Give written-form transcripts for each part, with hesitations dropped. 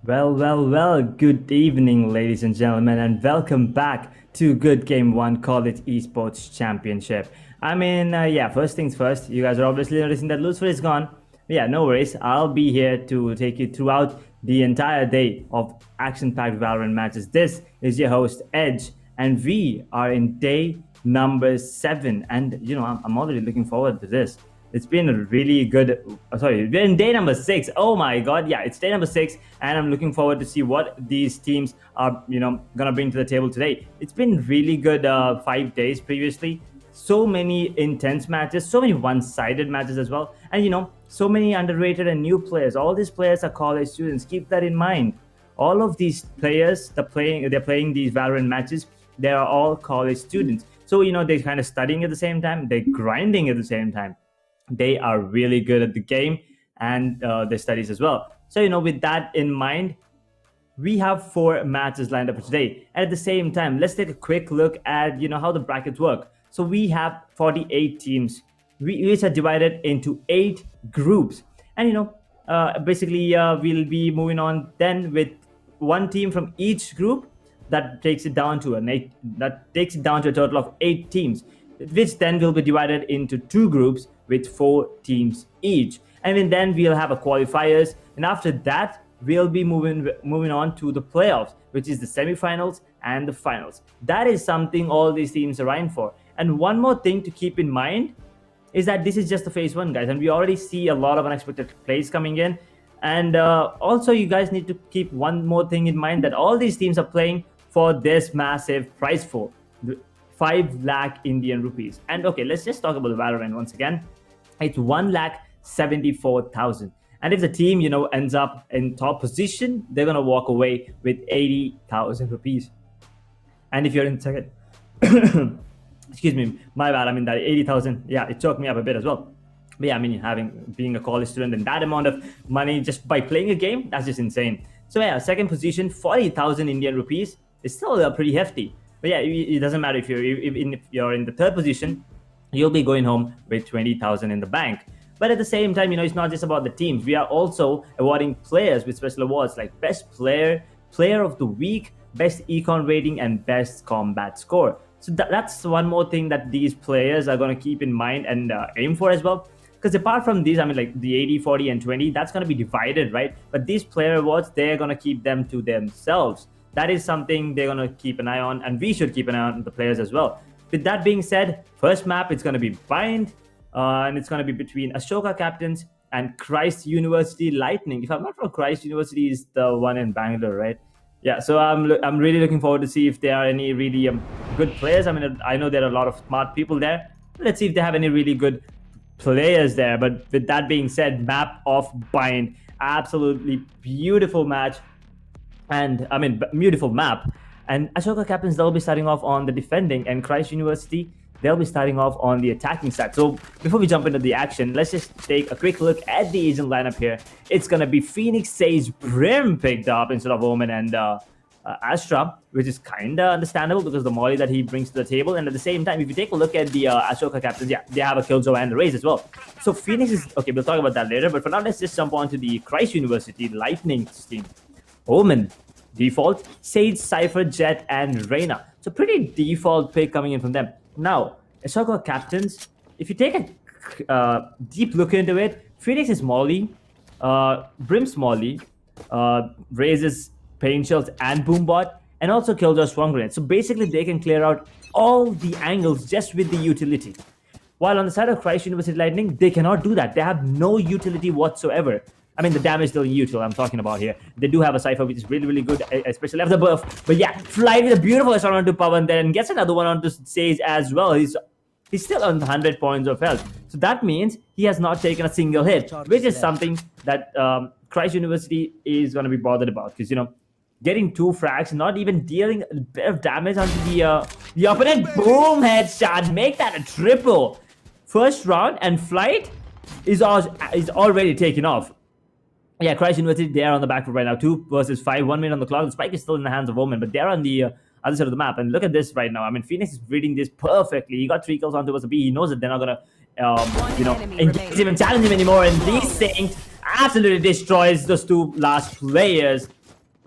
Well, good evening, ladies and gentlemen, and welcome back to GG1 College Esports Championship. First things first, you guys are obviously noticing that Lucifer is gone. Yeah, no worries. I'll be here to take you throughout the entire day of action-packed Valorant matches. This is your host, Edge, and we are in day number 7. And, I'm already looking forward to this. It's been a really good. We're in day number 6. Oh my god, yeah, it's day number 6, and I'm looking forward to see what these teams are, gonna bring to the table today. It's been really good 5 days previously. So many intense matches, so many one-sided matches as well, and so many underrated and new players. All these players are college students. Keep that in mind. All of these players, they're playing these Valorant matches. They are all college students. So they're kind of studying at the same time. They're grinding at the same time. They are really good at the game and their studies as well. So with that in mind, we have 4 matches lined up for today. And at the same time, let's take a quick look at how the brackets work. So we have 48 teams, which are divided into 8 groups. And basically we'll be moving on then with one team from each group that takes it down to a total of 8 teams, which then will be divided into 2 groups with 4 teams each. And then we'll have a qualifiers, and after that we'll be moving on to the playoffs, which is the semifinals and the finals. That is something all these teams are in for. And one more thing to keep in mind is that this is just the phase 1, guys, and we already see a lot of unexpected plays coming in. And also you guys need to keep one more thing in mind, that all these teams are playing for this massive prize pool, 5 lakh Indian rupees. And okay, let's just talk about the Valorant once again. It's 1,74,000. And if the team, ends up in top position, they're going to walk away with 80,000 rupees. And if you're in second, excuse me, my bad, that 80,000, yeah, it choked me up a bit as well. But yeah, being a college student and that amount of money just by playing a game, that's just insane. So yeah, second position, 40,000 Indian rupees is still pretty hefty. But yeah, it doesn't matter if you're in the third position, you'll be going home with 20,000 in the bank. But at the same time, it's not just about the teams. We are also awarding players with special awards like Best Player, Player of the Week, Best Econ Rating, and Best Combat Score. So that's one more thing that these players are going to keep in mind and aim for as well. Because apart from these, like the 80, 40, and 20, that's going to be divided, right? But these player awards, they're going to keep them to themselves. That is something they're going to keep an eye on, and we should keep an eye on the players as well. With that being said, first map, it's going to be Bind, and it's going to be between Ashoka Captains and Christ University Lightning. If I'm not wrong, Christ University is the one in Bangalore, right? Yeah, so I'm really looking forward to see if there are any really good players. I know there are a lot of smart people there. Let's see if they have any really good players there. But with that being said, map of Bind, absolutely beautiful match. And beautiful map. And Ashoka Captains, they'll be starting off on the defending, and Christ University, they'll be starting off on the attacking side. So before we jump into the action, let's just take a quick look at the agent lineup here. It's gonna be Phoenix, Sage, Brim picked up instead of Omen and Astra, which is kind of understandable because the molly that he brings to the table. And at the same time, if you take a look at the Ashoka Captains, yeah, they have a Killjoy and the Raze as well. So Phoenix is okay. We'll talk about that later. But for now, let's just jump on to the Christ University Lightning team. Omen, default, Sage, Cypher, Jet, and Reyna. So pretty default pick coming in from them. Now, Ashoka Captains, if you take a deep look into it, Phoenix is Molly, Brim's Molly, Raze is Pain Shells and Boombot, and also Killjoy Swarm Grenade. So basically they can clear out all the angles just with the utility. While on the side of Christ University Lightning, they cannot do that. They have no utility whatsoever. The damage dealing util I'm talking about here. They do have a Cypher, which is really, really good, especially after the buff. But yeah, Flight with a beautiful shot onto Pavan there and gets another one onto Sage as well. He's still on 100 points of health. So that means he has not taken a single hit, which is something that Christ University is going to be bothered about. Because, getting 2 frags, not even dealing a bit of damage onto the opponent. Boom, headshot. Make that a triple. First round, and Flight is already taken off. Yeah, Christ University, they are on the back foot right now. 2 versus 5, 1 minute on the clock. The spike is still in the hands of Omen, but they're on the other side of the map. And look at this right now. Phoenix is reading this perfectly. He got 3 kills onto a B. He knows that they're not going to, engage him and challenge him anymore. And these things absolutely destroys those 2 last players.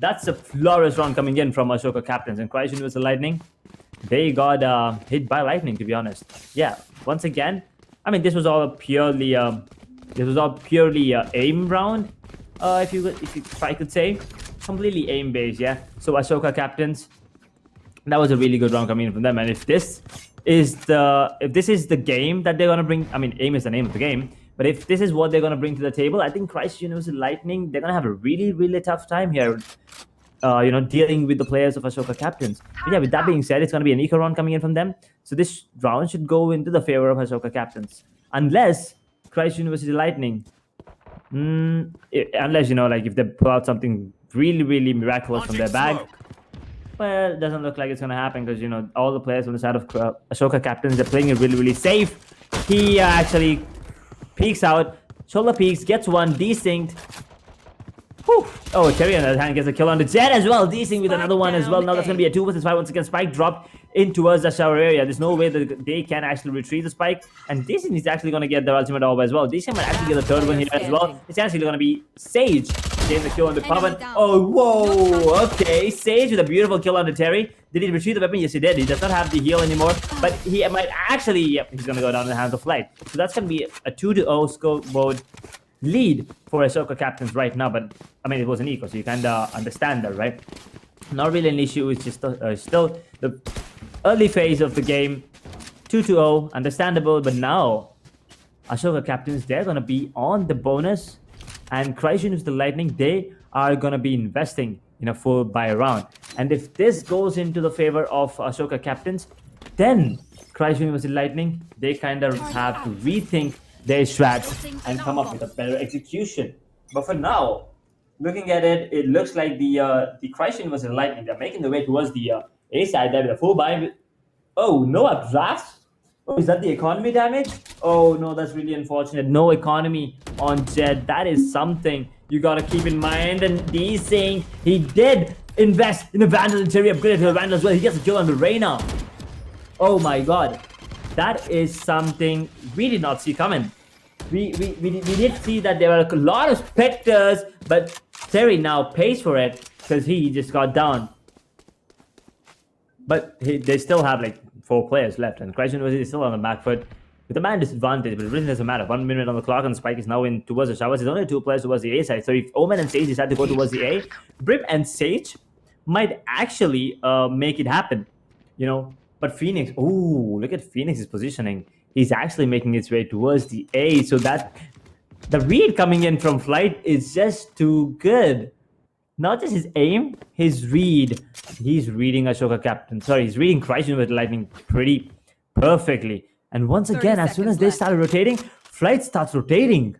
That's a flawless round coming in from Ashoka Captains. And Christ Universal Lightning, they got hit by lightning, to be honest. Yeah, once again, I mean, this was all purely aim round, if I could say, completely aim based. Yeah. So Ashoka Captains, that was a really good round coming in from them. And if this is the game that they're gonna bring, I mean, aim is the name of the game. But if this is what they're gonna bring to the table, I think Christ Universal Lightning, they're gonna have a really, really tough time here. Dealing with the players of Ashoka Captains. But yeah, with that being said, it's going to be an eco round coming in from them. So this round should go into the favor of Ashoka Captains. Unless Christ University Lightning, unless, like if they pull out something really, really miraculous from their bag. Well, it doesn't look like it's going to happen because, all the players on the side of Ashoka Captains, they're playing it really, really safe. He actually peeks out. Shoulder peeks, gets one, desynced. Whew. Oh, Terry on the other hand gets a kill on the Jet as well. Desync with another one as well. Now that's going to be a 2 versus 5. Once again, Spike dropped in towards the shower area. There's no way that they can actually retrieve the Spike. And Desync is actually going to get their ultimate orb as well. Desync might actually get the third one here as well. It's actually going to be Sage getting the kill on the Pavan. Oh, whoa. Okay, Sage with a beautiful kill on the Terry. Did he retrieve the weapon? Yes, he did. He does not have the heal anymore. But he might actually, yep, he's going to go down in the hands of Flight. So that's going to be a 2-0 scoreboard lead for Ashoka Captains right now, but I mean, it was an eco, so you kind of understand that, right? Not really an issue. It's just still the early phase of the game. 2-0, understandable, but now Ashoka Captains, they're going to be on the bonus, and Christ Universal Lightning, they are going to be investing in a full buy round. And if this goes into the favor of Ashoka Captains, then Christ Universal Lightning, they kind of have to rethink their strats and come up with a better execution. But for now, looking at it, it looks like the Christ Universal Lightning, they're making their way towards the A side there with a full buy. Oh, no blast? Oh, is that the economy damage? Oh no, that's really unfortunate. No economy on Jed. That is something you gotta keep in mind. And he's saying he did invest in a Vandal and Terry upgraded to a Vandal as well. He gets a kill on the Reyna. Oh my god. That is something we did not see coming. We did see that there were a lot of specters, but Terry now pays for it because he just got down. But they still have like 4 players left, and Christ University is still on the back foot with a man disadvantage, but it really doesn't matter. 1 minute on the clock, and Spike is now in towards the showers. There's only 2 players towards the A side, so if Omen and Sage decide to go towards the A, Brim and Sage might actually make it happen, But Phoenix, ooh, look at Phoenix's positioning. He's actually making its way towards the A, so that the read coming in from Flight is just too good. Not just his aim, his read. He's reading Ashoka Captain. Sorry, he's reading Christ Universal Lightning pretty perfectly. And once again, as soon as they start rotating, Flight starts rotating.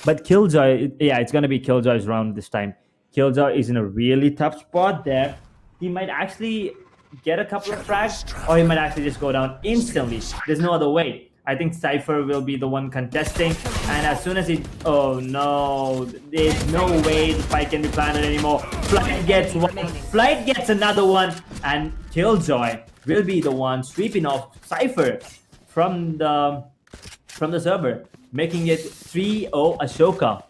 But Killjoy, yeah, it's going to be Killjoy's round this time. Killjoy is in a really tough spot there. He might actually get a couple of frags, or he might actually just go down instantly. There's no other way. I think Cypher will be the one contesting, and as soon as he... Oh no, there's no way the fight can be planted anymore. Flight gets one, Flight gets another one, and Killjoy will be the one sweeping off Cypher from the server, making it 3-0 Ashoka.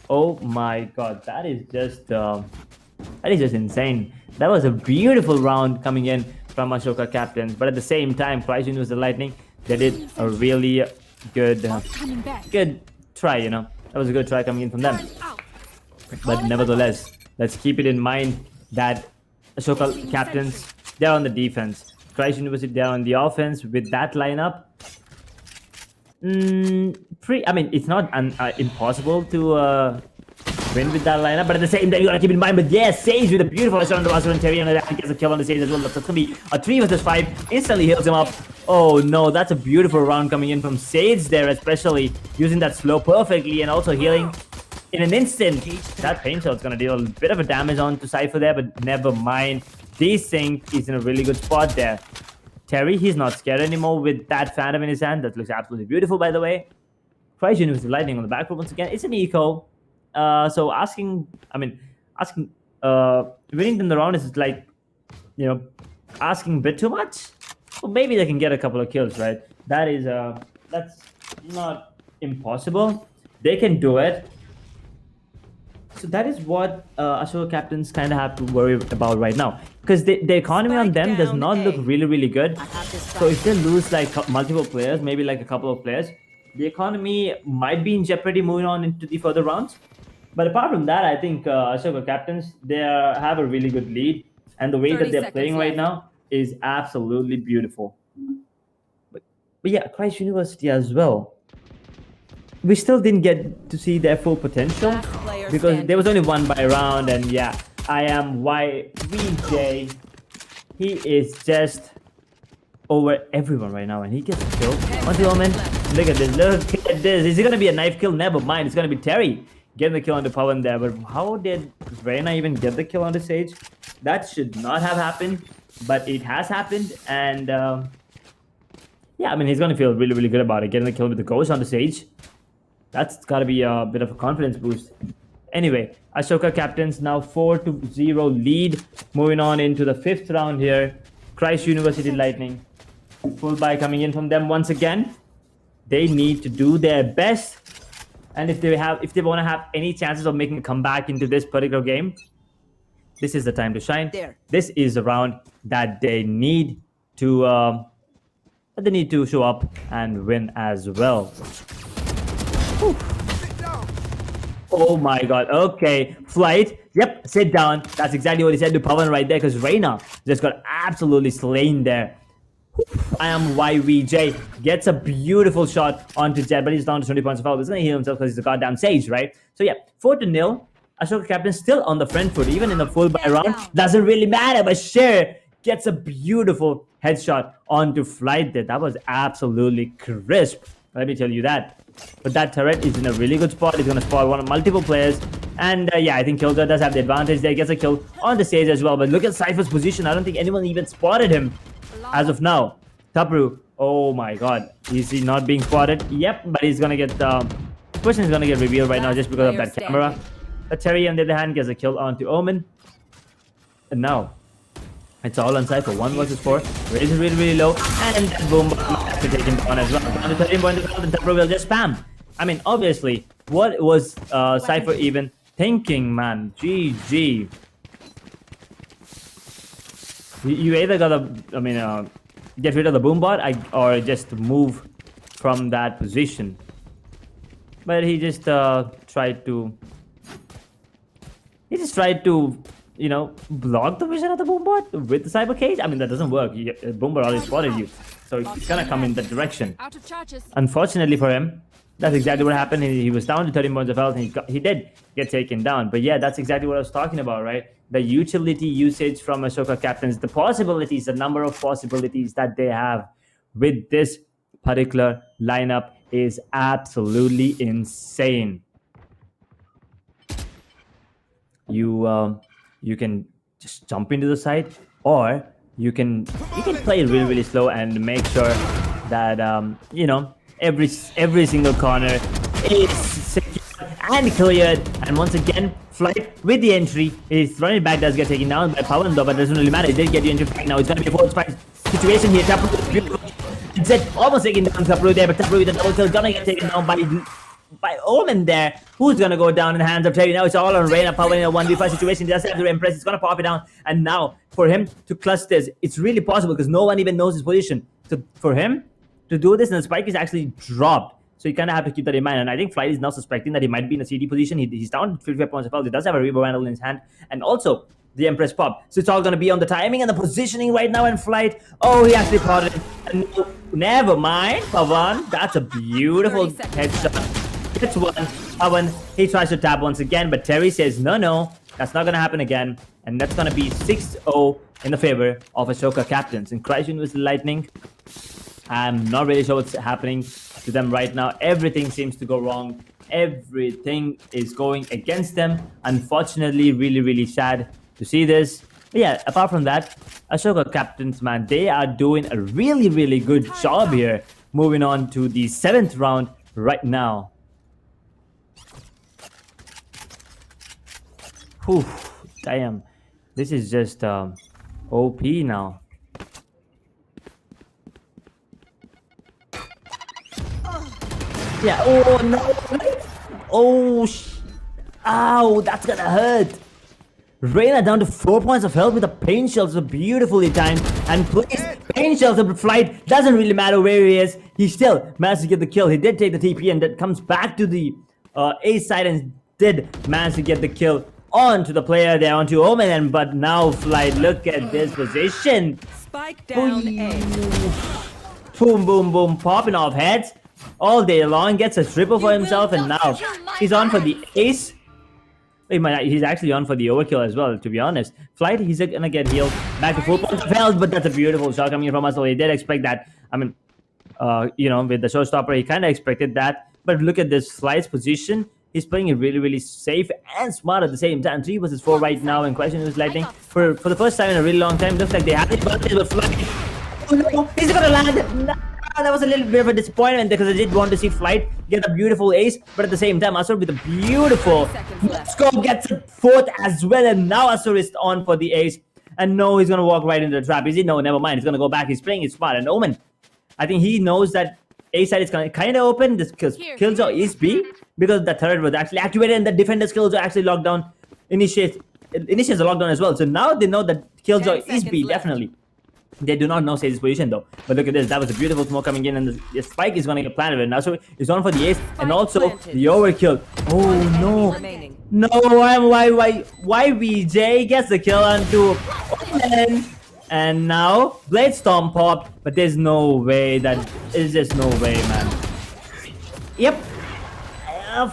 Oh my god, that is just insane. That was a beautiful round coming in from Ashoka Captains, but at the same time, Christ Universal Lightning, they did a really good try, That was a good try coming in from them. But nevertheless, let's keep it in mind that Ashoka Captains, they're on the defense. Christ University, they're on the offense. With that lineup, I mean, it's not impossible to win with that lineup, but at the same time, you gotta keep in mind. But yes, Sage with a beautiful shot on the Master and Terry, and that gets a kill on the Sage as well. That's gonna be a 3 versus 5. Instantly heals him up. Oh no, that's a beautiful round coming in from Sage there, especially using that slow perfectly and also healing in an instant. That pain shot's gonna deal a bit of a damage on to Cypher there, but never mind. Desync is in a really good spot there. Terry, he's not scared anymore with that Phantom in his hand. That looks absolutely beautiful, by the way. Christ Universal Lightning on the back foot once again. It's an eco. So winning them the round is like, asking a bit too much. Well, maybe they can get a couple of kills, right? That's not impossible. They can do it. So that is what Ashok captains kind of have to worry about right now, because the economy on them does not look really good. So if they lose like multiple players, maybe like a couple of players, the economy might be in jeopardy moving on into the further rounds. But apart from that, I think Ashok captains, they have a really good lead, and the way that they're playing right now is absolutely beautiful. But yeah, Christ University as well. We still didn't get to see their full potential because there was only one by round, and yeah, I am YVJ. He is just over everyone right now, and he gets killed. Once the Omen, look at this, look at this. Is it gonna be a knife kill? Never mind, it's gonna be Terry getting the kill on the Pawan there. But how did Reina even get the kill on the Sage? That should not have happened, but it has happened, and yeah, I mean, he's gonna feel really good about it, getting the kill with the Ghost on the Sage. That's gotta be a bit of a confidence boost. Anyway, Ashoka captains now 4-0 lead. Moving on into the 5th round here. Christ University Lightning. Full buy coming in from them once again. They need to do their best. And if they want to have any chances of making a comeback into this particular game, this is the time to shine. This is the round that they need to show up and win as well. Oh my god, okay. Flight, yep, sit down. That's exactly what he said to Pawan right there, because Reina just got absolutely slain there. I am YVJ. Gets a beautiful shot onto Jet, but he's down to 20 points of health. He's gonna heal himself because he's a goddamn Sage, right? So yeah, 4-0. Ashoka captain still on the front foot, even in the full buy round. Doesn't really matter, but sure, gets a beautiful headshot onto Flight there. That was absolutely crisp. Let me tell you that. But that turret is in a really good spot. He's going to spot one of multiple players. And yeah, I think Killjoy does have the advantage there. Gets a kill on the Sage as well. But look at Cypher's position. I don't think anyone even spotted him as of now. Tapru. Oh my god. Is he not being spotted? Yep. But he's going to get... Question is going to get revealed right now just because of that camera. But Terry, on the other hand, gets a kill onto Omen. And now... it's all on Cypher. 1 versus 4. Raise is really low. And boom, to take him down as well. Down to 13 points. The Tapru will just spam. I mean, obviously, what was Cypher even thinking, man? GG. You either gotta, get rid of the boombot or just move from that position. But he just tried to... block the vision of the boombot with the cyber cage. I mean, that doesn't work. Boombot already spotted you, so it's gonna come in that direction. Unfortunately for him, that's exactly what happened. He was down to 13 points of health, and he did get taken down. But yeah, that's exactly what I was talking about, right? The utility usage from Ashoka captains, the possibilities, the number of possibilities that they have with this particular lineup is absolutely insane. You can just jump into the site, or you can play it really slow and make sure that every single corner is secure and cleared. And once again, Flight with the entry is running it back, does get taken down by Pawan though, but doesn't really matter. He did get you into right now. It's gonna be a 4-5 situation here. Tapru is beautiful. Zed almost taking down Tapru there, but Tapru with the double kill gonna get taken down by Omen there, who's gonna go down in the hands of Terry. Now it's all on Reina. Pawan in a 1v5 situation. He does have to impress. He's gonna pop it down, and now for him to clutch this, it's really possible because no one even knows his position. So for him to do this, and the spike is actually dropped. So you kind of have to keep that in mind. And I think Flight is now suspecting that he might be in a CD position. He's down to 55 points of health. He does have a Reaver Vandal in his hand, and also the Empress pop. So it's all gonna be on the timing and the positioning right now in Flight. Oh, he actually caught it. And never mind, Pawan. That's a beautiful headshot. Gets one. Pawan, he tries to tap once again, but Terry says no, that's not gonna happen again. And that's gonna be 6-0 in the favor of Ashoka captains. And Christ University Lightning, I'm not really sure what's happening to them right now. Everything seems to go wrong. Everything is going against them. Unfortunately, really sad to see this. But yeah, apart from that, Ashoka captains, man, they are doing a really good job here. Moving on to the 7th round right now. Whew, damn. This is just OP now. Yeah, oh no. Oh, Ow, that's gonna hurt. Reyna down to 4 points of health with a pain shelter, beautifully timed. And please, pain shelter, but Flight doesn't really matter where he is. He still managed to get the kill. He did take the TP and that comes back to the A side and did manage to get the kill onto the player there, onto Omen. But now Flight, look at this position. Spike down A. Boom, boom, boom, popping off heads all day long. Gets a triple for himself, and now he's on for the ace. He's actually on for the overkill as well, to be honest. Flight, he's gonna get healed back to 4 points of health, but that's a beautiful shot coming from us. So he did expect that. I mean, with the showstopper, he kind of expected that. But look at this Flight's position. He's playing it really, really safe and smart at the same time. 3 versus 4 right now, and Question is Lightning for the first time in a really long time. Looks like they have it, but Flight. Oh no, he's gonna land. No. That was a little bit of a disappointment because I did want to see Flight get a beautiful ace, but at the same time, Asur with a beautiful scope gets a 4th as well, and now Asur is on for the ace. And no, he's gonna walk right into the trap. Is he? No, never mind. He's gonna go back. He's playing it smart. And Omen, I think he knows that A side is kind of open because Killjoy is B because the turret was actually activated and the defender's Killjoy actually locked down. Initiates a lockdown as well. So now they know that Killjoy is B definitely. They do not know Sage's position though. But look at this. That was a beautiful smoke coming in, and the spike is going to get planted. Now, so he's on for the ace, and also the overkill. Oh no! No! Why VJ gets the kill onto Omen, and now Blade Storm popped. But there's no way that is just no way, man. Yep.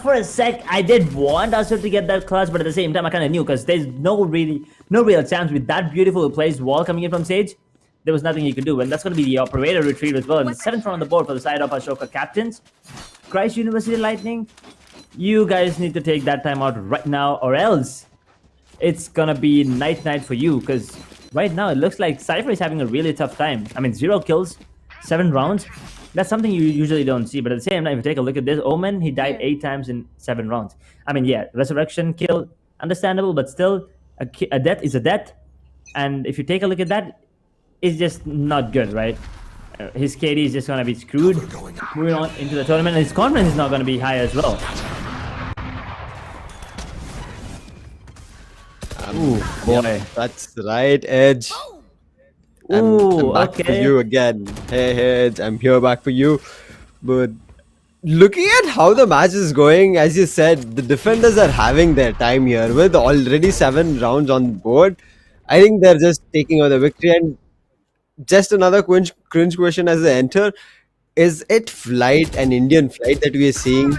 For a sec, I did want Asur to get that clutch, but at the same time, I kind of knew because there's no real chance with that beautiful placed wall coming in from Sage. There was nothing he could do, and that's going to be the operator retreat as well. And the 7th round on the board for the side of Ashoka captains. Christ University Lightning, you guys need to take that time out right now, or else it's gonna be night for you. Because right now it looks like Cypher is having a really tough time. I mean, 0 kills, 7 rounds. That's something you usually don't see. But at the same time, if you take a look at this, Omen, he died 8 times in 7 rounds. I mean, yeah, resurrection kill, understandable, but still, a death is a death. And if you take a look at that, it's just not good, right? His KD is just gonna be screwed moving on into the tournament, and his confidence is not gonna be high as well. Ooh, boy, yeah, that's right, Edge. I'm back for you again. Hey, Edge, I'm here back for you. But looking at how the match is going, as you said, the defenders are having their time here with already 7 rounds on board. I think they're just taking over the victory. And just another cringe question as they enter. Is it Flight, an Indian Flight that we are seeing?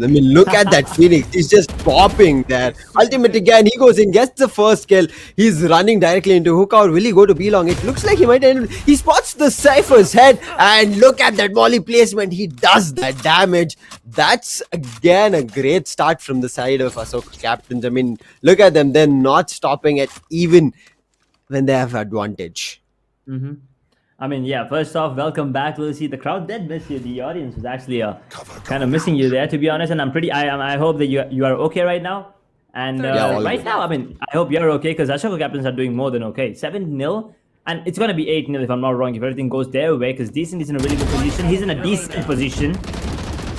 I mean, look at that Phoenix. He's just popping there. Ultimate again. He goes in, gets the first kill. He's running directly into hook out. Will he go to B long? It looks like he might end. He spots the Cypher's head. And look at that volley placement. He does that damage. That's again a great start from the side of Ashoka captains. I mean, look at them. They're not stopping it even when they have advantage. I mean, yeah, first off, welcome back, Lucy. The crowd did miss you. The audience was actually kind of missing you there, to be honest. And I hope that you are okay right now. And right now, I mean, I hope you're okay because Ashoka captains are doing more than okay. 7-0, and it's going to be 8-0 if I'm not wrong, if everything goes their way, because Decent is in a really good position. He's in a decent position.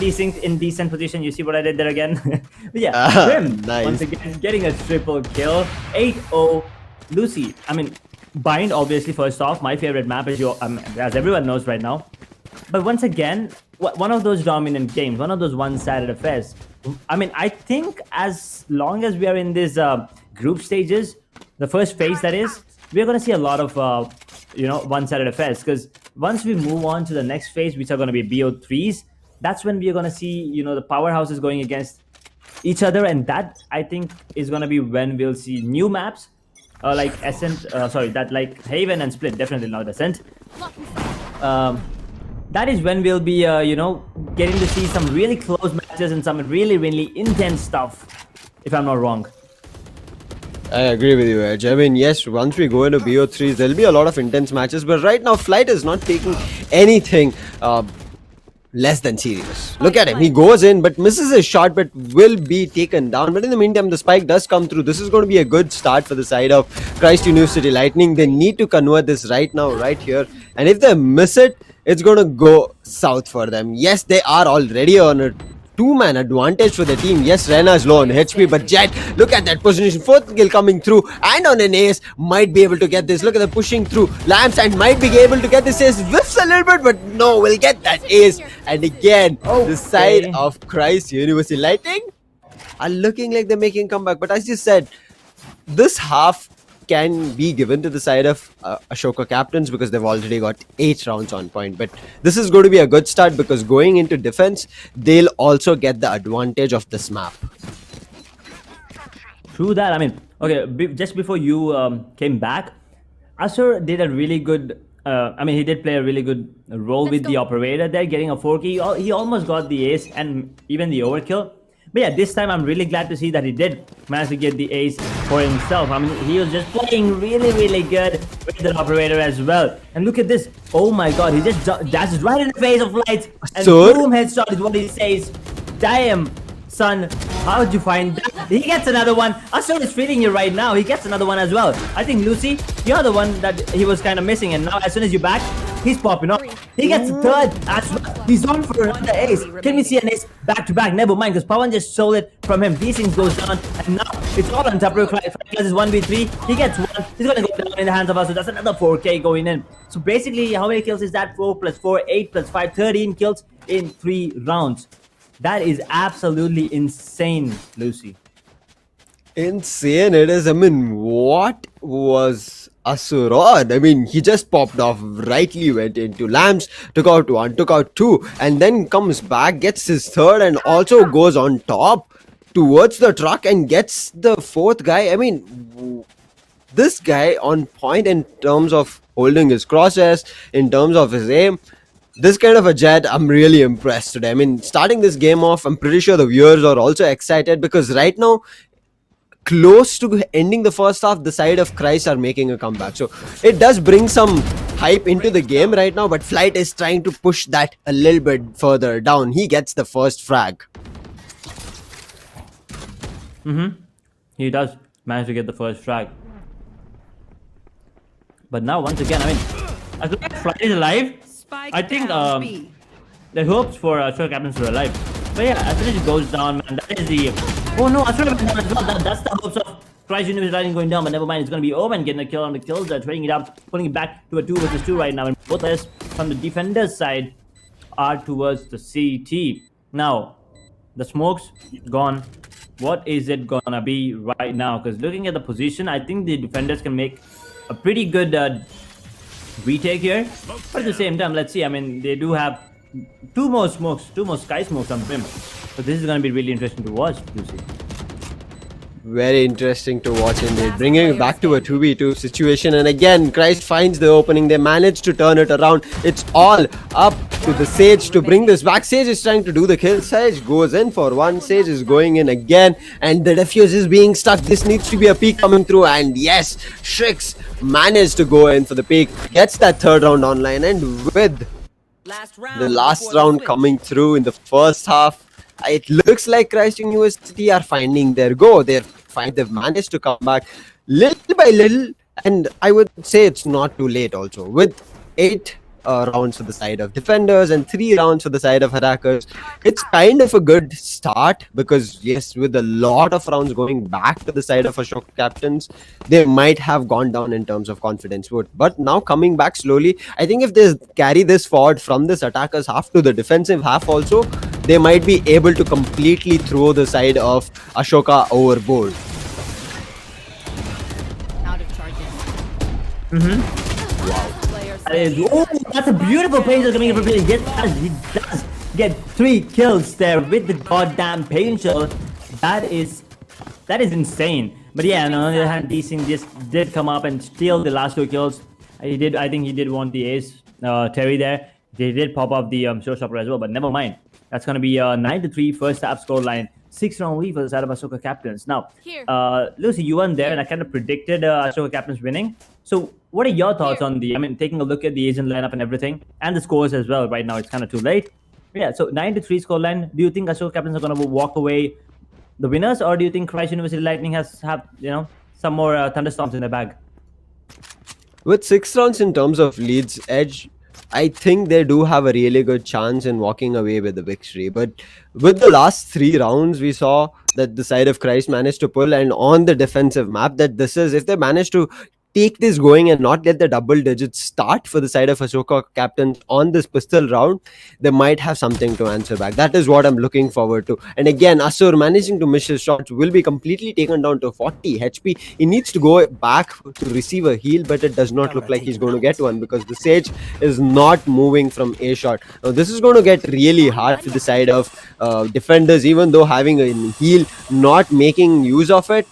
Decent position. You see what I did there again? But yeah, Grim, nice. Once again, getting a triple kill. 8-0. Lucy, I mean, Bind, obviously, first off, my favorite map, as everyone knows right now. But once again, one of those dominant games, one of those one-sided affairs. I mean, I think as long as we are in these group stages, the first phase that is, we're going to see a lot of, one-sided affairs. Because once we move on to the next phase, which are going to be BO3s, that's when we're going to see, the powerhouses going against each other. And that, I think, is going to be when we'll see new maps. Like Ascent, like Haven and Split, definitely not Ascent. That is when we'll be, getting to see some really close matches and some really, really intense stuff, if I'm not wrong. I agree with you, Edge. I mean, yes, once we go into BO3s, there'll be a lot of intense matches, but right now, Flight is not taking anything less than serious. Look at him. He goes in, but misses his shot, but will be taken down. But in the meantime, the spike does come through. This is going to be a good start for the side of Christ University Lightning. They need to convert this right now, right here. And if they miss it, it's going to go south for them. Yes, they are already on a two-man advantage for the team. Yes, Rena's low on HP, but Jet, look at that position. Fourth kill coming through, and on an ace, might be able to get this. Look at the pushing through. Lamps and might be able to get this ace. Whiffs a little bit, but no, we'll get that ace. And again, the side of Christ University Lightning are looking like they're making a comeback. But as you said, this half can be given to the side of Ashoka captains because they've already got 8 rounds on point. But this is going to be a good start because going into defense, they'll also get the advantage of this map. True that. I mean, okay, just before you came back, Asur did a really good. He did play a really good role with the operator there, getting a 4K. He almost got the ace and even the overkill. But yeah, this time I'm really glad to see that he did manage to get the ace for himself. I mean, he was just playing really, really good with the operator as well. And look at this. Oh my god, he just dashes right in the face of Lights. And boom, headshot is what he says. Damn, son, how did you find that? He gets another one. Asur is feeling you right now. He gets another one as well. I think, Lucy, you're the one that he was kind of missing. And now as soon as you're back, he's popping up. He gets a third as well. He's on for another ace. Can we see an ace back to back? Never mind, because Pawan just stole it from him. These things goes down, and now it's all on Tapro. Class is 1v3. He gets one. He's gonna go down in the hands of us. So that's another 4K going in. So basically, how many kills is that? 4 plus 4, 8 plus 5, 13 kills in 3 rounds. That is absolutely insane, Lucy. Insane it is. I mean, what was Asur on? I mean, he just popped off, rightly went into Lamps, took out 1, took out 2, and then comes back, gets his 3rd, and also goes on top towards the truck and gets the 4th guy. I mean, this guy on point in terms of holding his crosshairs, in terms of his aim. This kind of a Jet, I'm really impressed today. I mean, starting this game off, I'm pretty sure the viewers are also excited because right now, close to ending the first half, the side of Christ are making a comeback. So it does bring some hype into the game right now, but Flight is trying to push that a little bit further down. He gets the first frag. He does manage to get the first frag. But now, once again, I mean, as long as Flight is alive, I think the hopes for Ashoka captains are alive. But yeah, as soon as it goes down, man, that is the... Oh no, Ashoka went down as well. That's the hopes of Christ University Lightning going down, but never mind. It's going to be Omen getting a kill on the kills. They're trading it up, putting it back to a 2 versus 2 right now. And both players from the defenders side are towards the CT. Now, the smoke's gone. What is it gonna be right now? Because looking at the position, I think the defenders can make a pretty good retake here. But at the same time, let's see. I mean, they do have 2 more sky smokes on brim. So this is going to be really interesting to watch, Lucy. Very interesting to watch indeed. Bringing it back to a 2v2 situation. And again, Christ finds the opening. They manage to turn it around. It's all up to the Sage to bring this back. Sage is trying to do the kill. Sage goes in for 1. Sage is going in again. And the defuse is being stuck. This needs to be a peek coming through. And yes, Shrix managed to go in for the peek. Gets that 3rd round online. And with the last round coming through in the first half, it looks like Christ University are finding their go. They've managed to come back little by little, and I would say it's not too late also. With 8 rounds for the side of defenders and 3 rounds for the side of attackers, it's kind of a good start because yes, with a lot of rounds going back to the side of Ashoka captains, they might have gone down in terms of confidence vote. But now coming back slowly, I think if they carry this forward from this attackers half to the defensive half also, they might be able to completely throw the side of Ashoka overboard. Out of charges. Oh, that's a beautiful paint coming in from Paint. Yes, he does get 3 kills there with the goddamn paint shell. That is insane. But yeah, on the other hand, Decent just did come up and steal the last 2 kills. I think he did want the ace, Terry there. They did pop up the showstopper as well, but never mind. That's going to be 9-3 first half scoreline. 6-round lead for the side of Ashoka captains. Now, Lucy, you weren't there, and I kind of predicted Ashoka captains winning. So, what are your thoughts on taking a look at the agent lineup and everything, and the scores as well? Right now, it's kind of too late. Yeah, so 9-3 scoreline. Do you think Ashoka captains are going to walk away the winners, or do you think Christ University Lightning have some more thunderstorms in their bag? With 6 rounds in terms of leads edge, I think they do have a really good chance in walking away with the victory. But with the last 3 rounds, we saw that the side of Christ managed to pull, and on the defensive map, that this is, if they manage to take this going and not let the double digits start for the side of Ashoka captains on this pistol round, they might have something to answer back. That is what I'm looking forward to. And again, Asur managing to miss his shots will be completely taken down to 40 HP. He needs to go back to receive a heal, but it does not look like he's going to get one because the Sage is not moving from A shot. Now this is going to get really hard for the side of defenders, even though having a heal, not making use of it.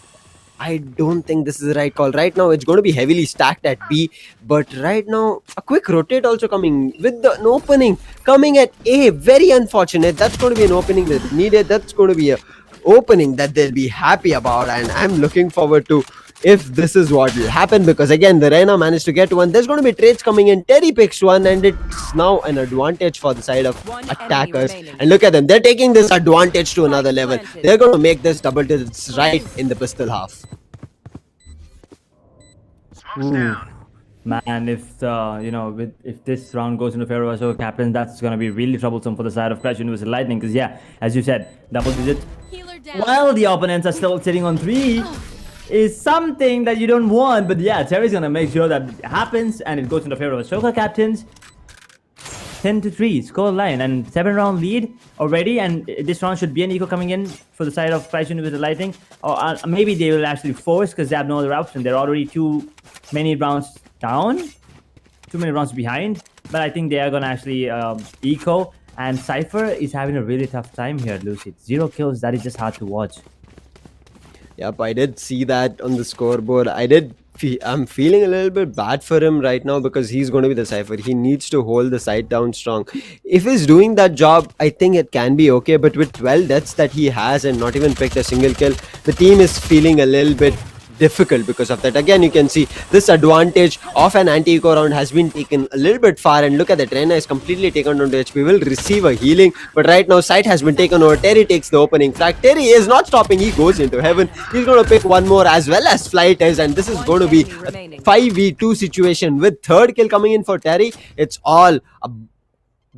I don't think this is the right call. Right now, it's going to be heavily stacked at B. But right now, a quick rotate also coming with an opening coming at A. Very unfortunate. That's going to be an opening that's needed. That's going to be a opening that they'll be happy about. And I'm looking forward to if this is what will happen, because again, the Reyna managed to get one. There's going to be trades coming in. Terry picks one, and it's now an advantage for the side of attackers. And look at them. They're taking this advantage to another level. They're going to make this double digits right in the pistol half. Ooh. Man, if if this round goes into favor of Ashoka captain, that's gonna be really troublesome for the side of Crash University Lightning. Because yeah, as you said, double digit. While the opponents are still sitting on 3, is something that you don't want. But yeah, Terry's gonna make sure that it happens, and it goes into favor of Ashoka captains. 10-3 score line and 7-round lead already, and this round should be an eco coming in for the side of Price University Lightning, or maybe they will actually force because they have no other option. They're already too many rounds down, too many rounds behind, but I think they are gonna actually eco, and Cypher is having a really tough time here, Lucid. 0 kills, that is just hard to watch. Yep, I did see that on the scoreboard. I'm feeling a little bit bad for him right now because he's going to be the Cypher. He needs to hold the side down strong. If he's doing that job, I think it can be okay. But with 12 deaths that he has and not even picked a single kill, the team is feeling a little bit difficult because of that. Again, you can see this advantage of an anti-eco round has been taken a little bit far, and look at that. Reyna is completely taken down to HP, will receive a healing, but right now sight has been taken over. Terry takes the opening frag. Terry is not stopping, he goes into heaven. He's going to pick one more as well as Flight is, and this is going to be a 5v2 situation with third kill coming in for Terry. It's all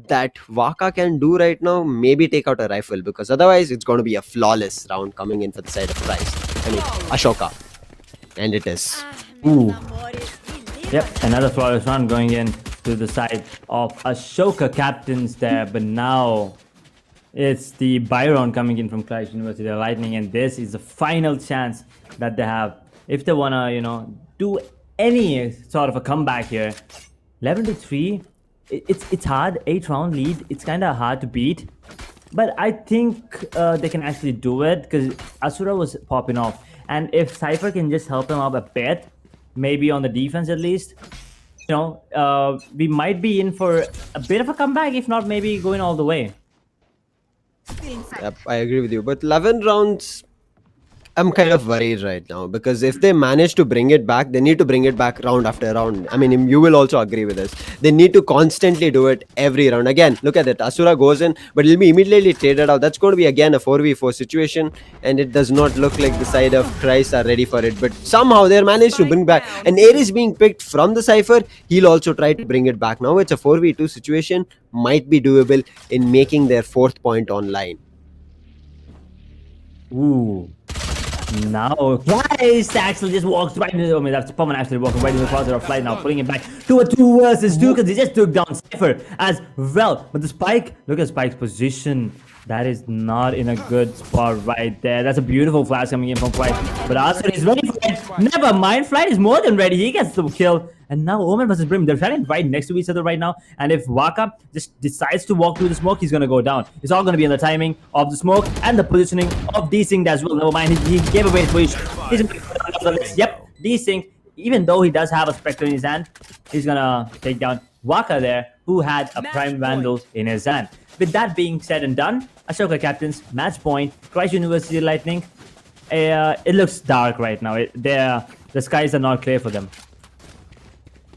that Waka can do right now. Maybe take out a rifle, because otherwise it's going to be a flawless round coming in for the side of Ashoka. And it is. Ooh. Yep, another flawless round going in to the side of Ashoka captains there, but now it's the Byron coming in from Christ University Lightning, and this is the final chance that they have if they wanna, do any sort of a comeback here. 11-3, it's hard. 8-round lead, it's kind of hard to beat, but I think they can actually do it because Asura was popping off. And if Cypher can just help him out a bit, maybe on the defense at least, we might be in for a bit of a comeback, if not maybe going all the way. Yep, I agree with you. But 11 rounds, I'm kind of worried right now, because if they manage to bring it back, they need to bring it back round after round. I mean, you will also agree with this. They need to constantly do it every round. Again, look at it. Asura goes in, but he'll be immediately traded out. That's going to be again a 4v4 situation, and it does not look like the side of Christ are ready for it. But somehow they managed to bring back. And Ares being picked from the Cypher, he'll also try to bring it back. Now it's a 4v2 situation. Might be doable in making their 4th point online. Ooh. Now Christ actually just walks right into that's Pummel actually walking right into the closet of Flight now, putting it back to a 2 versus 2 because he just took down Cypher as well. But the Spike, look at Spike's position. That is not in a good spot right there. That's a beautiful flash coming in from Flight. But Asur is ready for it. Never mind, Flight is more than ready. He gets the kill. And now Omen versus Brim, they're standing right next to each other right now. And if Waka just decides to walk through the smoke, he's going to go down. It's all going to be in the timing of the smoke and the positioning of Desync as well. Never mind, he gave away his position. Yep, Desync, even though he does have a Spectre in his hand, he's going to take down Waka there, who had a Prime Vandal in his hand. With that being said and done, Ashoka captains, match point, Christ University Lightning. It looks dark right now. The skies are not clear for them.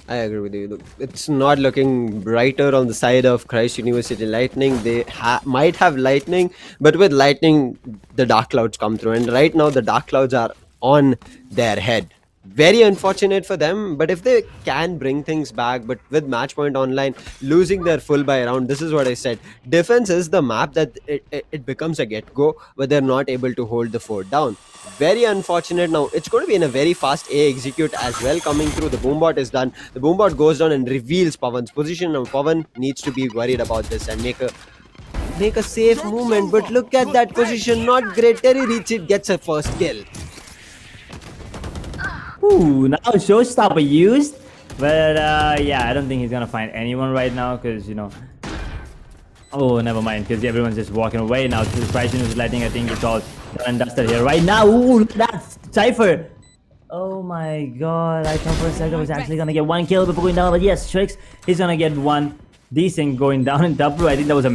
I agree with you. It's not looking brighter on the side of Christ University Lightning. They might have lightning, but with lightning, the dark clouds come through. And right now, the dark clouds are on their head. Very unfortunate for them, but if they can bring things back, but with Matchpoint Online losing their full buy round, this is what I said. Defense is the map that it becomes a get-go, but they're not able to hold the fort down. Very unfortunate. Now it's going to be in a very fast A execute as well coming through. The boombot is done. The boombot goes down and reveals Pawan's position. Now Pawan needs to be worried about this and make a safe movement. But look at that position, not great. Terry Reachit gets a first kill. Ooh, now Showstopper used. But yeah, I don't think he's gonna find anyone right now because, you know. Oh, never mind, because everyone's just walking away now. To the Price News Lightning, I think it's all done and dusted here right now. Ooh, look at that Cypher. Oh my god, I thought for a second I was actually gonna get one kill before going down, but yes, Trix, he's gonna get one decent going down in W. I think that was a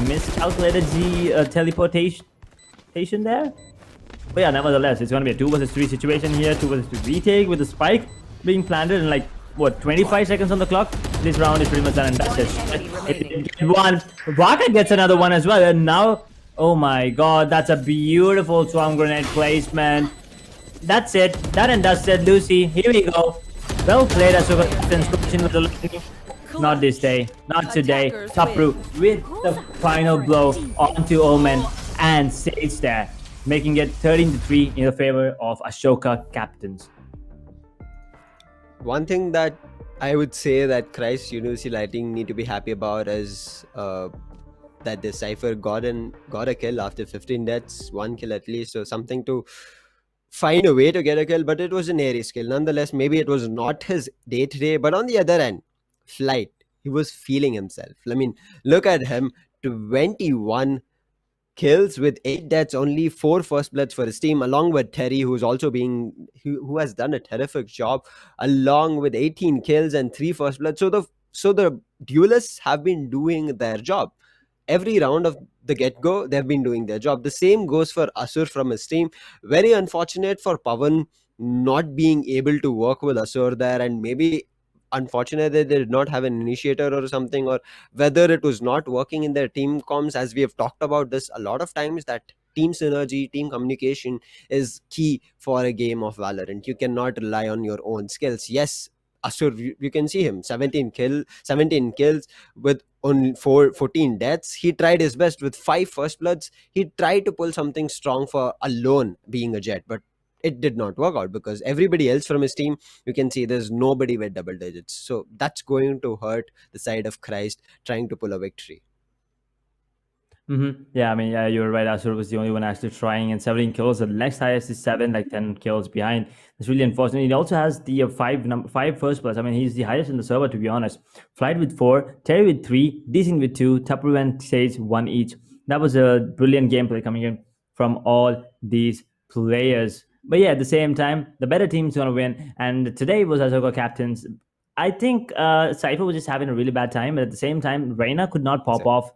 miscalculated teleportation there. But yeah, nevertheless, it's gonna be a 2 versus 3 situation here. 2 versus 3 retake with the spike being planted in like what 25 seconds on the clock. This round is pretty much done and dusted. One, Raka gets another one as well, and now, oh my god, that's a beautiful swarm grenade placement. That's it, done and dusted. Lucy, here we go. Well played, Asuka. With the lightning. Not this day, not today. Taproot with the final blow onto Omen and Sage there, making it 13-3 in the favor of Ashoka captains. One thing that I would say that Christ University Lighting need to be happy about is that the Cypher got a kill after 15 deaths, 1 kill at least, so something to find a way to get a kill, but it was an Aries kill. Nonetheless, maybe it was not his day today, but on the other end, Flight, he was feeling himself. I mean, look at him, 21 kills with 8 deaths, only 4 first bloods for his team, along with Terry, who has done a terrific job, along with 18 kills and 3 first bloods. So the duelists have been doing their job. Every round of the get-go, they've been doing their job. The same goes for Asur from his team. Very unfortunate for Pawan not being able to work with Asur there, and maybe unfortunate that they did not have an initiator or something, or whether it was not working in their team comms, as we have talked about this a lot of times, that team synergy, team communication is key for a game of Valorant. You cannot rely on your own skills. Yes, Asur, you can see him, 17 kills with only 14 deaths. He tried his best with 5 first bloods. He tried to pull something strong for alone being a Jet, but it did not work out because everybody else from his team, you can see there's nobody with double digits. So that's going to hurt the side of Christ trying to pull a victory. Yeah, I mean, yeah, you're right. Asur was the only one actually trying, and 17 kills. The next highest is 7, like 10 kills behind. It's really unfortunate. He also has the 5 first plus. I mean, he's the highest in the server, to be honest. Flight with 4, Terry with 3, Decent with 2, Taproot and Sage 1 each. That was a brilliant gameplay coming in from all these players. But yeah, at the same time, the better team's gonna win. And today was Ashoka captains. I think Cypher was just having a really bad time, but at the same time, Reina could not pop off.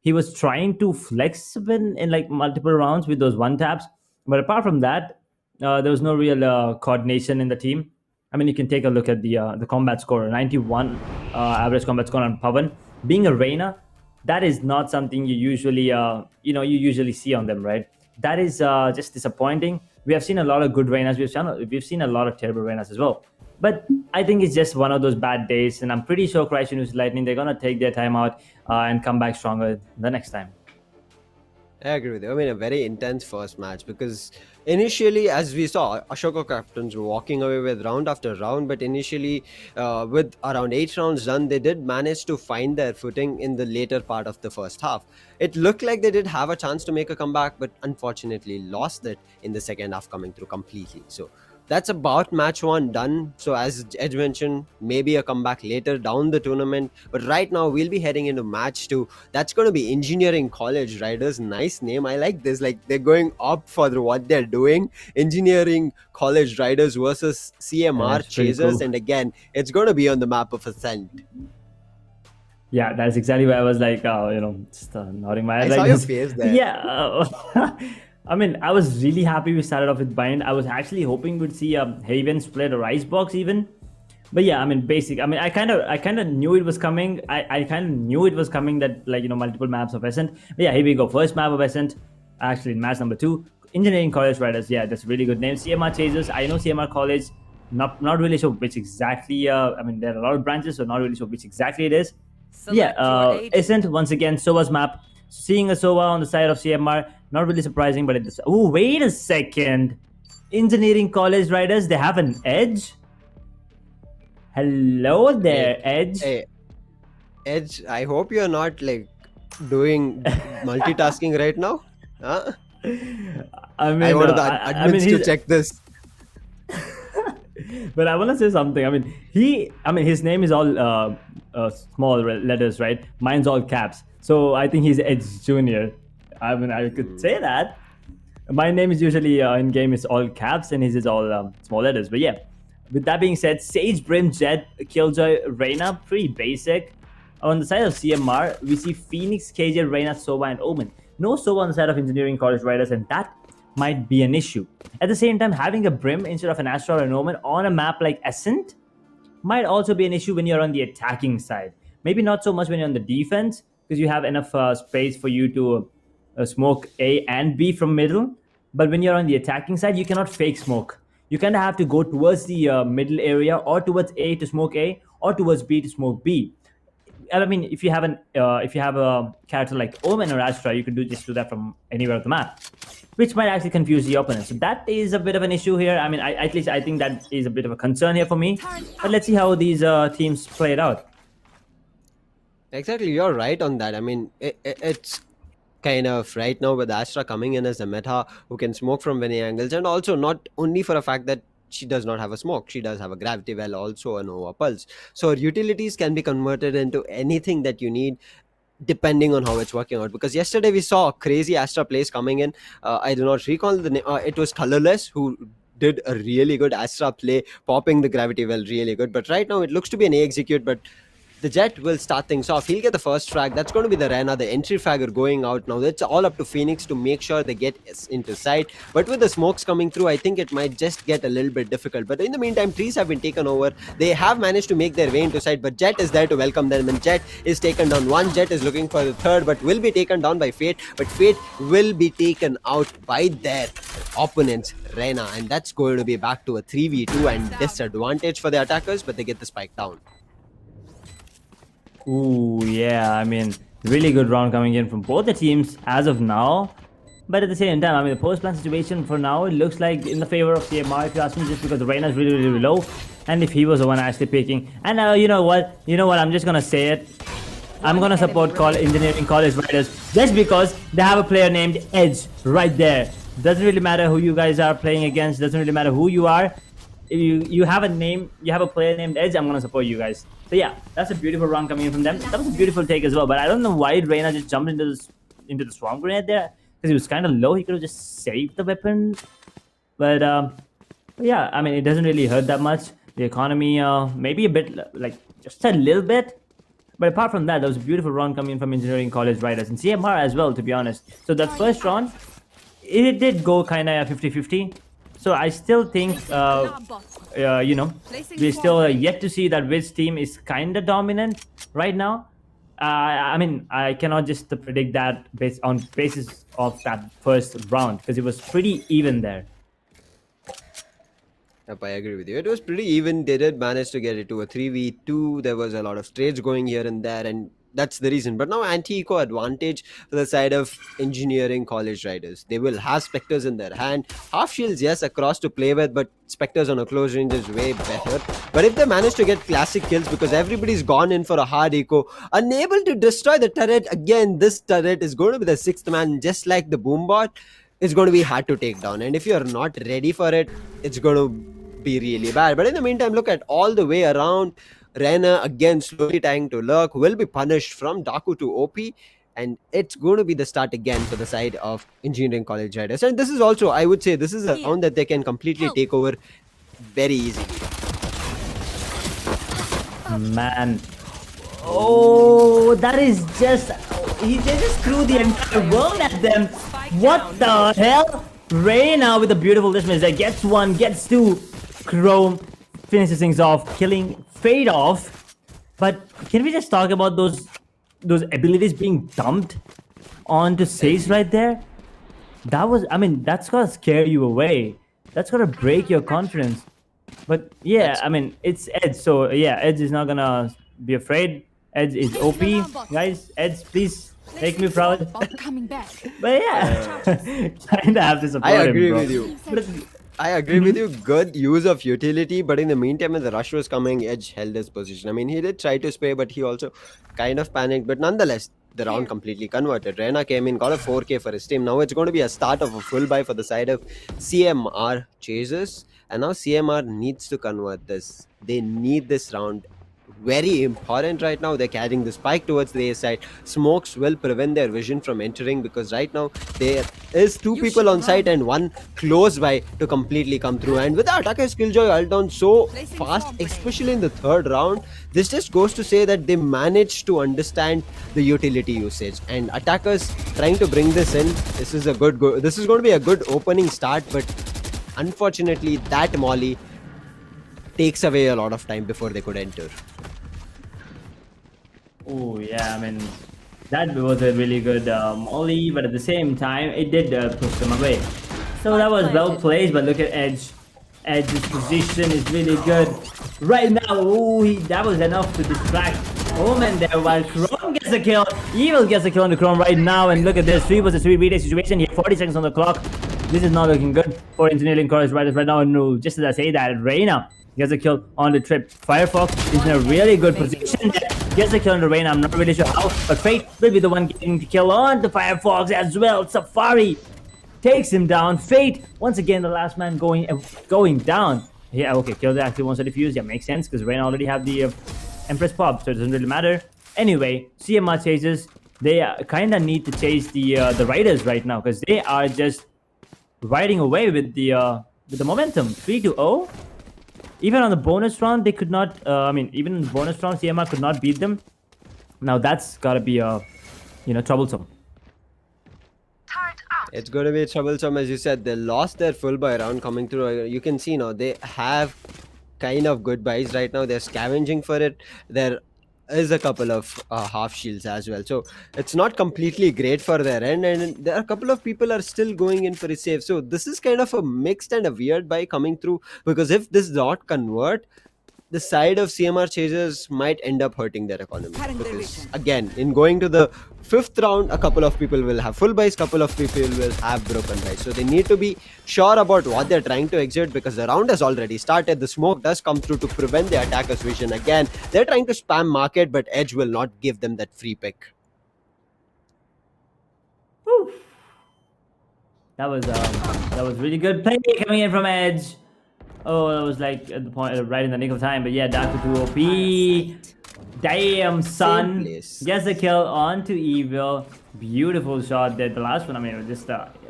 He was trying to flex in like multiple rounds with those one taps, but apart from that, there was no real coordination in the team. I mean, you can take a look at the combat score, 91 average combat score on Pawan. Being a Reina, that is not something you usually you usually see on them, right? That is just disappointing. We have seen a lot of good Reinas. We've seen a lot of terrible Reinas as well. But I think it's just one of those bad days, and I'm pretty sure Christ University Lightning, they're gonna take their time out and come back stronger the next time. I agree with you. I mean, a very intense first match, because initially, as we saw, Ashoka captains were walking away with round after round, but initially, with around 8 rounds done, they did manage to find their footing in the later part of the first half. It looked like they did have a chance to make a comeback, but unfortunately lost it in the second half, coming through completely. So that's about match 1 done. So as Edge mentioned, maybe a comeback later down the tournament, but right now we'll be heading into match 2. That's going to be Engineering College Riders. Nice name, I like this. Like, they're going up for what they're doing. Engineering College Riders versus CMR Chasers, cool. And again, it's going to be on the map of Ascent. Yeah, that's exactly why I was like, just nodding my head. I saw your face there. Yeah. I mean, I was really happy we started off with Bind. I was actually hoping we'd see Haven split or Icebox even. But yeah, I mean, I kind of knew it was coming. I kind of knew it was coming that, like, multiple maps of Ascent. But yeah, here we go. First map of Ascent, actually in match number 2. Engineering College Riders. Yeah, that's a really good name. CMR Chasers. I know CMR College. Not really sure which exactly. I mean, there are a lot of branches, so not really sure which exactly it is. Select your agent. Isn't once again Sova's map. Seeing a Sova on the side of CMR, not really surprising, but it's. Oh, wait a second. Engineering College Riders, they have an edge. Hello there, Edge. Hey, Edge, I hope you're not like doing multitasking right now. Huh? I mean, I wanted the admins to check this. But I want to say something. I mean, his name is all small letters, right? Mine's all caps. So I think he's Edge Junior. I mean, I could say that. My name is usually in game is all caps, and his is all small letters. But yeah, with that being said, Sage, Brim, Jet, Killjoy, Reyna, pretty basic. On the side of CMR, we see Phoenix, KJ, Reyna, Sova, and Omen. No Sova on the side of Engineering College Riders, and that might be an issue. At the same time, having a Brim instead of an Astral or an Omen on a map like Ascent might also be an issue when you're on the attacking side. Maybe not so much when you're on the defense, because you have enough space for you to smoke A and B from middle. But when you're on the attacking side, you cannot fake smoke. You kind of have to go towards the middle area, or towards A to smoke A, or towards B to smoke B. I mean, if you have a character like Omen or Astra, you could just do that from anywhere of the map, which might actually confuse the opponent. So that is a bit of an issue here. I mean, at least I think that is a bit of a concern here for me. But let's see how these teams play it out. Exactly, you're right on that. I mean, it's kind of right now with Astra coming in as a meta who can smoke from many angles, and also not only for a fact that she does not have a smoke, she does have a gravity well, also a Nova Pulse. So her utilities can be converted into anything that you need depending on how it's working out. Because yesterday we saw crazy Astra plays coming in. I do not recall the name. It was Colorless who did a really good Astra play, popping the gravity well really good. But right now it looks to be an A execute, but the Jet will start things off. He'll get the first frag. That's going to be the Reyna. The entry frag are going out now. It's all up to Phoenix to make sure they get into sight. But with the smokes coming through, I think it might just get a little bit difficult. But in the meantime, trees have been taken over. They have managed to make their way into sight, but Jet is there to welcome them. And Jet is taken down. One Jet is looking for the third, but will be taken down by Fate. But Fate will be taken out by their opponents, Reyna. And that's going to be back to a 3v2 and disadvantage for the attackers, but they get the spike down. Ooh, yeah, I mean, really good round coming in from both the teams as of now. But at the same time, I mean, the post-plan situation for now, it looks like in the favor of CMR, if you ask me, just because the Reyna is really, really low. And if he was the one actually picking. And you know what? I'm just going to say it. I'm going to support Engineering College Riders just because they have a player named Edge right there. Doesn't really matter who you guys are playing against. Doesn't really matter who you are. If you have a name, you have a player named Edge, I'm going to support you guys. So yeah, that's a beautiful run coming in from them. That was a beautiful take as well, but I don't know why Reyna just jumped into the swarm grenade there, because he was kind of low. He could have just saved the weapon. But yeah, I mean, it doesn't really hurt that much. The economy, maybe a bit, like just a little bit. But apart from that, there was a beautiful run coming in from Engineering College Riders and CMR as well, to be honest. So that first round, it did go kind of 50-50. So I still think, we're still yet to see that which team is kind of dominant right now. I mean, I cannot just predict that based on basis of that first round, because it was pretty even there. Yep, I agree with you. It was pretty even. They did manage to get it to a 3v2. There was a lot of trades going here and there, and that's the reason. But now anti-eco advantage for the side of Engineering College Riders. They will have Spectres in their hand. Half shields, yes, across to play with, but Spectres on a close range is way better. But if they manage to get classic kills, because everybody's gone in for a hard eco, unable to destroy the turret, again, this turret is going to be the sixth man, just like the Boombot. It's going to be hard to take down. And if you're not ready for it, it's going to be really bad. But in the meantime, look at all the way around. Reyna again slowly trying to lurk, will be punished from Daku to OP, and it's going to be the start again for the side of Engineering College Riders. And this is also, I would say, this is a round that they can completely take over very easily. Man. Oh, that is just... They just threw the entire world at them. What the hell? Reyna with a beautiful dismiss that gets one, gets two. Chrome finishes things off, killing Fade off. But can we just talk about those abilities being dumped onto Sage right there? that was, I mean, that's gonna scare you away. That's gonna break your confidence. But yeah, That's I mean, it's Edge, so yeah, Edge is not gonna be afraid. Edge is OP, guys. Edge, please make me proud. Coming back. But yeah, kinda have to I support him, agree bro. with you. But I agree with you. Good use of utility, but in the meantime, when the rush was coming, Edge held his position. I mean, he did try to spray, but he also kind of panicked. But nonetheless, the round completely converted. Reyna came in, got a 4K for his team. Now it's going to be a start of a full buy for the side of CMR Chasers. And now CMR needs to convert this. They need this round. Very important right now. They're carrying the spike towards the A side. Smokes will prevent their vision from entering because right now there is two people on site and one close by to completely come through. And with the attacker Skilljoy ult down so fast, especially in the third round, this just goes to say that they managed to understand the utility usage. And attackers trying to bring this in. This is a good go. This is going to be a good opening start, but unfortunately, that Molly takes away a lot of time before they could enter. oh yeah, I mean, that was a really good ollie, but at the same time, it did push them away. So that was well placed, but look at Edge. Edge's position is really good. Right now, oh, that was enough to distract Omen there, while Chrome gets a kill. Evil gets a kill on the Chrome right now, and look at this. 3 versus 3 relay situation here, 40 seconds on the clock. This is not looking good for Engineering Chorus Riders right now. No, just as I say that, Reyna gets a kill on the trip. Firefox is in a really good position there. Gets a kill on the Reyna. I'm not really sure how, but Fate will be the one getting the kill on the Firefox as well. Safari takes him down. Fate, once again, the last man going down. Yeah, okay, kill the active ones that defuse. Yeah, makes sense, because Reyna already have the Empress Pop, so it doesn't really matter. Anyway, CMR chases. They kind of need to chase the Riders right now, because they are just riding away with the momentum. 3-0. Even on the bonus round, they could not. I mean, even in the bonus round, CMR could not beat them. Now that's gotta be troublesome. It's going to be troublesome, as you said. They lost their full buy round coming through. You can see now they have kind of good buys right now. They're scavenging for it. There is a couple of half shields as well, so it's not completely great for their end, and there are a couple of people are still going in for a save. So this is kind of a mixed and a weird buy coming through, because if this does not convert, the side of CMR chasers might end up hurting their economy, because again, in going to the 5th round, a couple of people will have full buys, couple of people will have broken buys. So they need to be sure about what they're trying to exit, because the round has already started. The smoke does come through to prevent the attacker's vision. Again, they're trying to spam market, but Edge will not give them that free pick. Whew. That was really good play coming in from Edge. Oh, that was like at the point, right in the nick of time. But yeah, Darko 2 OP. Damn, son. Gets the kill onto Evil. Beautiful shot there. The last one, I mean,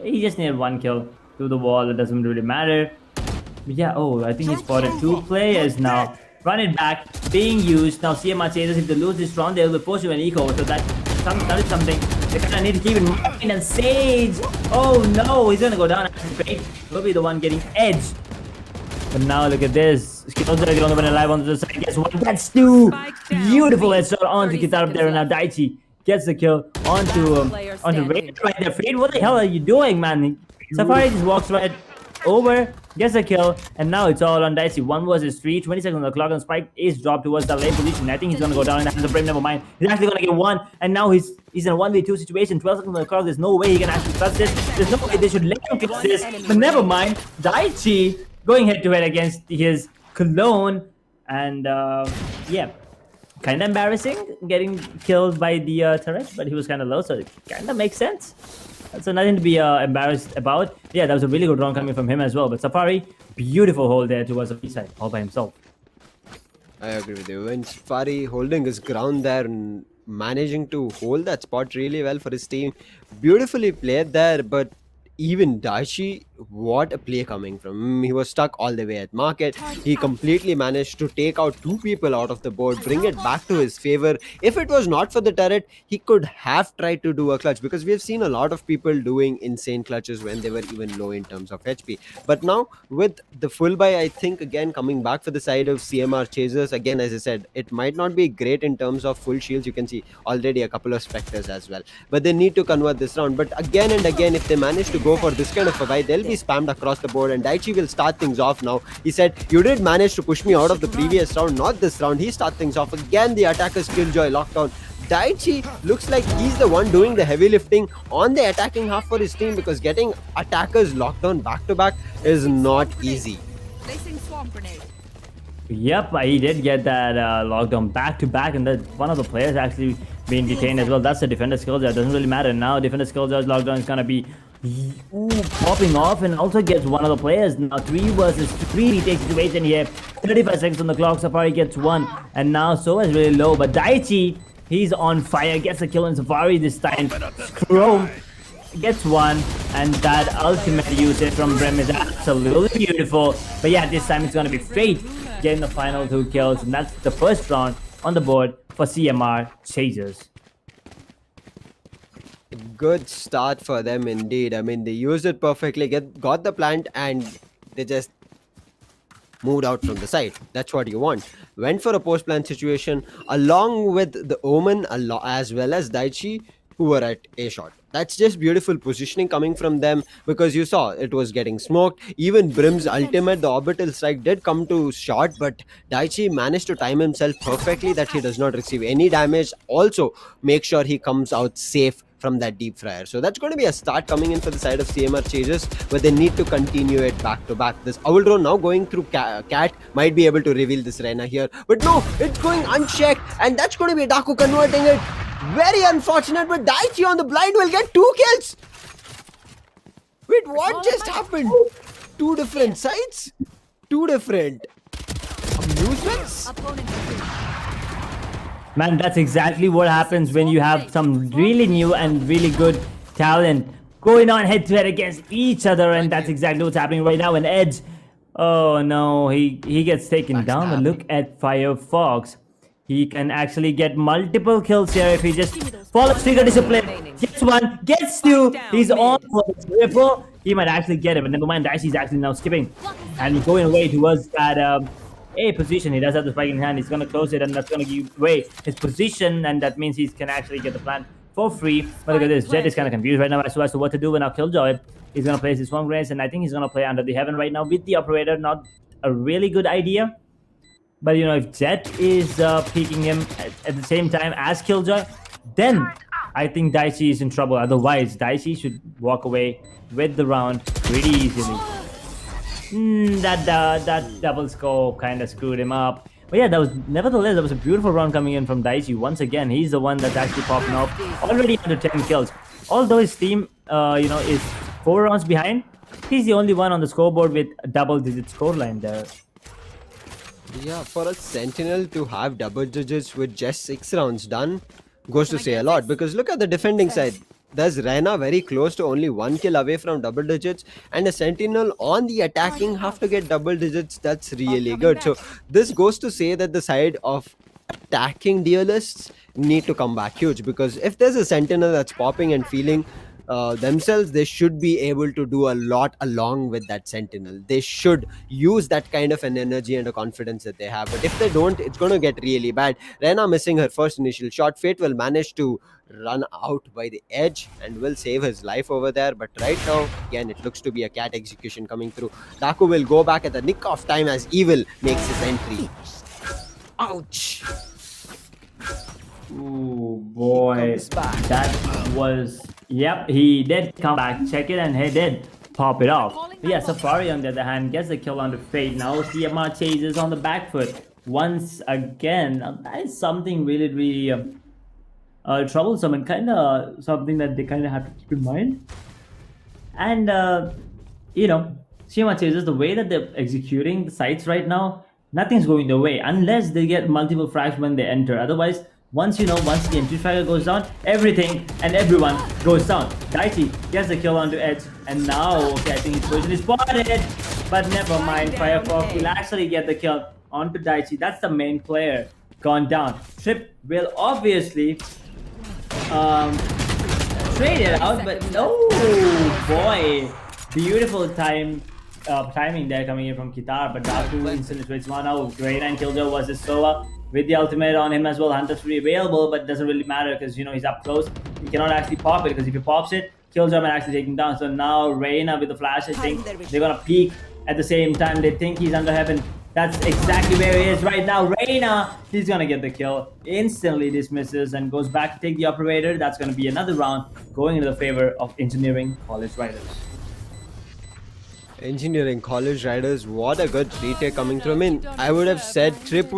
he just needed 1 kill through the wall. It doesn't really matter. But yeah, oh, I think he spotted 2 players now. Run it back, being used. Now CMR chasers, if they lose this round, they will be forced to an eco. So that is something they kind of need to keep in mind. And Sage, oh no, he's gonna go down. Fate will be the one getting Edge. But now look at this. Skills are the only one alive on the side. Guess what? That's 2. Beautiful headshot onto Kitar there, and now Daichi gets the kill onto Raid right there. Fade, what the hell are you doing, man? Safari just walks right over, gets a kill, and now it's all on Dicey. 1 versus 3, 20 seconds on the clock, and Spike is dropped towards the lane position. I think he's gonna go down and have the frame, never mind. He's actually gonna get 1, and now he's in a 1v2 situation. 12 seconds on the clock, there's no way he can actually clutch this. There's no way they should let him clutch this, but never mind. Daichi going head to head against his clone, and yeah, kind of embarrassing getting killed by the turret, but he was kind of low, so it kind of makes sense. So nothing to be embarrassed about. Yeah, that was a really good round coming from him as well. But Safari, beautiful hold there towards the B side, all by himself. I agree with you. And Safari holding his ground there and managing to hold that spot really well for his team. Beautifully played there, but even Daichi what a play coming from him. He was stuck all the way at market. He completely managed to take out two people out of the board, bring it back to his favor. If it was not for the turret, he could have tried to do a clutch, because we have seen a lot of people doing insane clutches when they were even low in terms of HP. But now with the full buy, I think again coming back for the side of CMR chasers, again, as I said, it might not be great in terms of full shields. You can see already a couple of specters as well, but they need to convert this round. But again and again, if they manage to go for this kind of a buy, they'll be spammed across the board, and Daichi will start things off now. He said, you did manage to push me out of the previous round, not this round. He starts things off again. The attacker's killjoy lockdown. Daichi looks like he's the one doing the heavy lifting on the attacking half for his team, because getting attackers locked down back to back is not easy. Yep, he did get that lockdown back to back, and that one of the players actually being detained as well. That's the defender skill. That doesn't really matter now. Defender skill lockdown is gonna be popping off, and also gets one of the players now. 3 versus 3 retake situation here. 35 seconds on the clock. Safari gets 1, and now So is really low, but Daichi, he's on fire. Gets a kill on Safari this time. Chrome gets 1, and that ultimate usage from Brim is absolutely beautiful. But yeah, this time it's gonna be Fate getting the final 2 kills, and that's the first round on the board for CMR Chasers. Good start for them indeed. I mean, they used it perfectly, got the plant, and they just moved out from the side. That's what you want. Went for a post plant situation along with the Omen as well as Daichi, who were at A shot. That's just beautiful positioning coming from them, because you saw it was getting smoked. Even Brim's ultimate, the orbital strike, did come to shot, but Daichi managed to time himself perfectly that he does not receive any damage. Also, make sure he comes out safe from that deep fryer. So that's going to be a start coming in for the side of CMR Chasers, but they need to continue it back to back. This Owl Drone now going through Cat might be able to reveal this Reyna here, but no, it's going unchecked, and that's going to be Daku converting it. Very unfortunate, but Daichi on the blind will get 2 kills. Wait, what just happened? 2 different sides? 2 different amusements? Man, that's exactly what happens when you have some really new and really good talent going on head to head against each other, and that's exactly what's happening right now. And Edge, oh no, he gets taken down. But look at Firefox. He can actually get multiple kills here if he just follows trigger discipline. Gets 1, gets 2. He's on for the triple. He might actually get it, but never mind. Daichi's actually now skipping, and he's going away towards that A position. He does have the spike in hand. He's gonna close it, and that's gonna give away his position, and that means he can actually get the plant for free. But look at this. Jet is kind of confused right now as to what to do. When now Killjoy, he's gonna place his swarm grenades, and I think he's gonna play under the heaven right now with the operator. Not a really good idea. But you know, if Jet is peeking him at the same time as Killjoy, then I think Daichi is in trouble. Otherwise, Daichi should walk away with the round pretty easily. That double scope kind of screwed him up. But yeah, nevertheless, that was a beautiful round coming in from Daichi. Once again, he's the one that's actually popping off. Already under 10 kills. Although his team, is 4 rounds behind, he's the only one on the scoreboard with a double-digit scoreline there. Yeah, for a Sentinel to have double digits with just 6 rounds done goes to say a lot, because look at the defending side. There's Reyna very close to only 1 kill away from double digits, and a Sentinel on the attacking have to get double digits. That's really good. So this goes to say that the side of attacking duelists need to come back huge, because if there's a Sentinel that's popping and feeling themselves, they should be able to do a lot along with that Sentinel. They should use that kind of an energy and a confidence that they have. But if they don't, it's going to get really bad. Reyna missing her first initial shot. Fate will manage to run out by the edge and will save his life over there. But right now, again, it looks to be a cat execution coming through. Daku will go back at the nick of time as Evil makes his entry. Ouch! Ooh, boy. That was... Yep, he did come back, check it, and he did pop it off. But yeah, Safari on the other hand gets the kill on the Fate. Now CMR Chasers on the back foot once again. That is something really, really troublesome, and kind of something that they kind of have to keep in mind. And, CMR Chasers, the way that they're executing the sites right now, nothing's going their way unless they get multiple frags when they enter. Otherwise, once the entry tracker goes down, everything and everyone goes down. Dicey gets the kill onto Edge, and now, okay, I think his position is spotted, but never mind. Firefox will actually get the kill onto Dicey. That's the main player gone down. Trip will obviously trade it out, but no, boy, beautiful timing there coming in from Kitar, but Daku instantly switches one out. Great, and Killjoy versus Sova with the ultimate on him as well. Hunter's free available, but doesn't really matter because he's up close. He cannot actually pop it, because if he pops it, Killjoy might actually take him down. So now Reyna with the flash, I think they're gonna peek at the same time. They think he's under heaven. That's exactly where he is right now. Reyna, he's gonna get the kill. Instantly dismisses and goes back to take the operator. That's gonna be another round going into the favor of Engineering College Riders. Engineering College Riders, what a good retake coming through. I mean, I would have said Trip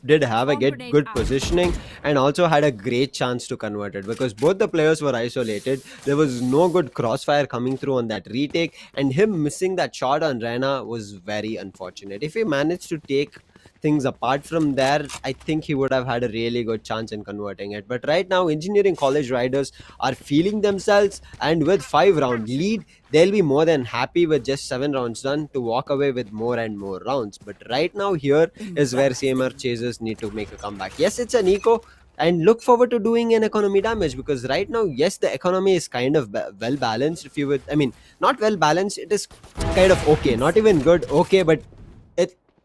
did have a good positioning and also had a great chance to convert it, because both the players were isolated. There was no good crossfire coming through on that retake, and him missing that shot on Reyna was very unfortunate. If he managed to take things apart from there, I think he would have had a really good chance in converting it. But right now, Engineering College Riders are feeling themselves, and with 5-round lead, they'll be more than happy with just 7 rounds done to walk away with more and more rounds. But right now, here is where CMR Chasers need to make a comeback. Yes, it's an eco, and look forward to doing an economy damage, because right now, yes, the economy is kind of well balanced. If you would, I mean, not well balanced, it is kind of okay, not even good, okay, but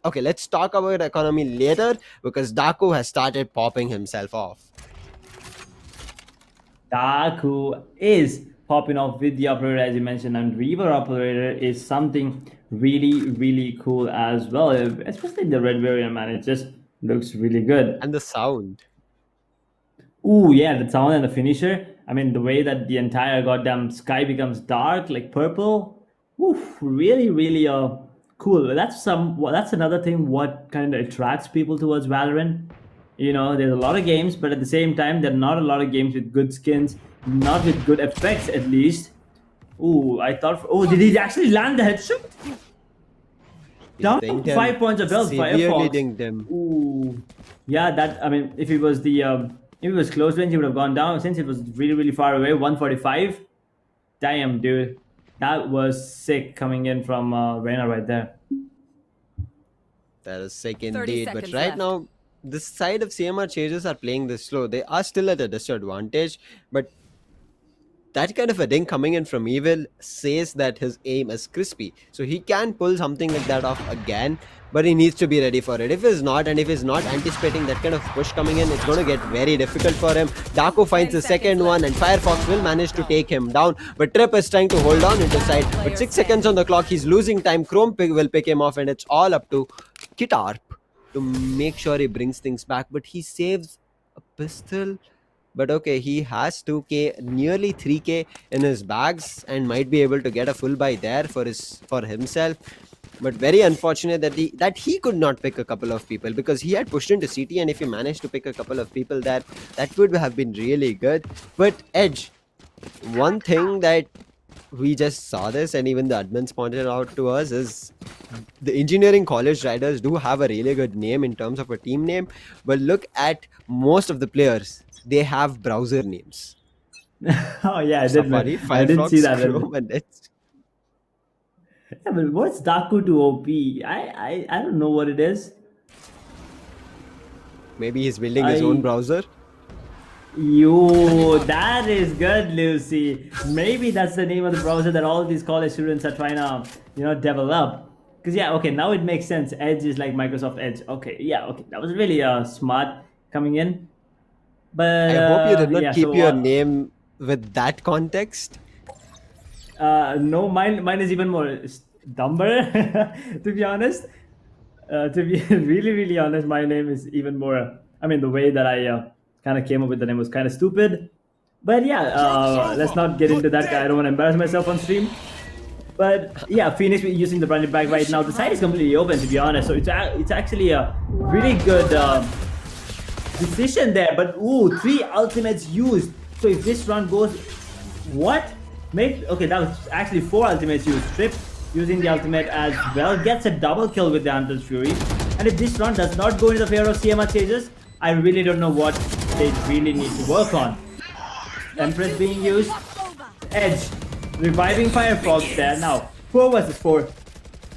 okay, let's talk about economy later, because Daku has started popping himself off. Daku is popping off with the operator, as you mentioned, and Reaver operator is something really, really cool as well. Especially the red variant, man. It just looks really good. And the sound. Ooh, yeah, the sound and the finisher. I mean, the way that the entire goddamn sky becomes dark, like purple. Oof, really, really cool. That's another thing what kind of attracts people towards Valorant. There's a lot of games, but at the same time, there are not a lot of games with good skins, not with good effects at least. Ooh, I thought. Oh, did he actually land the headshot? Down to 5 points of health. Firefox. Them. Ooh, yeah. That, I mean, if it was close range, he would have gone down. Since it was really, really far away, 145. Damn, dude. That was sick coming in from Reyna right there. That is sick indeed. But right now, this side of CMR Chasers are playing this slow. They are still at a disadvantage, but that kind of a thing coming in from Evil says that his aim is crispy. So he can pull something like that off again, but he needs to be ready for it. If he's not, and if he's not anticipating that kind of push coming in, it's going to get very difficult for him. Daku finds the second one, and Firefox will manage to take him down, but Trip is trying to hold on into side. But 6 seconds on the clock, he's losing time. Chrome will pick him off, and it's all up to Kitarp to make sure he brings things back. But he saves a pistol. But okay, he has 2k, nearly 3k in his bags, and might be able to get a full buy there for himself. But very unfortunate that he could not pick a couple of people, because he had pushed into CT, and if he managed to pick a couple of people there, that would have been really good. But Edge, one thing that we just saw this, and even the admins pointed out to us, is the Engineering College Riders do have a really good name in terms of a team name, but look at most of the players. They have browser names. Oh yeah, Safari, Firefox, I didn't see that. Chrome, and it's... Yeah, but what's Daku to OP? I don't know what it is. Maybe he's building his own browser. That is good, Lucy. Maybe that's the name of the browser that all these college students are trying to, develop. Because yeah, okay, now it makes sense. Edge is like Microsoft Edge. Okay, yeah, okay, that was really smart coming in. But I hope you did not keep your name with that context. No, mine is even more dumber. To be honest, to be really, really honest, my name is even more. I mean, the way that I kind of came up with the name was kind of stupid. But yeah, let's not get into that. I don't want to embarrass myself on stream. But yeah, Phoenix using the running back right now. The side is completely open, to be honest. So it's actually a really good decision there. But ooh, 3 ultimates used. So if this run goes, what? Okay, that was actually 4 ultimates used. Trip using the ultimate as well, gets a double kill with the Hunter's Fury. And if this run does not go into the favor of CMR Chasers, I really don't know what they really need to work on. Empress being used. Edge. Reviving Firefox there. Now, 4 versus 4.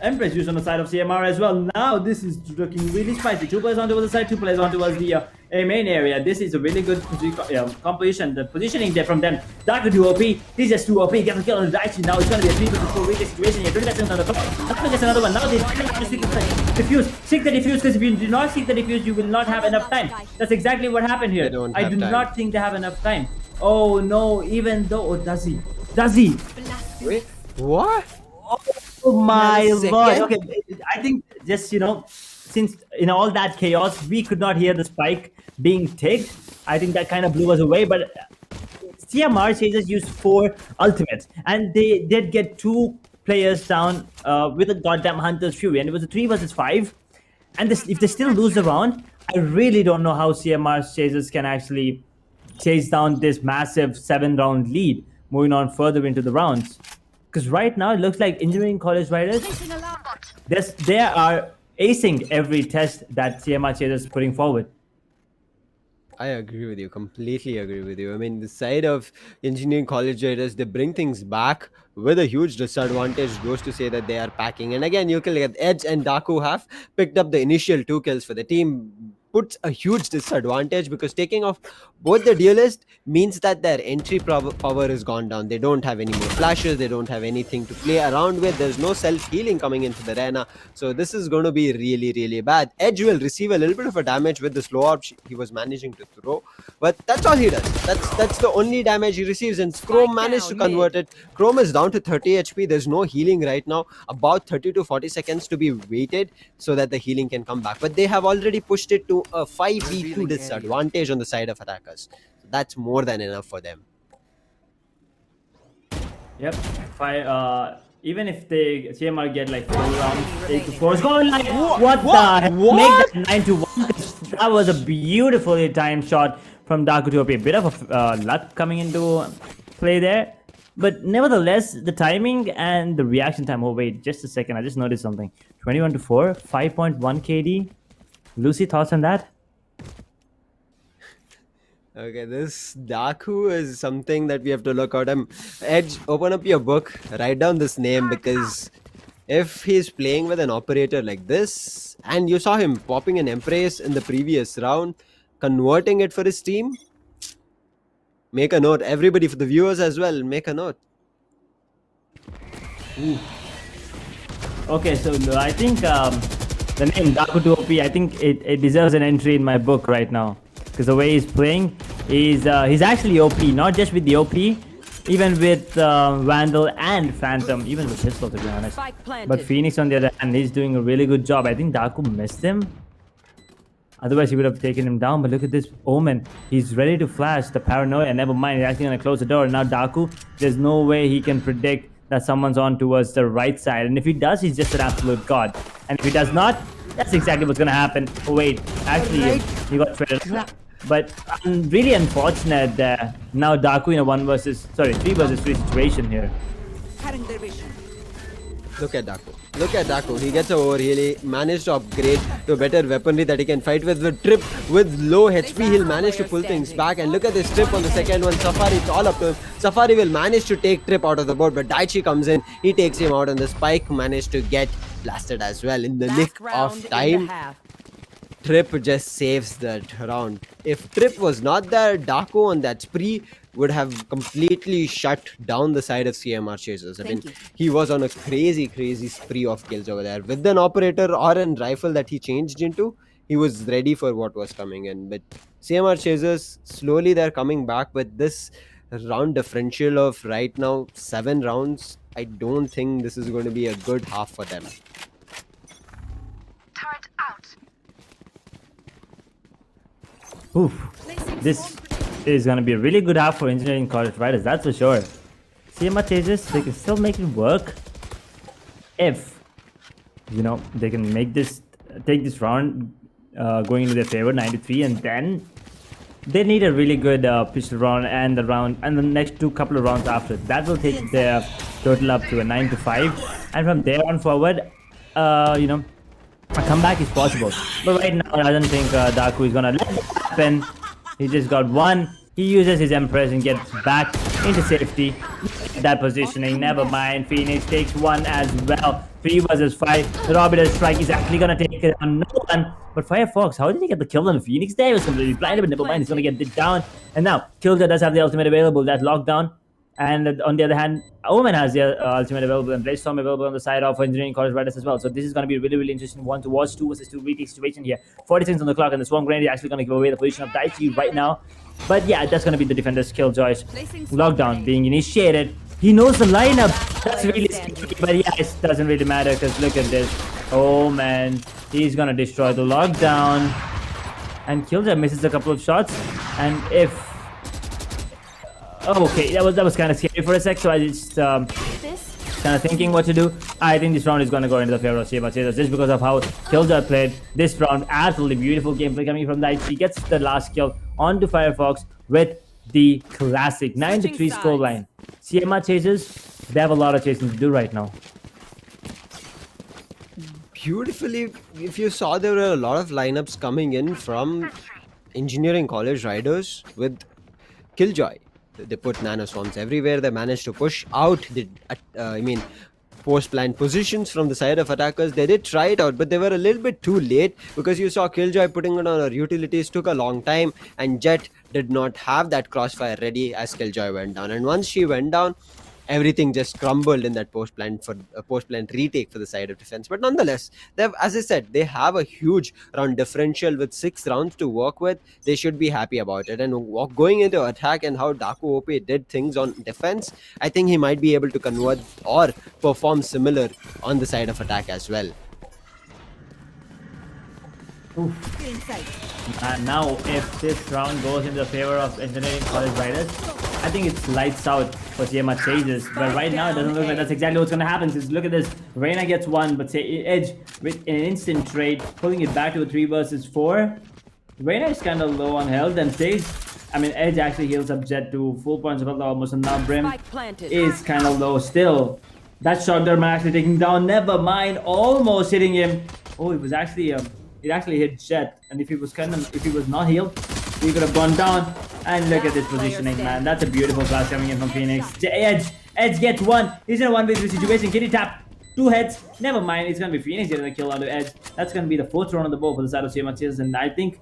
Empress used on the side of CMR as well. Now this is looking really spicy. 2 players on towards the side, 2 players on towards the main area. This is a really good composition. The positioning there from them. Dark to OP. He's just too OP. Gets a kill on the right. Now it's going to be a 3 versus 4 wicked situation here. 20 seconds on the clock. Dark gets another one. Now they have to seek the defuse. Seek the defuse, because if you do not seek the defuse, you will not have enough time. That's exactly what happened here. I do not think they have enough time. Oh no, even though... Oh, does he? Does he? Wait, what? Oh my lord. Okay, I think just, since in all that chaos, we could not hear the spike being ticked. I think that kind of blew us away. But CMR Chasers used 4 ultimates, and they did get 2 players down with a goddamn Hunter's Fury, and it was a 3 versus 5. And if they still lose the round, I really don't know how CMR Chasers can actually chase down this massive 7-round lead moving on further into the rounds. Because right now it looks like Engineering College Riders, they are acing every test that CMR Chasers is putting forward. I agree with you. Completely agree with you. I mean, the side of Engineering College Riders, they bring things back with a huge disadvantage. Goes to say that they are packing. And again, you can look at Edge and Daku have picked up the initial 2 kills for the team. Puts a huge disadvantage, because taking off both the duelist means that their entry power has gone down. They don't have any more flashes, they don't have anything to play around with, there's no self-healing coming into the arena, so this is going to be really, really bad. Edge will receive a little bit of a damage with the slow up he was managing to throw, but that's all he does. That's the only damage he receives, and Chrome managed to convert it. Chrome is down to 30 HP, there's no healing right now, about 30 to 40 seconds to be waited so that the healing can come back, but they have already pushed it to a 5v2 disadvantage on the side of attackers. So that's more than enough for them. Yep. Even if they CMR get like 4 rounds, 8 to 4, it's going like what the heck? Make that 9 to 1. That was a beautifully timed shot from Daku to OP. A bit of a luck coming into play there, but nevertheless, the timing and the reaction time. Oh wait, just a second. I just noticed something. 21 to 4, 5.1 KD. Lucy, thoughts on that? Okay, this Daku is something that we have to look out. Edge, open up your book, write down this name, because if he's playing with an operator like this, and you saw him popping an Empress in the previous round, converting it for his team, make a note. Everybody, for the viewers as well, make a note. Ooh. Okay, so I think the name Daku to OP, I think it deserves an entry in my book right now. Because the way he's playing is he's actually OP, not just with the OP, even with Vandal and Phantom, even with Pistol, to be honest. But Phoenix, on the other hand, he's doing a really good job. I think Daku missed him. Otherwise, he would have taken him down. But look at this Omen. He's ready to flash the paranoia. Never mind, he's actually going to close the door. Now Daku, there's no way he can predict that someone's on towards the right side. And if he does, he's just an absolute god. And if he does not, that's exactly what's going to happen. Oh, wait. Actually, he got traded. But really unfortunate that now Daku in a 3 versus 3 situation here. Look at Daku. Look at Daku. He gets over. He managed to upgrade to a better weaponry that he can fight with. The trip with low HP, he'll manage to pull things back. And look at this trip on the second one. Safari, it's all up to him. Safari will manage to take Trip out of the board, but Daichi comes in. He takes him out, and the Spike managed to get blasted as well in the nick of time. Trip just saves that round. If Trip was not there, Daku on that spree would have completely shut down the side of CMR Chasers. I mean, he was on a crazy spree of kills over there. With an operator or a rifle that he changed into, he was ready for what was coming in. But CMR Chasers, slowly they're coming back. But this round differential of right now 7 rounds, I don't think this is going to be a good half for them. Turret out. Oof. This is going to be a really good half for Engineering College Riders, that's for sure. CMR Chasers, they can still make it work if, they can make take this round going into their favor, 93, and then they need a really good pistol round and the next couple of rounds after. That will take their total up to a 9 to 5, and from there on forward, a comeback is possible. But right now, I don't think Daku is gonna let it happen. He just got one. He uses his Empress and gets back into safety. That positioning, never mind. Phoenix takes one as well. 3 versus 5. The Robert strike is actually gonna take it on no one. But Firefox, how did he get the kill on Phoenix there? He was completely blinded, but never mind. He's gonna get it down. And now, Killjoy does have the ultimate available. That lockdown. And on the other hand, Omen has the ultimate available and Blaze-Storm available on the side of Engineering College Riders as well. So this is going to be a really, really interesting one to watch. 2 versus 2 retake situation here. 40 seconds on the clock, and the Swarm Grenade is actually going to give away the position of Daichi right now. But yeah, that's going to be the defender's Killjoy's lockdown being initiated. He knows the lineup. That's really scary, but yeah, it doesn't really matter because look at this. Oh man, he's going to destroy the lockdown. And Killjoy misses a couple of shots. And if... Okay, that was kind of scary for a sec, so I just kind of thinking what to do. I think this round is going to go into the favor of CMR Chasers just because of how Killjoy played this round. Absolutely beautiful gameplay coming from that. He gets the last kill onto Firefox with the classic 9-3 scoreline. CMR Chasers, they have a lot of chasing to do right now. Beautifully, if you saw, there were a lot of lineups coming in from Engineering College Riders with Killjoy. They put nano swarms everywhere. They managed to push out the, post plant positions from the side of attackers. They did try it out, but they were a little bit too late because you saw Killjoy putting it on her utilities took a long time, and Jet did not have that crossfire ready as Killjoy went down. And once she went down, everything just crumbled in that post plant retake for the side of defense. But nonetheless, as I said, they have a huge round differential with 6 rounds to work with. They should be happy about it. And going into attack and how Daku OP did things on defense, I think he might be able to convert or perform similar on the side of attack as well. And now, if this round goes in the favor of Engineering College Riders, I think it's lights out for CMR Chasers. But right now, it doesn't look like that's exactly what's going to happen. Because look at this. Reina gets one, but say Edge with an instant trade, pulling it back to a 3 versus 4. Reina is kind of low on health and stays. Edge actually heals up Jet to full points of health almost, and now Brim is kind of low still. That shot Derman actually taking down. Never mind, almost hitting him. Oh, it was actually it actually hit Jet, and if he was not healed, he could have gone down. And look at this positioning, man. That's a beautiful flash coming in from Phoenix. Edge gets one. He's in a 1v3 situation. Can he tap 2 heads? Never mind. It's gonna be Phoenix getting the kill onto Edge. That's gonna be the 4th round on the board for the side of CMR Chasers, and I think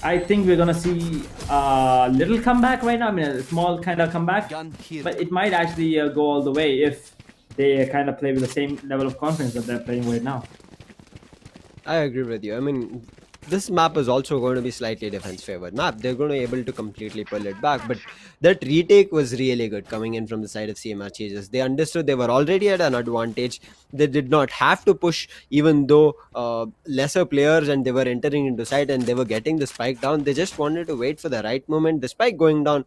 we're gonna see a little comeback right now. A small kind of comeback, but it might actually go all the way if they kind of play with the same level of confidence that they're playing right now. I agree with you. This map is also going to be slightly defense favored map. They're going to be able to completely pull it back, but that retake was really good coming in from the side of CMR Chasers. They understood they were already at an advantage. They did not have to push, even though lesser players and they were entering into site and they were getting the spike down. They just wanted to wait for the right moment. The spike going down,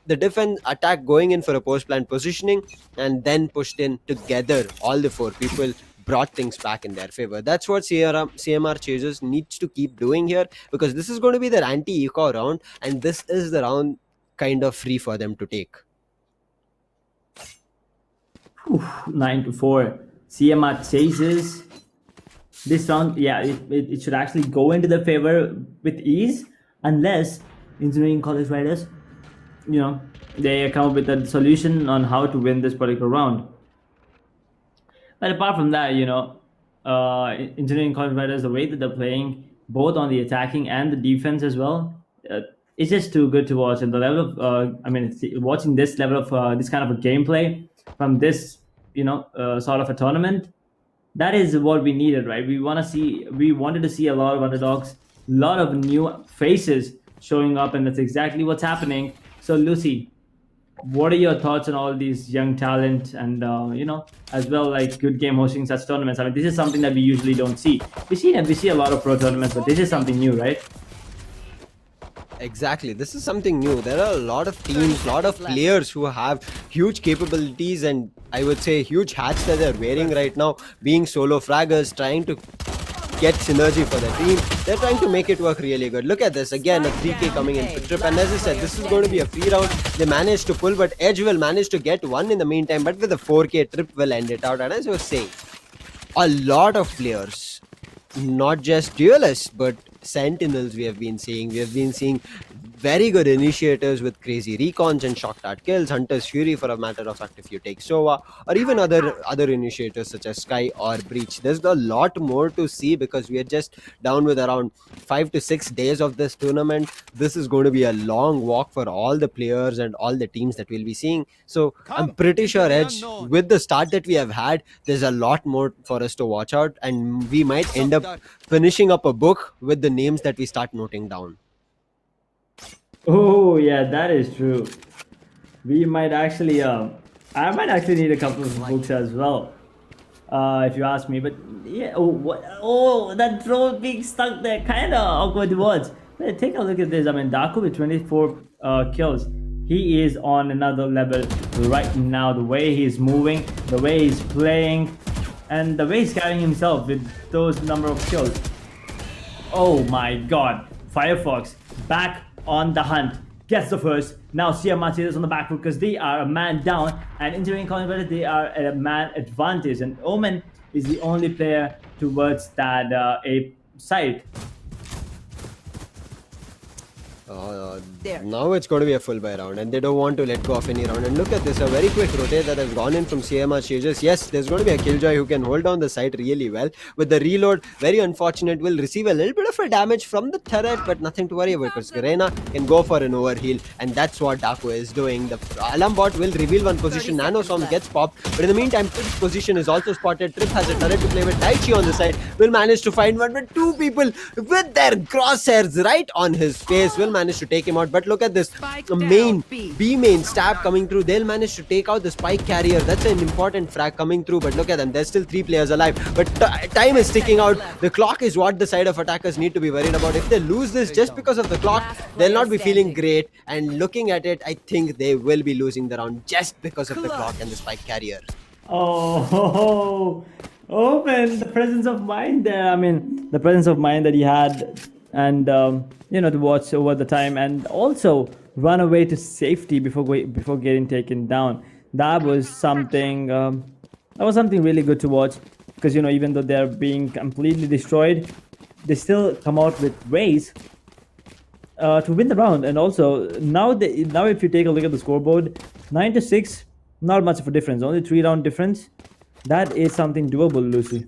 the defense attack going in for a post plant positioning, and then pushed in together. All the 4 people brought things back in their favor. That's what CMR Chasers needs to keep doing here, because this is going to be their anti-eco round, and this is the round kind of free for them to take. 9-4. CMR Chasers. This round, yeah, it should actually go into their favor with ease, unless Engineering College Riders, they come up with a solution on how to win this particular round. But apart from that, Engineering College Riders, the way that they're playing, both on the attacking and the defense as well, it's just too good to watch. And the level of, watching this level of this kind of a gameplay from this, sort of a tournament, that is what we needed, right? We wanted to see a lot of underdogs, a lot of new faces showing up, and that's exactly what's happening. So, Lucy, what are your thoughts on all these young talent and as well, like good game hosting such tournaments? This is something that we usually don't see. We see a lot of pro tournaments, but this is something new, right? Exactly, this is something new. There are a lot of teams, a lot of players who have huge capabilities, and I would say huge hats that they're wearing right now, being solo fraggers, trying to get synergy for the team. They're trying to make it work really good. Look at this, again a 3k coming in for Trip, and as I said, this is going to be a free round. They managed to pull, but Edge will manage to get one in the meantime, but with a 4k, Trip will end it out. And as I was saying, a lot of players, not just duelists but sentinels, we have been seeing very good initiators with crazy recons and shock dart kills, Hunter's Fury for a matter of fact if you take Sova, or even other initiators such as Sky or Breach. There's a lot more to see because we are just down with around 5 to 6 days of this tournament. This is going to be a long walk for all the players and all the teams that we'll be seeing. So I'm pretty sure, Edge, with the start that we have had, there's a lot more for us to watch out, and we might end up finishing up a book with the names that we start noting down. Oh yeah, that is true. We might actually, I might actually need a couple of books as well, if you ask me. But yeah, that drone being stuck there, kind of awkward words. But take a look at this. I mean, Daku with 24 kills. He is on another level right now. The way he's moving, the way he's playing, and the way he's carrying himself with those number of kills. Oh my god. Firefox back on the hunt. Gets the first. Now CMR is on the back foot because they are a man down. And Engineering College, they are at a man advantage. And Omen is the only player towards that A side. Now it's going to be a full buy round, and they don't want to let go of any round. And look at this, a very quick rotate that has gone in from CMR Chases. Yes, there's going to be a Killjoy who can hold down the site really well. With the reload, very unfortunate, will receive a little bit of a damage from the turret, but nothing to worry about because Garena can go for an overheal, and that's what Daku is doing. The alarm bot will reveal one position, Nano Storm gets popped, but in the meantime, Trip's position is also spotted. Trip has a turret to play with. Daichi on the side will manage to find one, but two people with their crosshairs right on his face will manage to take him out. But look at this, B main stab coming through. They'll manage to take out the spike carrier. That's an important frag coming through, but look at them, there's still 3 players alive, but time is ticking out. The clock is what the side of attackers need to be worried about. If they lose this just because of the clock, they'll not be feeling great, and looking at it, I think they will be losing the round just because of the clock and the spike carrier. Oh, Open, the presence of mind there. I mean, the presence of mind that he had, and to watch over the time, and also run away to safety before getting taken down. That was something. That was something really good to watch, because even though they're being completely destroyed, they still come out with ways to win the round. And also now if you take a look at the scoreboard, 9-6, not much of a difference, only 3-round difference. That is something doable, Lucy.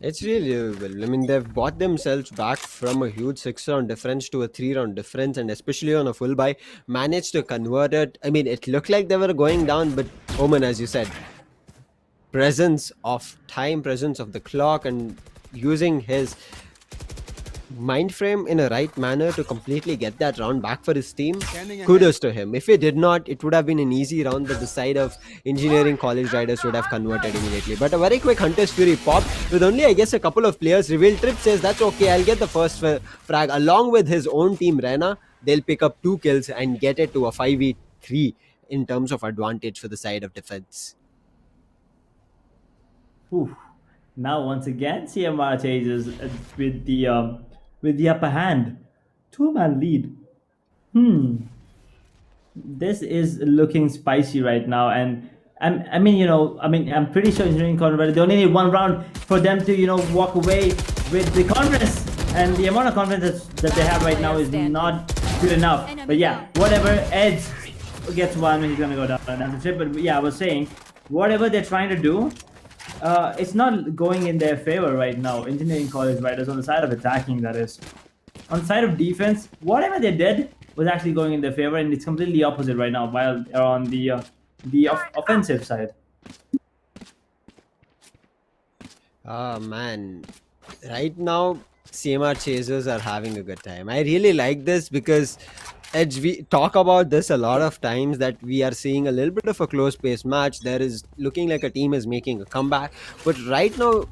It's really doable. I mean, they've bought themselves back from a huge 6-round difference to a 3-round difference, and especially on a full buy, managed to convert it. I mean, it looked like they were going down, but Omen, as you said, presence of time, presence of the clock, and using his mind frame in a right manner to completely get that round back for his team, kudos to him. If he did not, it would have been an easy round that the side of Engineering College Riders would have converted immediately. But a very quick Hunter's Fury pop with only, I guess, a couple of players revealed. Trip says, that's okay, I'll get the first frag along with his own team Rena. They'll pick up 2 kills and get it to a 5v3 in terms of advantage for the side of defense. Ooh. Now once again CMR chases with the upper hand. 2-man lead. This is looking spicy right now, and I'm pretty sure Engineering College, they only need 1 round for them to walk away with the conference, and the amount of confidence that they have right now is not good enough. But yeah, whatever, Edge gets 1, he's gonna go down, and that's it. But yeah, I was saying, whatever they're trying to do, it's not going in their favor right now. Engineering College Riders, on the side of attacking, that is. On the side of defense, whatever they did was actually going in their favor, and it's completely opposite right now while they're on the offensive side. Man, right now CMR chasers are having a good time. I really like this because Edge, we talk about this a lot of times, that we are seeing a little bit of a close-paced match. There is looking like a team is making a comeback, but right now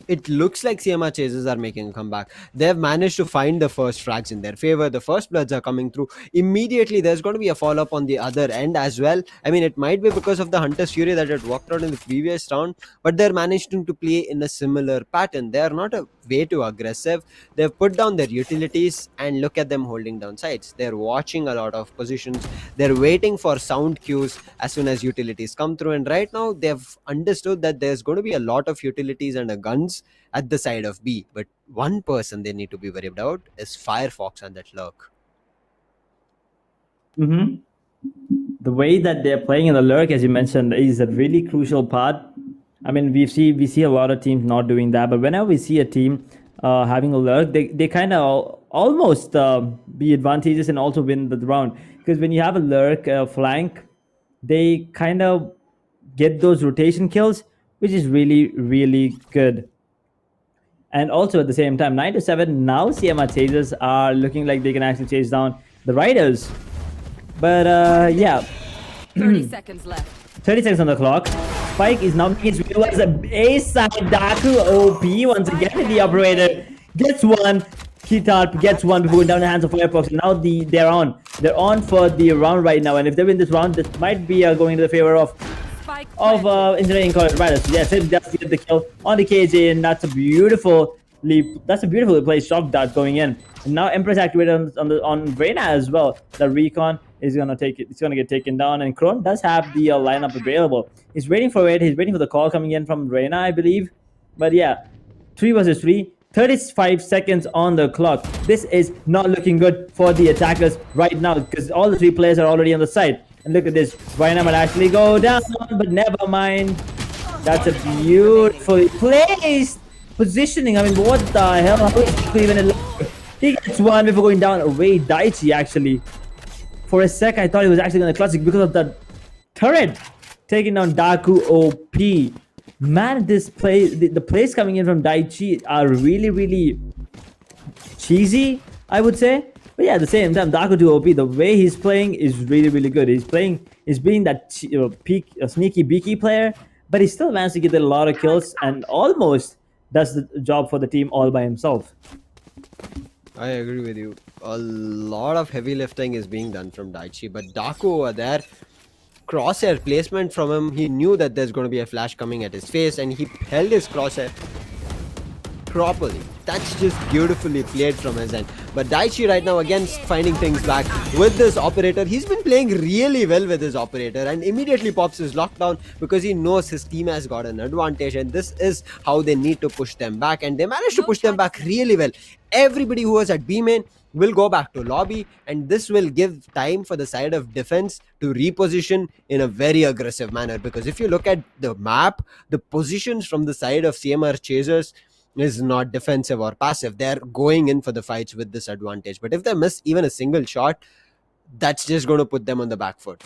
it looks like CMR Chasers are making a comeback. They've managed to find the first frags in their favor. The first bloods are coming through. Immediately, there's going to be a follow-up on the other end as well. I mean, it might be because of the Hunter's Fury that had walked out in the previous round, but they're managing to play in a similar pattern. They are not a way too aggressive. They've put down their utilities, and look at them holding down sides. They're watching a lot of positions. They're waiting for sound cues as soon as utilities come through, and right now they've understood that there's going to be a lot of utilities and guns at the side of B, but one person they need to be worried about is Firefox and that lurk. Mm-hmm. The way that they're playing in the lurk, as you mentioned, is a really crucial part. I mean, we see a lot of teams not doing that, but whenever we see a team having a lurk, they kind of almost be advantageous and also win the round. Because when you have a lurk flank, they kind of get those rotation kills, which is really good. And also at the same time, 9-7 now CMR chasers are looking like they can actually chase down the riders. But yeah, 30 seconds left. 30 seconds on the clock. Spike is now making his way as a A-side. Daku OP once again. The operator gets one. Kitarp gets one before going down the hands of Firefox. Now they're on. They're on for the round right now. And if they win this round, this might be going to the favor of Engineering College Riders. Yes, it does get the kill on the KJ, and that's a beautifully placed shock dart going in. And now Empress activated on Reyna as well. The recon is gonna take it. It's gonna get taken down, and Kron does have the lineup available. He's waiting for it. He's waiting for the call coming in from Reyna, I believe. But yeah, 3 versus 3. 35 seconds on the clock. This is not looking good for the attackers right now because all the 3 players are already on the side. And look at this. Reyna might actually go down, but never mind. That's a beautifully placed positioning. I mean, what the hell? How is he even alive? He gets one before going down. Away Daichi, actually. For a sec, I thought he was actually going to clutch it because of that turret. Taking down Daku OP. Man, this play, the plays coming in from Daichi are really cheesy, I would say. But yeah, at the same time, Daku 2 OP, the way he's playing is really good. He's being that sneaky beaky player, but he still managed to get a lot of kills and almost does the job for the team all by himself. I agree with you. A lot of heavy lifting is being done from Daichi, but Daku over there, crosshair placement from him, he knew that there's going to be a flash coming at his face and he held his crosshair properly. That's just beautifully played from his end. But Daichi right now again finding things back with this operator. He's been playing really well with his operator and immediately pops his lockdown because he knows his team has got an advantage and this is how they need to push them back, and they managed to push them back really well. Everybody who was at B main will go back to lobby, and this will give time for the side of defense to reposition in a very aggressive manner, because if you look at the map, the positions from the side of CMR chasers is not defensive or passive. They're going in for the fights with this advantage, but if they miss even a single shot, that's just going to put them on the back foot.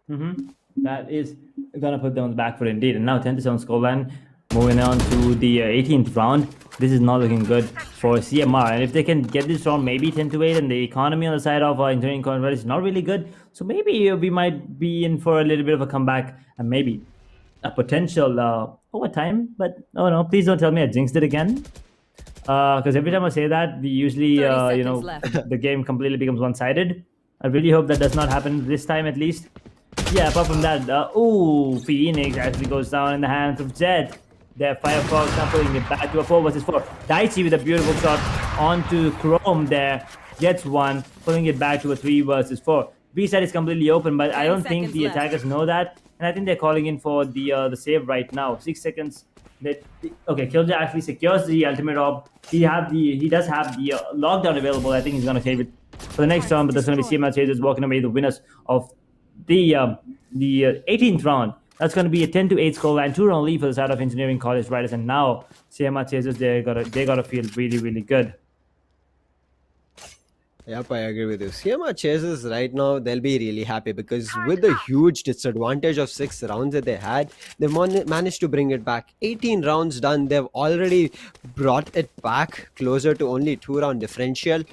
That is gonna put them on the back foot indeed. And now 10-7 scoreline. Moving on to the 18th round. This is not looking good for CMR. And if they can get this round maybe 10-8, and the economy on the side of Engineering College is not really good, so maybe we might be in for a little bit of a comeback and maybe a potential overtime. But oh no, please don't tell me I jinxed it again. Because every time I say that, we usually, the game completely becomes one-sided. I really hope that does not happen this time at least. Yeah, apart from that, Phoenix actually goes down in the hands of Jet. Their Firefox now putting it back to a 4 versus 4. Daichi with a beautiful shot onto Chrome there. Gets one, putting it back to a 3 versus 4. B side is completely open, but I don't think the attackers know that. And I think they're calling in for the save right now. 6 seconds. Okay, Killjoy actually secures the ultimate orb. He does have the lockdown available. I think he's going to save it for the next round, but there's going to be CML Chasers walking away the winners of the 18th round. That's going to be a 10-8 scoreline, 2-round lead for the side of Engineering College Riders, and now CMR Chasers, they gotta feel really good. Yep, I agree with you. CMR Chasers right now, they'll be really happy because with the huge disadvantage of 6 rounds that they had, they managed to bring it back. 18 rounds done, they've already brought it back closer to only 2-round differential.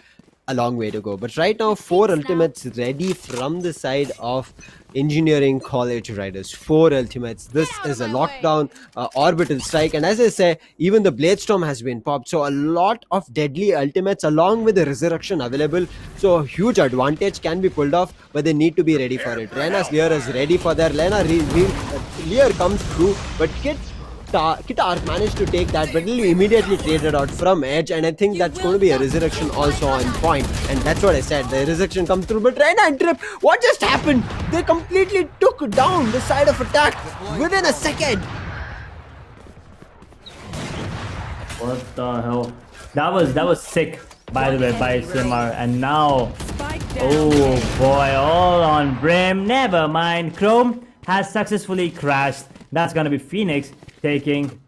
A long way to go, but right now 4 ultimates ready from the side of Engineering College Riders. 4 ultimates. This is a lockdown, orbital strike, and as I say, even the Bladestorm has been popped, so a lot of deadly ultimates along with the resurrection available, so a huge advantage can be pulled off, but they need to be ready for it. Rena's Lear is ready for their Lear comes through, but Kitark managed to take that, but he immediately traded out from Edge, and I think that's going to be a resurrection also on point, and that's what I said, the resurrection comes through. But Reyna and Trip, what just happened? They completely took down the side of attack within a second. What the hell? That was sick, by the way, by CMR, and now Oh boy, all on Brim. Never mind. Chrome has successfully crashed. That's gonna be Phoenix taking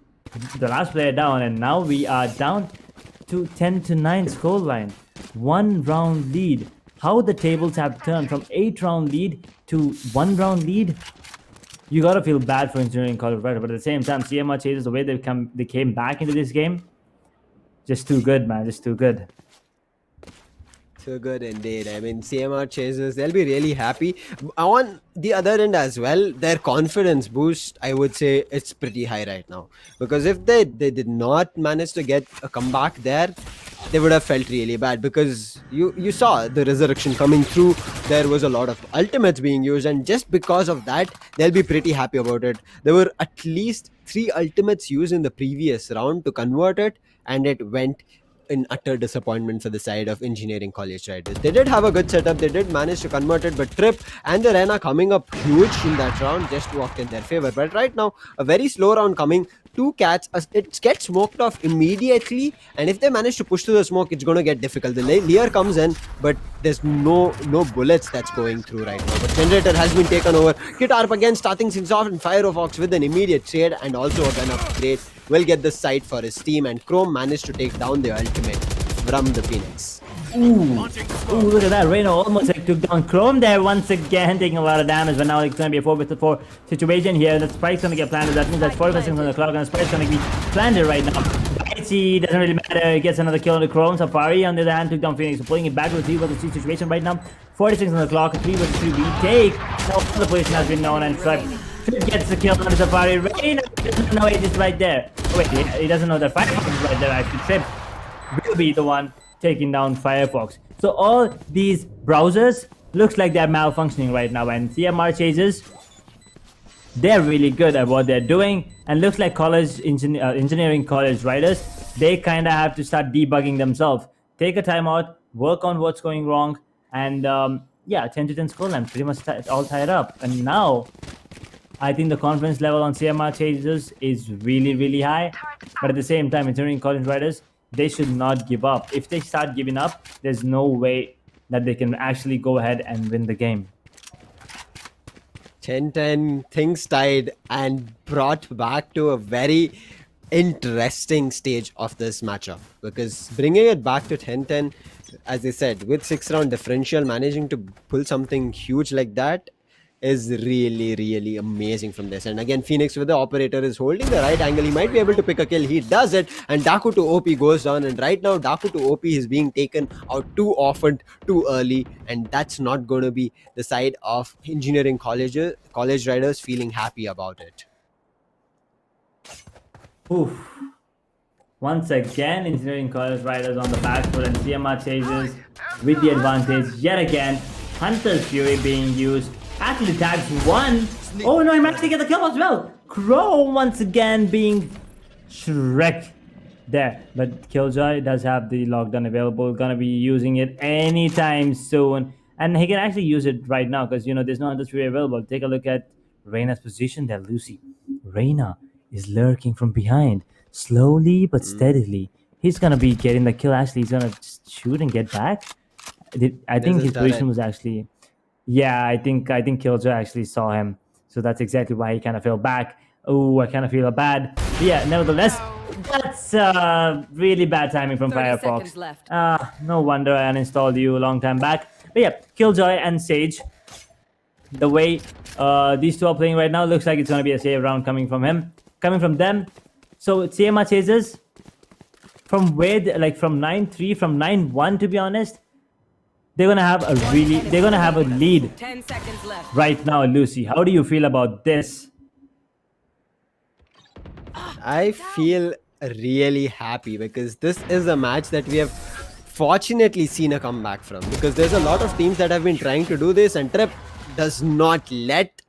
the last player down, and now we are down to 10-9 scoreline. 1 round lead. How the tables have turned from 8 round lead to 1 round lead. You gotta feel bad for Engineering College, right? But at the same time, CMR Chasers, the way they came back into this game, just too good, man. Just too good. Too good indeed. I mean, CMR Chasers, they'll be really happy. On the other end as well, their confidence boost, I would say, it's pretty high right now. Because if they did not manage to get a comeback there, they would have felt really bad, because you saw the resurrection coming through. There was a lot of ultimates being used, and just because of that, they'll be pretty happy about it. There were at least 3 ultimates used in the previous round to convert it, and it went in utter disappointment for the side of Engineering College Riders. They did have a good setup, they did manage to convert it, but Trip and the Rena coming up huge in that round just worked in their favor. But right now, a very slow round coming. 2 cats, it gets smoked off immediately, and if they manage to push through the smoke, it's going to get difficult. The Lear comes in, but there's no bullets that's going through right now. But Generator has been taken over. Kitarp again starting things off, and Firefox with an immediate trade and also a gun upgrade will get the site for his team, and Chrome managed to take down the ultimate from the Phoenix. Ooh, look at that. Reno almost took down Chrome there once again, taking a lot of damage, but now it's going to be a 4-4 situation here. The spike's going to get planted. That means that's 45 seconds on the clock, and the spike's going to be planted right now. Bitey doesn't really matter. He gets another kill on the Chrome. Safari, on the other hand, took down Phoenix. So pulling it back to the 3-3 situation right now. 40 seconds on the clock, 3-3 retake. Now the position has been known, and Trip gets the kill on the Safari. Reno doesn't know it is right there. Oh, wait, he doesn't know that Firefox is right there, actually. Trip will be the one taking down Firefox. So all these browsers looks like they're malfunctioning right now, and CMR Chasers, they're really good at what they're doing, and looks like engineering college riders, they kind of have to start debugging themselves. Take a time out, work on what's going wrong, and yeah, 10-10 scoreline, pretty much all tied up. And now I think the confidence level on CMR Chasers is really, really high, but at the same time, engineering college riders, they should not give up. If they start giving up, there's no way that they can actually go ahead and win the game. 10-10, things tied and brought back to a very interesting stage of this matchup, because bringing it back to 10-10, as I said, with 6-round differential, managing to pull something huge like that is really, really amazing from this. And again, Phoenix with the operator is holding the right angle. He might be able to pick a kill. He does it, and Daku to OP goes down. And right now, Daku to OP is being taken out too often, too early, and that's not going to be the side of engineering college riders feeling happy about it. Oof. Once again, engineering college riders on the back foot, and CMR Chasers with the advantage yet again. Hunter's Fury being used. Actually tags one. Oh no, he managed to get the kill as well. Crow once again being Shrek there. But Killjoy does have the lockdown available. Gonna be using it anytime soon. And he can actually use it right now, because you know there's no Hunter's Fury available. Take a look at Reyna's position there, Lucy. Reyna is lurking from behind. Slowly but steadily. He's gonna be getting the kill. Actually, he's gonna just shoot and get back. I think his position was actually... Yeah, I think Killjoy actually saw him. So that's exactly why he kind of fell back. Oh, I kind of feel bad. But yeah, nevertheless, that's really bad timing from Firefox. No wonder I uninstalled you a long time back. But yeah, Killjoy and Sage, the way these two are playing right now, looks like it's going to be a save round coming from them. So CMR Chasers, from where, from 9-3, from 9-1 to be honest, they're gonna have a lead 10 seconds left. right now. Lucy, how do you feel about this? I feel really happy, because this is a match that we have fortunately seen a comeback from, because there's a lot of teams that have been trying to do this, and Trip does not let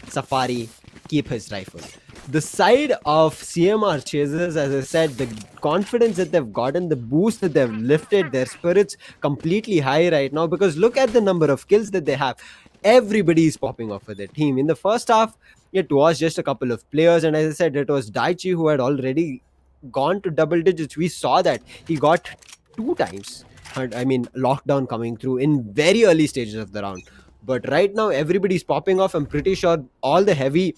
Safari keep his rifle. The side of CMR Chasers, as I said, the confidence that they've gotten, the boost that they've lifted, their spirits completely high right now, because look at the number of kills that they have. Everybody is popping off with their team. In the first half, it was just a couple of players, and as I said, it was Daichi who had already gone to double digits. We saw that he got 2 times. lockdown coming through in very early stages of the round. But right now, everybody's popping off. I'm pretty sure all the heavy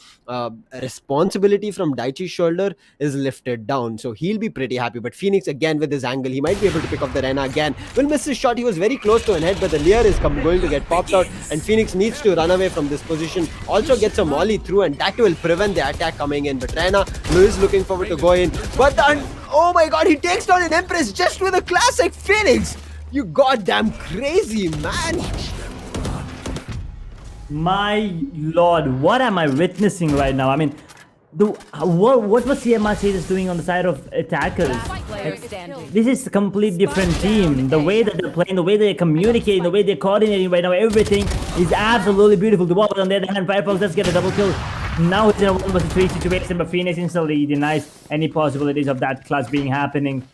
responsibility from Daichi's shoulder is lifted down. So he'll be pretty happy. But Phoenix, again, with his angle, he might be able to pick up the Rena again. Will miss his shot. He was very close to an head, but the Lear is going to get popped out. And Phoenix needs to run away from this position. Also gets a molly through, and that will prevent the attack coming in. But Rena is looking forward to go in. But oh my god, he takes down an Empress just with a classic Phoenix. You goddamn crazy, man. My lord, what am I witnessing right now? I mean, what was CMR Chasers doing on the side of attackers? Player standing. This is a complete different team. The way that they're playing, the way they're communicating, the way they're coordinating right now, everything is absolutely beautiful to watch. On the other hand, Firefox does get a double kill. Now he's in a 1-3 situation, but Phoenix instantly denies any possibilities of that clutch being happening.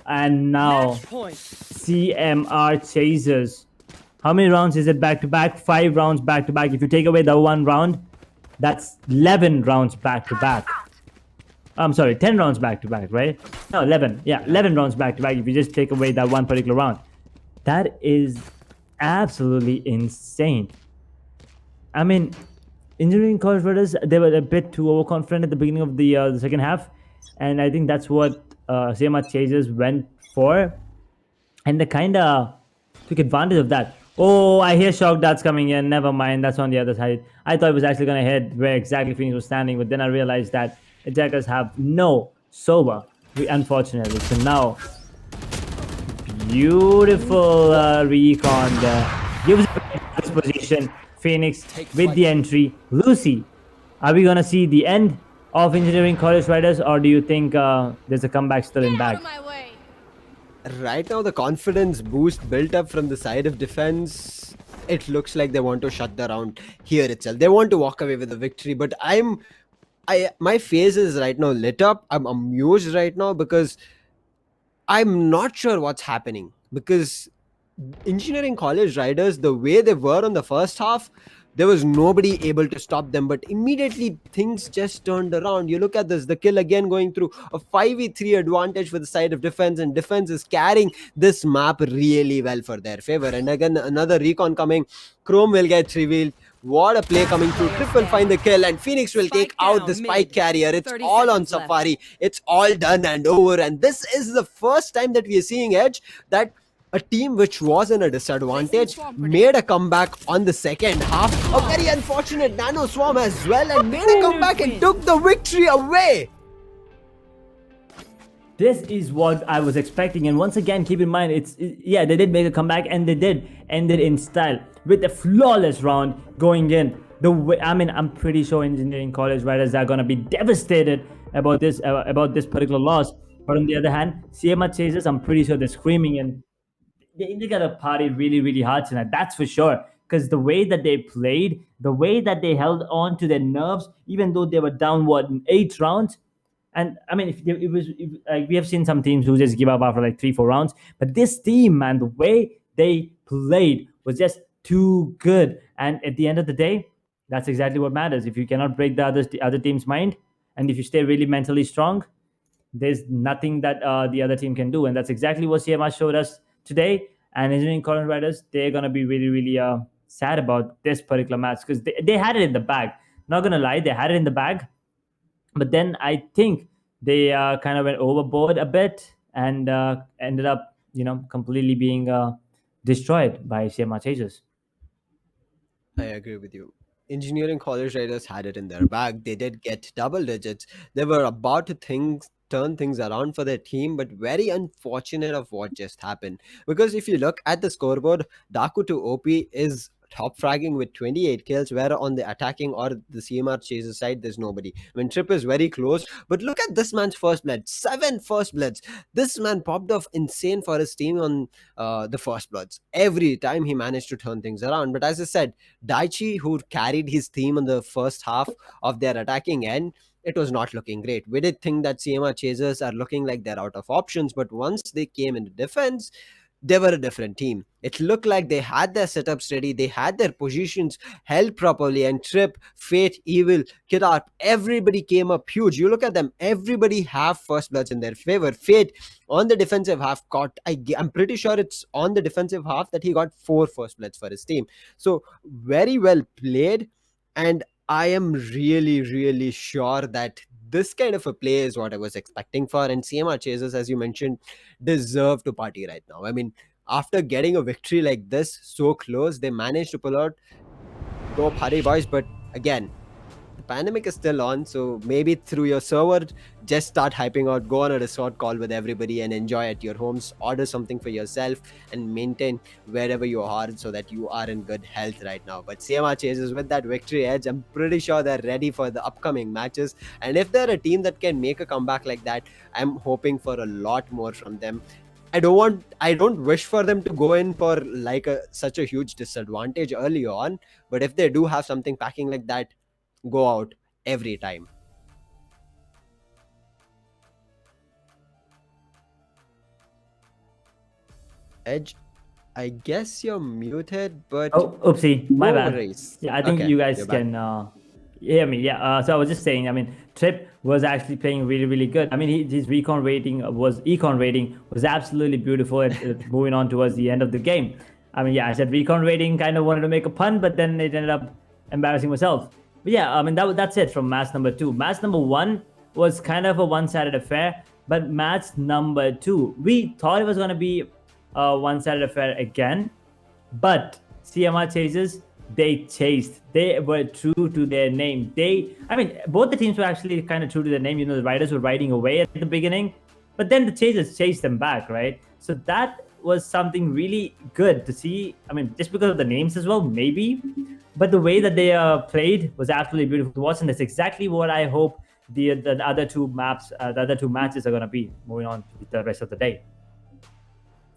And now, CMR Chasers. How many rounds is it back to back? 5 rounds back to back. If you take away the 1 round, that's 11 rounds back to back. I'm sorry, 10 rounds back to back, right? No, 11. Yeah, 11 rounds back to back if you just take away that one particular round. That is absolutely insane. I mean, Engineering College Riders, they were a bit too overconfident at the beginning of the second half. And I think that's what CMR Chasers went for. And they kind of took advantage of that. Oh, I hear shock darts coming in. Never mind, that's on the other side. I thought it was actually going to hit where exactly Phoenix was standing, but then I realized that attackers have no sober, unfortunately. So now, beautiful recon there. Gives this position. Phoenix with the entry. Lucy, are we going to see the end of Engineering College Riders, or do you think there's a comeback still in bag? Right now, the confidence boost built up from the side of defense, it looks like they want to shut the round here itself. They want to walk away with the victory, but my face is right now lit up. I'm amused right now because I'm not sure what's happening. Because Engineering College Riders, the way they were on the first half, there was nobody able to stop them, but immediately things just turned around. You look at this, the kill again going through, a 5v3 advantage for the side of defense, and defense is carrying this map really well for their favor. And again, another recon coming. Chrome will get revealed. What a play coming through. Trip will find the kill, and Phoenix will take out the spike carrier. It's all on Safari. It's all done and over. And this is the first time that we are seeing Edge that a team which was in a disadvantage made a comeback on the second half. A very unfortunate Nano Swarm as well, and made a comeback and took the victory away. This is what I was expecting, and once again, keep in mind, yeah, they did make a comeback, and they did end it in style with a flawless round going in. The way, I mean, I'm pretty sure Engineering College Riders are gonna be devastated about this particular loss. But on the other hand, CMR Chasers, I'm pretty sure they're screaming, and they got to party really, really hard tonight. That's for sure. Because the way that they played, the way that they held on to their nerves, even though they were down in 8 rounds. And I mean, we have seen some teams who just give up after like 3-4 rounds. But this team, man, the way they played was just too good. And at the end of the day, that's exactly what matters. If you cannot break the other team's mind, and if you stay really mentally strong, there's nothing that the other team can do. And that's exactly what CMR showed us today. And Engineering College Riders, they're going to be really, really sad about this particular match because they had it in the bag. Not going to lie, they had it in the bag. But then I think they kind of went overboard a bit and ended up, completely being destroyed by CMR Chasers. I agree with you. Engineering College Riders had it in their bag. They did get double digits. They were about to turn things around for their team, but very unfortunate of what just happened. Because if you look at the scoreboard, Daku to OP is top fragging with 28 kills, where on the attacking or the CMR Chaser side, there's nobody. I mean, Trip is very close, but look at this man's first blood. 7 first bloods. This man popped off insane for his team on the first bloods. Every time he managed to turn things around. But as I said, Daichi, who carried his team in the first half of their attacking end, it was not looking great. We did think that CMR Chasers are looking like they're out of options, but once they came into defense, they were a different team. It looked like they had their setups ready, they had their positions held properly, and Trip, Fate, Evil, Kidart, everybody came up huge. You look at them, everybody have first bloods in their favor. Fate on the defensive half got, I'm pretty sure it's on the defensive half that he got 4 first bloods for his team. So very well played, and I am really, really sure that this kind of a play is what I was expecting for. And CMR Chasers, as you mentioned, deserve to party right now. I mean, after getting a victory like this so close, they managed to pull out. Go party, boys. But again, the pandemic is still on, so maybe through your server, just start hyping out, go on a Discord call with everybody and enjoy at your homes, order something for yourself, and maintain wherever you are so that you are in good health right now. But CMR Chasers, with that victory edge, I'm pretty sure they're ready for the upcoming matches. And if they're a team that can make a comeback like that, I'm hoping for a lot more from them. I don't wish for them to go in for like such a huge disadvantage early on, but if they do have something packing like that, go out every time. Edge, I guess you're muted, but Oh, oopsie, my no bad. worries. Yeah, I think Okay, you guys you're back. can hear me. Yeah, so I was just saying, I mean, Trip was actually playing really, really good. I mean, his econ rating was absolutely beautiful moving on towards the end of the game. I mean, yeah, I said recon rating, kind of wanted to make a pun, but then it ended up embarrassing myself. But yeah, I mean, that's it from match number 2. Match number 1 was kind of a one-sided affair, but match number 2, we thought it was going to be a one-sided affair again, but CMR Chasers, they chased. They were true to their name. I mean, both the teams were actually kind of true to their name. You know, the Riders were riding away at the beginning, but then the Chasers chased them back, right? So that was something really good to see. I mean, just because of the names as well, maybe, but the way that they played was absolutely beautiful to watch, and that's exactly what I hope the other two matches are going to be moving on to the rest of the day.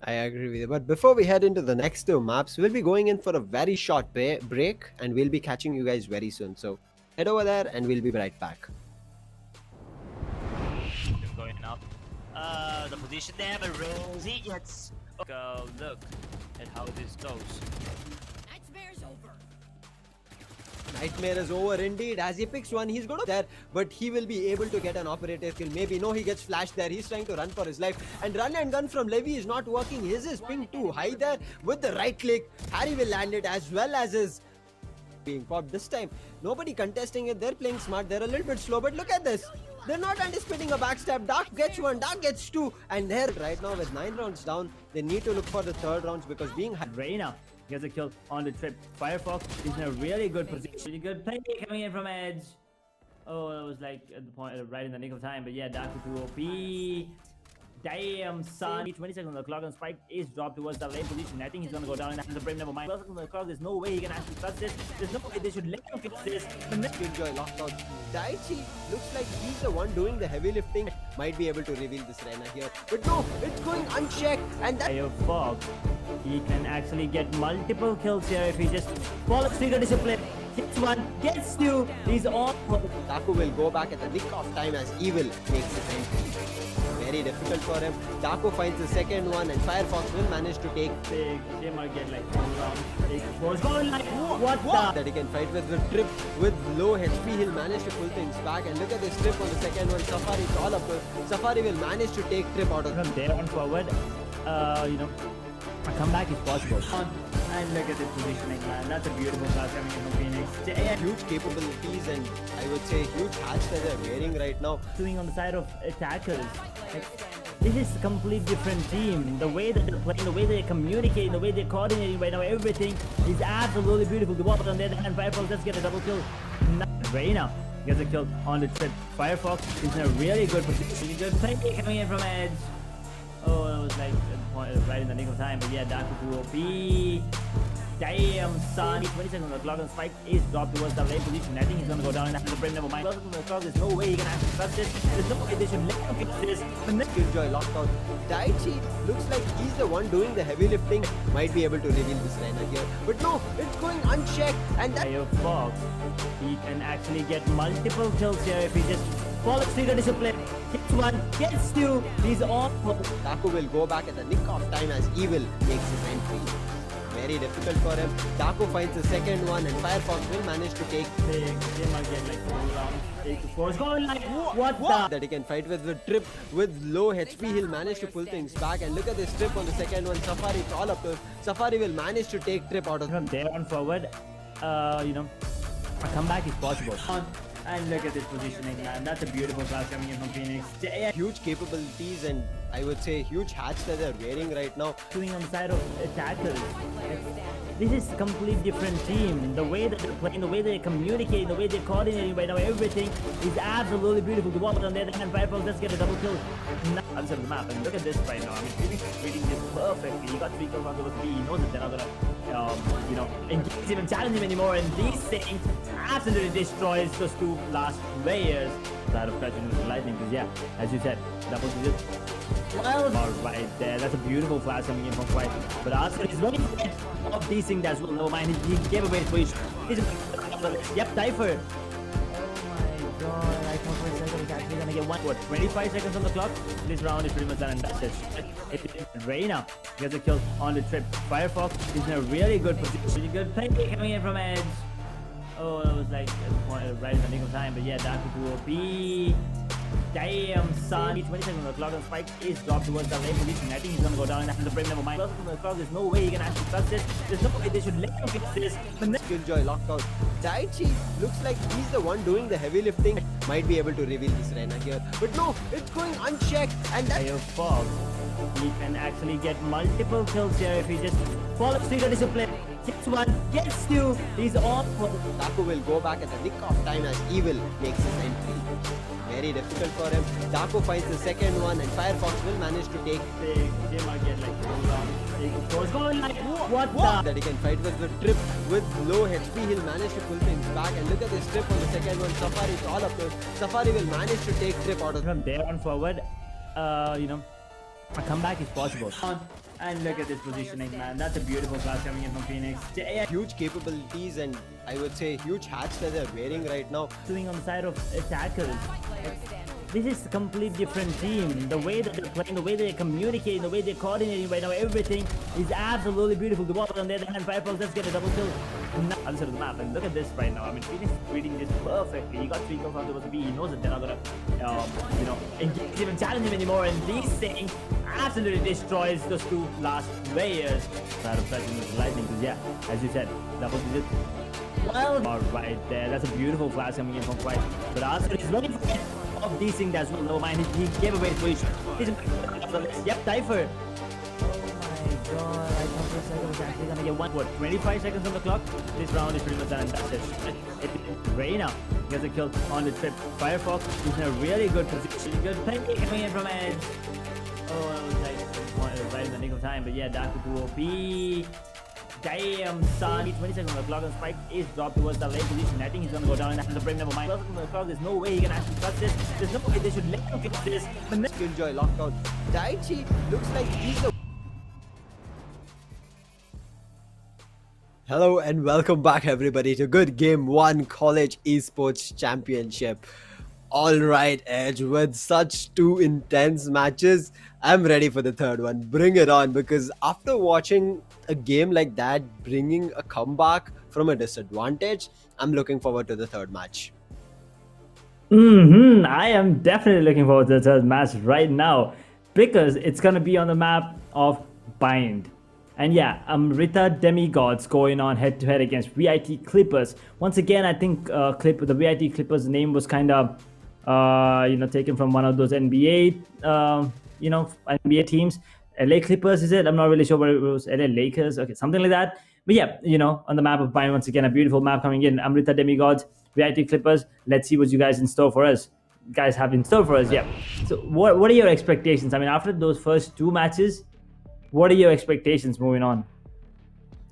I agree with you. But before we head into the next 2 maps, we'll be going in for a very short break, and we'll be catching you guys very soon. So head over there and we'll be right back. Going up. The position there, but Rosie, let's go look at how this goes. Nightmare's over. Nightmare is over indeed. As he picks one, he's going to there, but he will be able to get an operator kill. Maybe no, he gets flashed there. He's trying to run for his life, and run and gun from Levy is not working. His is ping too high there with the right click. Harry will land it as well as his being popped this time. Nobody contesting it. They're playing smart. They're a little bit slow, but look at this. They're not anticipating a backstab. Dark gets 1, Dark gets 2, and they're right now with 9 rounds down. They need to look for the 3rd rounds because being Reina gets a kill on the Trip. Firefox is in a really good position. Really good play coming in from Edge. Oh, that was like at the point, right in the nick of time. But yeah, Dark to OP. Damn, son. 20 seconds on the clock, and Spike is dropped towards the lane position. I think he's gonna go down in the frame. Never mind. 12 seconds on the clock. There's no way he can actually clutch this. There's no way they should let him clutch this. Enjoy lockdown. Daichi looks like he's the one doing the heavy lifting. Might be able to reveal this Reina here, but no, it's going unchecked, and that Firefox, he can actually get multiple kills here if he just follows trigger discipline. Hits 1, gets 2. He's on. Taku will go back at the nick of time as Evil makes his entry. Very difficult for him. Taku finds the 2nd one, and Firefox will manage to take big. They might get like 2 rounds. Like, what the? That he can fight with Trip with low HP. He'll manage to pull things back, and look at this Trip on the 2nd one. Safari is all up. Safari will manage to take Trip out of from there on forward. You know, a comeback is possible. And look at this positioning, man. That's a beautiful shot coming in from Phoenix. Huge capabilities, and I would say huge hats that they're wearing right now. Doing on the side of attackers. Like, this is a complete different team. The way that they're playing, the way they're communicating, the way they're coordinating right now, everything is absolutely beautiful. The watch on the other hand, Firefox does get a double kill. Reina gets a kill on the Trip. Firefox is in a really good position. Really good play coming in from Edge. Oh, that was like at the point, right in the nick of time. But yeah, Dark to OP. Damn, son. 20 seconds on the clock, and Spike is dropped towards the lane position. I think he's gonna go down in the frame. Never mind. 12 seconds on the clock. There's no way he can actually clutch this. There's no way they should let him get this. Enjoy lockdown. Daichi looks like he's the one doing the heavy lifting. Might be able to reveal this Reina here, but no, it's going unchecked, and that Firefox, he can actually get multiple kills here if he just Follows trigger discipline. Hits one, gets two. He's on. Taco will go back at the nick of time as Evil makes his entry. Very difficult for him. Taco finds the second one and Firefox will manage to take Game again, like 4 rounds. 8 to 4. It's going like what the? that he can fight with Trip with low HP. He'll manage to pull things back and look at this Trip on the second one. Safari, it's all up to him. Safari will manage to take Trip out of From there on forward, a comeback is possible. And look at this positioning, man. That's a beautiful class coming in from Phoenix. huge capabilities and I would say huge hats that they're wearing right now. Doing on the side of attackers. This is a complete different team. The way that they're playing, the way they're communicating, the way they're coordinating right now, everything is absolutely beautiful to watch. On the other hand, Firefox does get a double kill. Outside of the map, and look at this right now. I mean, Phoenix is reading this perfectly. He got 3 kills on the B. He knows that they're not gonna, engage him and challenge him anymore. And these things absolutely destroys those 2 last players. Out of touch with lightning, because yeah, as you said, double digits. Well, all right there. That's a beautiful flash coming in from White. But Oscar is very good of these things as well. Never mind, he gave away his position. Yep, Typher. Oh my god, I thought for a second he's actually gonna get 25 seconds on the clock. This round is pretty much done and that's it. Reina gets a kill on the trip. Firefox is in a really good position. Really good play coming in from Edge. Oh, it was like right in the nick of time, but yeah, that could be damn son. 20 seconds on the clock and Spike is dropped towards the lane position. I think he's gonna go down and have the frame, never mind. Plus on the clock, there's no way he can actually touch this. There's no way they should let him fix this. But then Killjoy lockdown. Daichi looks like he's the one doing the heavy lifting. Might be able to reveal this Rena here. But no, it's going unchecked and that's Firefox, he can actually get multiple kills here if he just follows trigger discipline. Hits one, gets two, he's on. Taco will go back at the nick of time as Evil makes his entry. Very difficult for him. Taco finds the second one and Firefox will manage to take Game again, like 4 rounds. 8 to 4. It's going like what the? that he can fight with Trip with low HP. He'll manage to pull things back and look at this Trip on the second one. Safari, it's all up to him. Safari will manage to take Trip out of From there on forward, a comeback is possible. And look at this positioning, man. That's a beautiful class coming in from Phoenix. huge capabilities and I would say huge hats that they're wearing right now. Doing on the side of attackers. This is a complete different team. The way that they're playing, the way they're communicating, the way they're coordinating right now, everything is absolutely beautiful to watch. On the other hand, Firefox does get a double kill. Outside of the map, and look at this right now. I mean, Phoenix is reading this perfectly. He got 3 kills on the B. He knows that they're not gonna, engage him and challenge him anymore. And these things absolutely destroys those 2 last players. Out of touch with lightning, because yeah, as you said, double digits. Well, all right there. That's a beautiful flash coming in from White. But Oscar is very good of these things as well. Never mind, he gave away his position. Yep, Typher. Oh my god, I thought for a second he's actually gonna get 25 seconds on the clock. This round is pretty much done and that's it. Reina gets a kill on the trip. Firefox is in a really good position. Good play coming in from Edge. Oh, it was like right in the nick of time, but yeah, that could be damn son. 20 seconds on the clock and Spike is dropped towards the lane position. I think he's gonna go down and have the frame, never mind. Plus on the clock, there's no way he can actually touch this. There's no way they should let him fix this. But then Killjoy lockdown. Daichi looks like he's the Hello and welcome back everybody to Good Game 1 College Esports Championship. Alright Edge, with such 2 intense matches, I'm ready for the third one. Bring it on, because after watching a game like that, bringing a comeback from a disadvantage, I'm looking forward to the third match. I am definitely looking forward to the third match right now, because it's gonna be on the map of Bind. And yeah, Rita Demigods going on head-to-head against VIT Clippers. Once again, I think the VIT Clippers name was kind of, taken from one of those NBA, NBA teams. LA Clippers, is it? I'm not really sure what it was. LA Lakers, okay, something like that. But yeah, on the map of Bind, once again, a beautiful map coming in. Rita Demigods, VIT Clippers. Let's see what you guys have in store for us. Yeah. So what are your expectations? I mean, after those first 2 matches, what are your expectations moving on?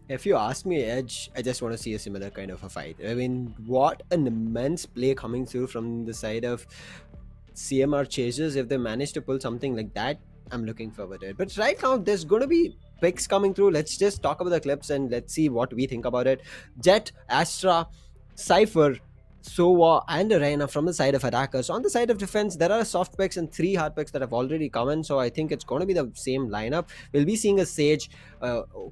If you ask me, Edge, I just want to see a similar kind of a fight. I mean, what an immense play coming through from the side of CMR Chasers. If they manage to pull something like that, I'm looking forward to it. But right now, there's going to be picks coming through. Let's just talk about the clips and let's see what we think about it. Jet, Astra, Cypher, Sova and Arena from the side of attackers. On the side of defense, there are soft picks and 3 hard picks that have already come in. So I think it's going to be the same lineup. We'll be seeing a Sage,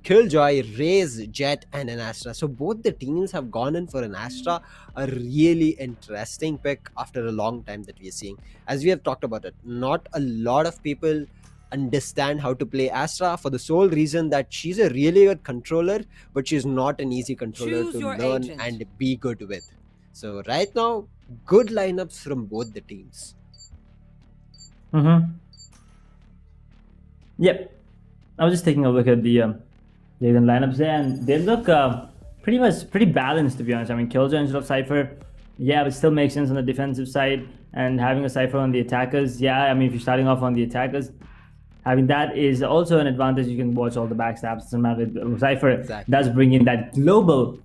Killjoy, Raze, Jet, and an Astra. So both the teams have gone in for an Astra, a really interesting pick after a long time that we are seeing. As we have talked about it, not a lot of people understand how to play Astra for the sole reason that she's a really good controller, but she's not an easy controller Choose to your learn agent. and be good with. So right now, good lineups from both the teams. Yep. I was just taking a look at the lineups there, and they look pretty balanced, to be honest. I mean, Killjoy instead of Cypher, yeah, but still makes sense on the defensive side, and having a Cypher on the attackers, yeah, I mean, if you're starting off on the attackers, having that is also an advantage. You can watch all the backstabs. Doesn't matter. Cypher Exactly. does bring in that global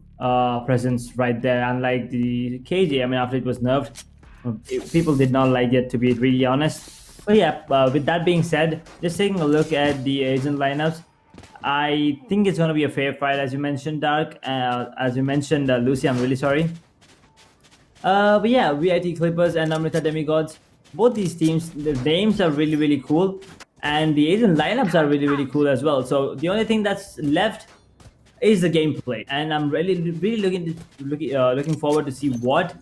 presence right there, unlike the KJ. I mean, after it was nerfed, people did not like it, to be really honest. But yeah, with that being said, just taking a look at the agent lineups, I think it's going to be a fair fight, as you mentioned, Dark. As you mentioned, Lucy, I'm really sorry. But yeah, VIT Clippers and Amrita Demigods, both these teams, the names are really cool, and the agent lineups are really cool as well. So the only thing that's left is the gameplay, and I'm really looking forward to see what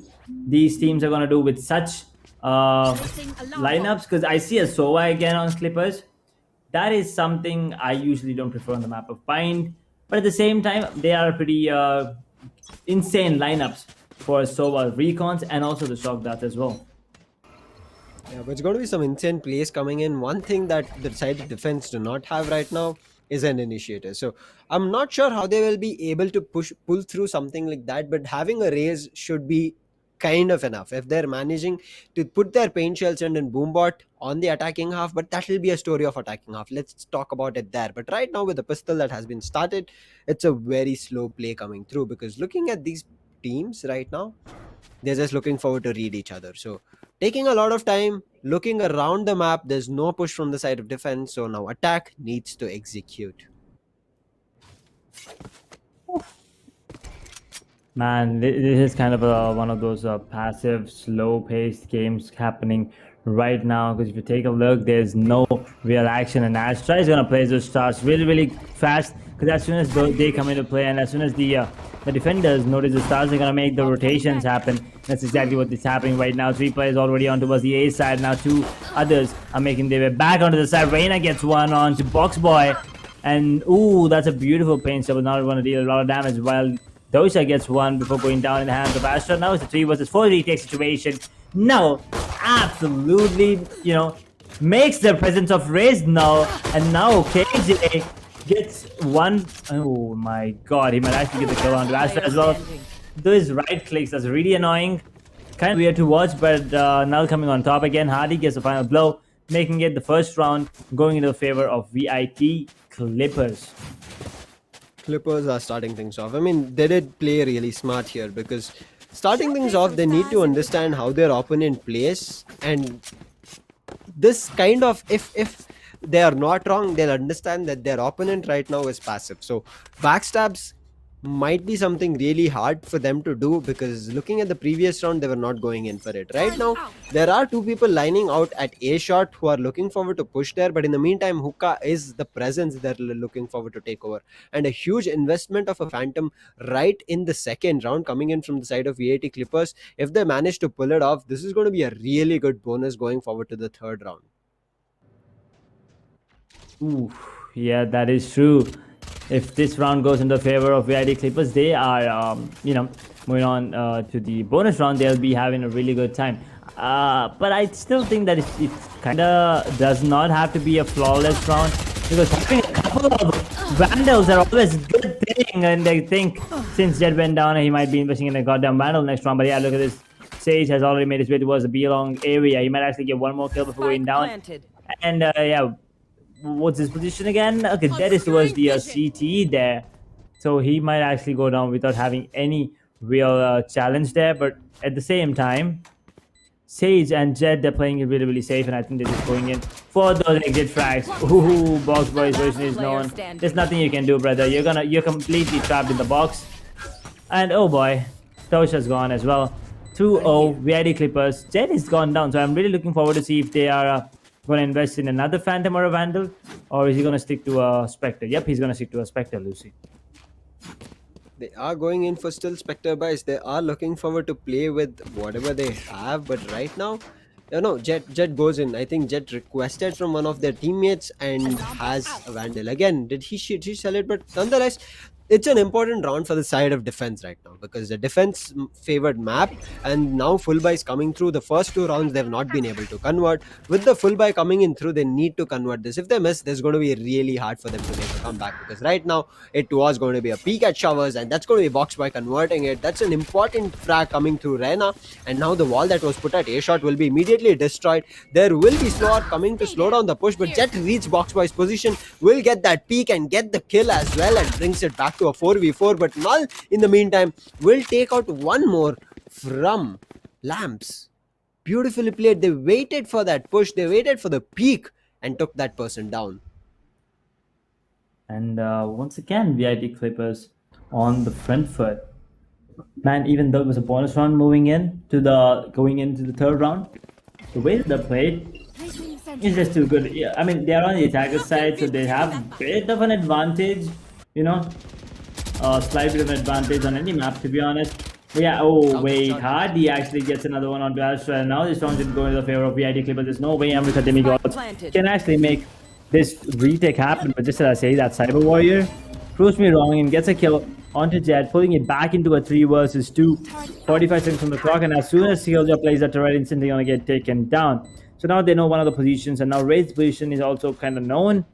these teams are gonna do with such lineups, because I see a Sova again on Clippers. That is something I usually don't prefer on the map of Bind, but at the same time, they are pretty insane lineups for Sova recons and also the shock darts as well. Yeah, but it's going to be some insane plays coming in. One thing that the side of defense do not have right now is an initiator. So I'm not sure how they will be able to pull through something like that, but having a raise should be kind of enough if they're managing to put their paint shells and boombot on the attacking half. But that will be a story of attacking half. Let's talk about it there. But right now, with the pistol that has been started, it's a very slow play coming through, because looking at these teams right now, they're just looking forward to read each other. So taking a lot of time, looking around the map, there's no push from the side of defense. So now attack needs to execute. Man, this is kind of one of those passive, slow-paced games happening right now. Because if you take a look, there's no real action, and Astra is gonna play those stars really fast. Because as soon as they come into play, and as soon as the defenders notice the stars, they're gonna make the rotations happen. That's exactly what is happening right now. 3 players already on towards the A side. Now 2 others are making their way back onto the side. Reina gets one on to Box Boy, and ooh, that's a beautiful paint shot. Now going to deal a lot of damage, while Dosha gets one before going down in the hands of Astra. Now it's a 3 versus 4 retake situation. Now, absolutely, makes the presence of Raze now, and now KJ gets one. Oh my god, he might actually get the kill onto Astra as well. Those right clicks, that's really annoying. Kind of weird to watch, but Null coming on top again. Hardy gets the final blow, making it the first round going into the favor of VIT Clippers. Clippers are starting things off. I mean, they did play really smart here, because starting things off, they need to understand how their opponent plays, and this kind of, if they are not wrong, they'll understand that their opponent right now is passive. So backstabs might be something really hard for them to do, because looking at the previous round, they were not going in for it. Right now, there are 2 people lining out at A shot who are looking forward to push there, but in the meantime, Hookah is the presence they're looking forward to take over. And a huge investment of a Phantom right in the second round coming in from the side of VIT Clippers. If they manage to pull it off, this is going to be a really good bonus going forward to the third round. Ooh, yeah, that is true. If this round goes in the favor of VIT Clippers, they are, moving on to the bonus round. They'll be having a really good time. But I still think that it kind of does not have to be a flawless round, because having a couple of Vandals are always a good thing. And I think since Jet went down, he might be investing in a goddamn Vandal next round. But yeah, look at this. Sage has already made his way towards the B-long area. He might actually get one more kill before going down. Planted. And yeah. What's his position again? Okay, that is towards the CT there. So he might actually go down without having any real challenge there. But at the same time, Sage and Jet, they're playing it really safe. And I think they're just going in for those exit frags. Ooh, Box Boy's version is known. There's nothing you can do, brother. You're completely trapped in the box. And oh boy, Tosha's gone as well. 2-0 VID Clippers. Jet is gone down, so I'm really looking forward to see if they are going to invest in another Phantom or a Vandal, or is he going to stick to a Spectre? Yep, he's going to stick to a Spectre, Lucy. They are going in for still Spectre buys. They are looking forward to play with whatever they have, but right now, Jet goes in. I think Jet requested from one of their teammates and has a Vandal. Again, did he sell it? But nonetheless, it's an important round for the side of defense right now, because the defense favored map, and now full buy is coming through. The first two rounds they've not been able to convert. With the full buy coming in through, they need to convert this. If they miss, there's going to be really hard for them to make a comeback, because right now it was going to be a peek at showers, and that's going to be boxed by converting it. That's an important frag coming through Reyna, and now the wall that was put at A shot will be immediately destroyed. There will be Slower coming to slow down the push, but Jet reads box boy's position, will get that peek and get the kill as well, and brings it back to a 4v4. But Null, in the meantime, will take out one more from Lamps. Beautifully played. They waited for that push, they waited for the peek, and took that person down. And once again, VID Clippers on the front foot. Man, even though it was a bonus round going into the third round, the way that they played is just too good. Yeah, I mean, they're on the attacker side, so they have a bit of an advantage, slight bit of an advantage on any map, to be honest. But yeah, wait, Hardy actually gets another one onto Astra, and now this round should go in the favor of VID Clippers. There's no way Amrita Demigods can actually make this retake happen, but just as I say, that Cyber Warrior proves me wrong and gets a kill onto Jet, pulling it back into a 3 versus 2. 45 seconds from the clock, and as soon as Killjoy plays that turret, instantly gonna get taken down. So now they know one of the positions, and now Raid's position is also kind of known.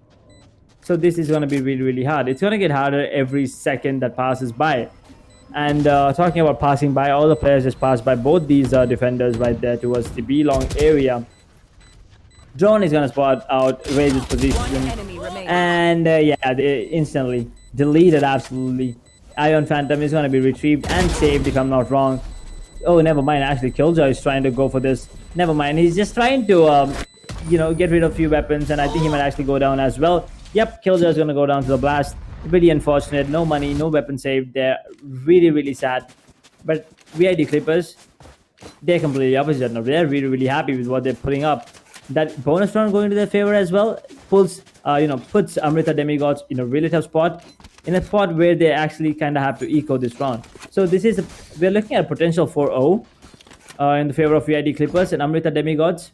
So this is gonna be really, really hard. It's gonna get harder every second that passes by. And talking about passing by, all the players just passed by both these defenders right there towards the B long area. Drone is gonna spot out Raid's position, and they instantly deleted. Absolutely, Ion Phantom is gonna be retrieved and saved, if I'm not wrong. Oh, never mind. Actually, Killjoy is trying to go for this. Never mind. He's just trying to, get rid of a few weapons, and I think he might actually go down as well. Yep, Killjoy is gonna go down to the blast. Really unfortunate. No money, no weapon saved. They're really, really sad. But VID Clippers, they're completely opposite now. They're really, really happy with what they're putting up. That bonus round going to their favor as well puts Amrita Demigods in a really tough spot, in a spot where they actually kind of have to eco this round. So we're looking at a potential 4-0 in the favor of VID Clippers, and Amrita Demigods,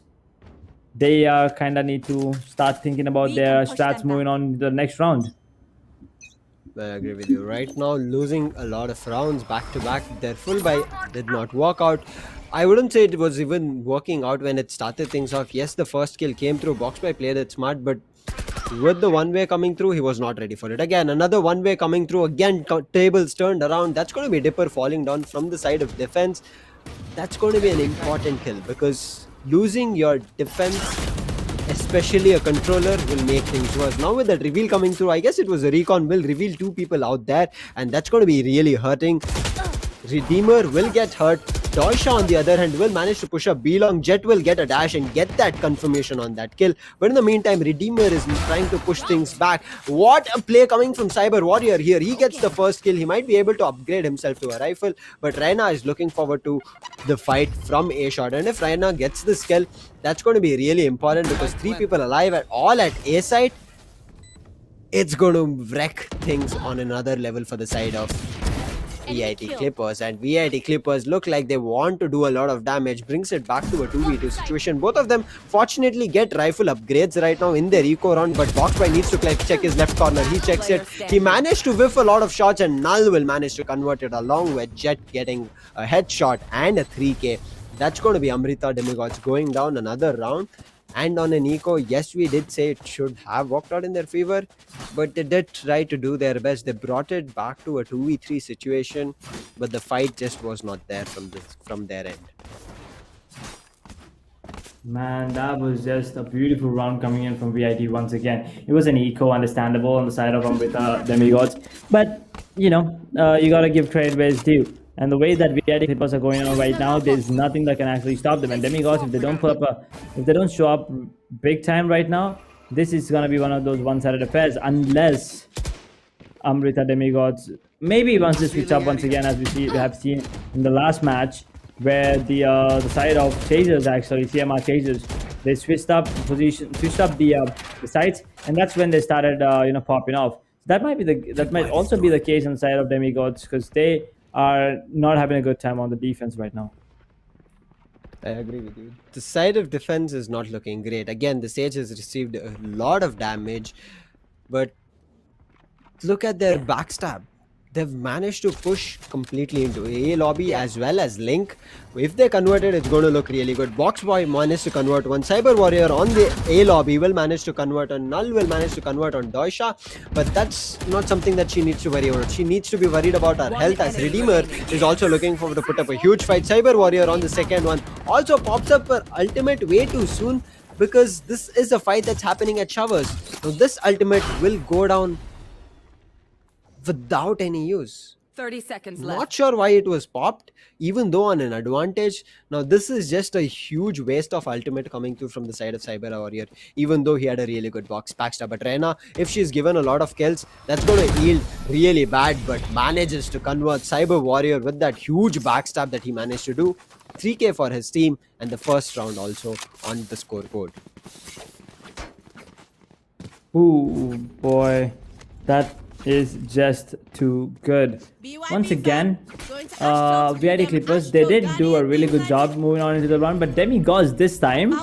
they kind of need to start thinking about their stats moving on to the next round. I agree with you. Right now, losing a lot of rounds back to back, their full buy did not work out. I wouldn't say it was even working out when it started things off. Yes, the first kill came through. Boxby played it smart, but with the one-way coming through, he was not ready for it. Again, another one-way coming through. Again, tables turned around. That's going to be Dipper falling down from the side of defense. That's going to be an important kill, because losing your defense, especially a controller, will make things worse. Now with that reveal coming through, I guess it was a recon, will reveal 2 people out there, and that's going to be really hurting. Redeemer will get hurt. Doisha, on the other hand, will manage to push up B-long. Jet will get a dash and get that confirmation on that kill. But in the meantime, Redeemer is trying to push things back. What a play coming from Cyber Warrior here. He gets the first kill. He might be able to upgrade himself to a rifle. But Reyna is looking forward to the fight from A-shot. And if Reyna gets this kill, that's going to be really important, because 3 people alive at A site, it's going to wreck things on another level for the side of VID Clippers. And VID Clippers look like they want to do a lot of damage, brings it back to a 2v2 situation. Both of them fortunately get rifle upgrades right now in their eco round, but Boxby needs to check his left corner. He checks it. He managed to whiff a lot of shots, and Null will manage to convert it, along with Jet getting a headshot and a 3k. That's going to be Amrita Demigods going down another round. And on an eco, yes, we did say it should have worked out in their favor, but they did try to do their best. They brought it back to a 2v3 situation, but the fight just was not there from their end. Man, that was just a beautiful round coming in from VID once again. It was an eco, understandable, on the side of Amrita Demigods, but you gotta give credit where it's due. And the way that VID Clippers are going on right now, there's nothing that can actually stop them. And Demigods, if they don't show up big time right now, this is gonna be one of those one-sided affairs, unless Amrita Demigods maybe wants to switch up once again, as we have seen in the last match. where the side of chasers, actually CMR chasers, they switched up position, switched up the sides, and that's when they started popping off. That might be that might also be the case on the side of demigods, because they are not having a good time on the defense right now. I agree with you. The side of defense is not looking great. Again, the Sage has received a lot of damage, but look at their backstab. They've managed to push completely into A lobby as well as Link. If they convert it, it's going to look really good. Boxboy managed to convert one. Cyber Warrior on the A lobby will manage to convert, and Null will manage to convert on Doisha. But that's not something that she needs to worry about. She needs to be worried about her health, as Redeemer is also looking for to put up a huge fight. Cyber Warrior on the second one also pops up her ultimate way too soon, because this is a fight that's happening at Showers. Now this ultimate will go down without any use. 30 seconds left. Not sure why it was popped, even though on an advantage. Now this is just a huge waste of ultimate coming through from the side of Cyber Warrior, even though he had a really good box backstab. But Reyna, if she's given a lot of kills, that's going to yield really bad, but manages to convert Cyber Warrior with that huge backstab that he managed to do. 3k for his team, and the first round also on the scoreboard. Ooh, boy, that is just too good. Once again, VID Clippers, they did do a really good job moving on into the run, but Demigods this time,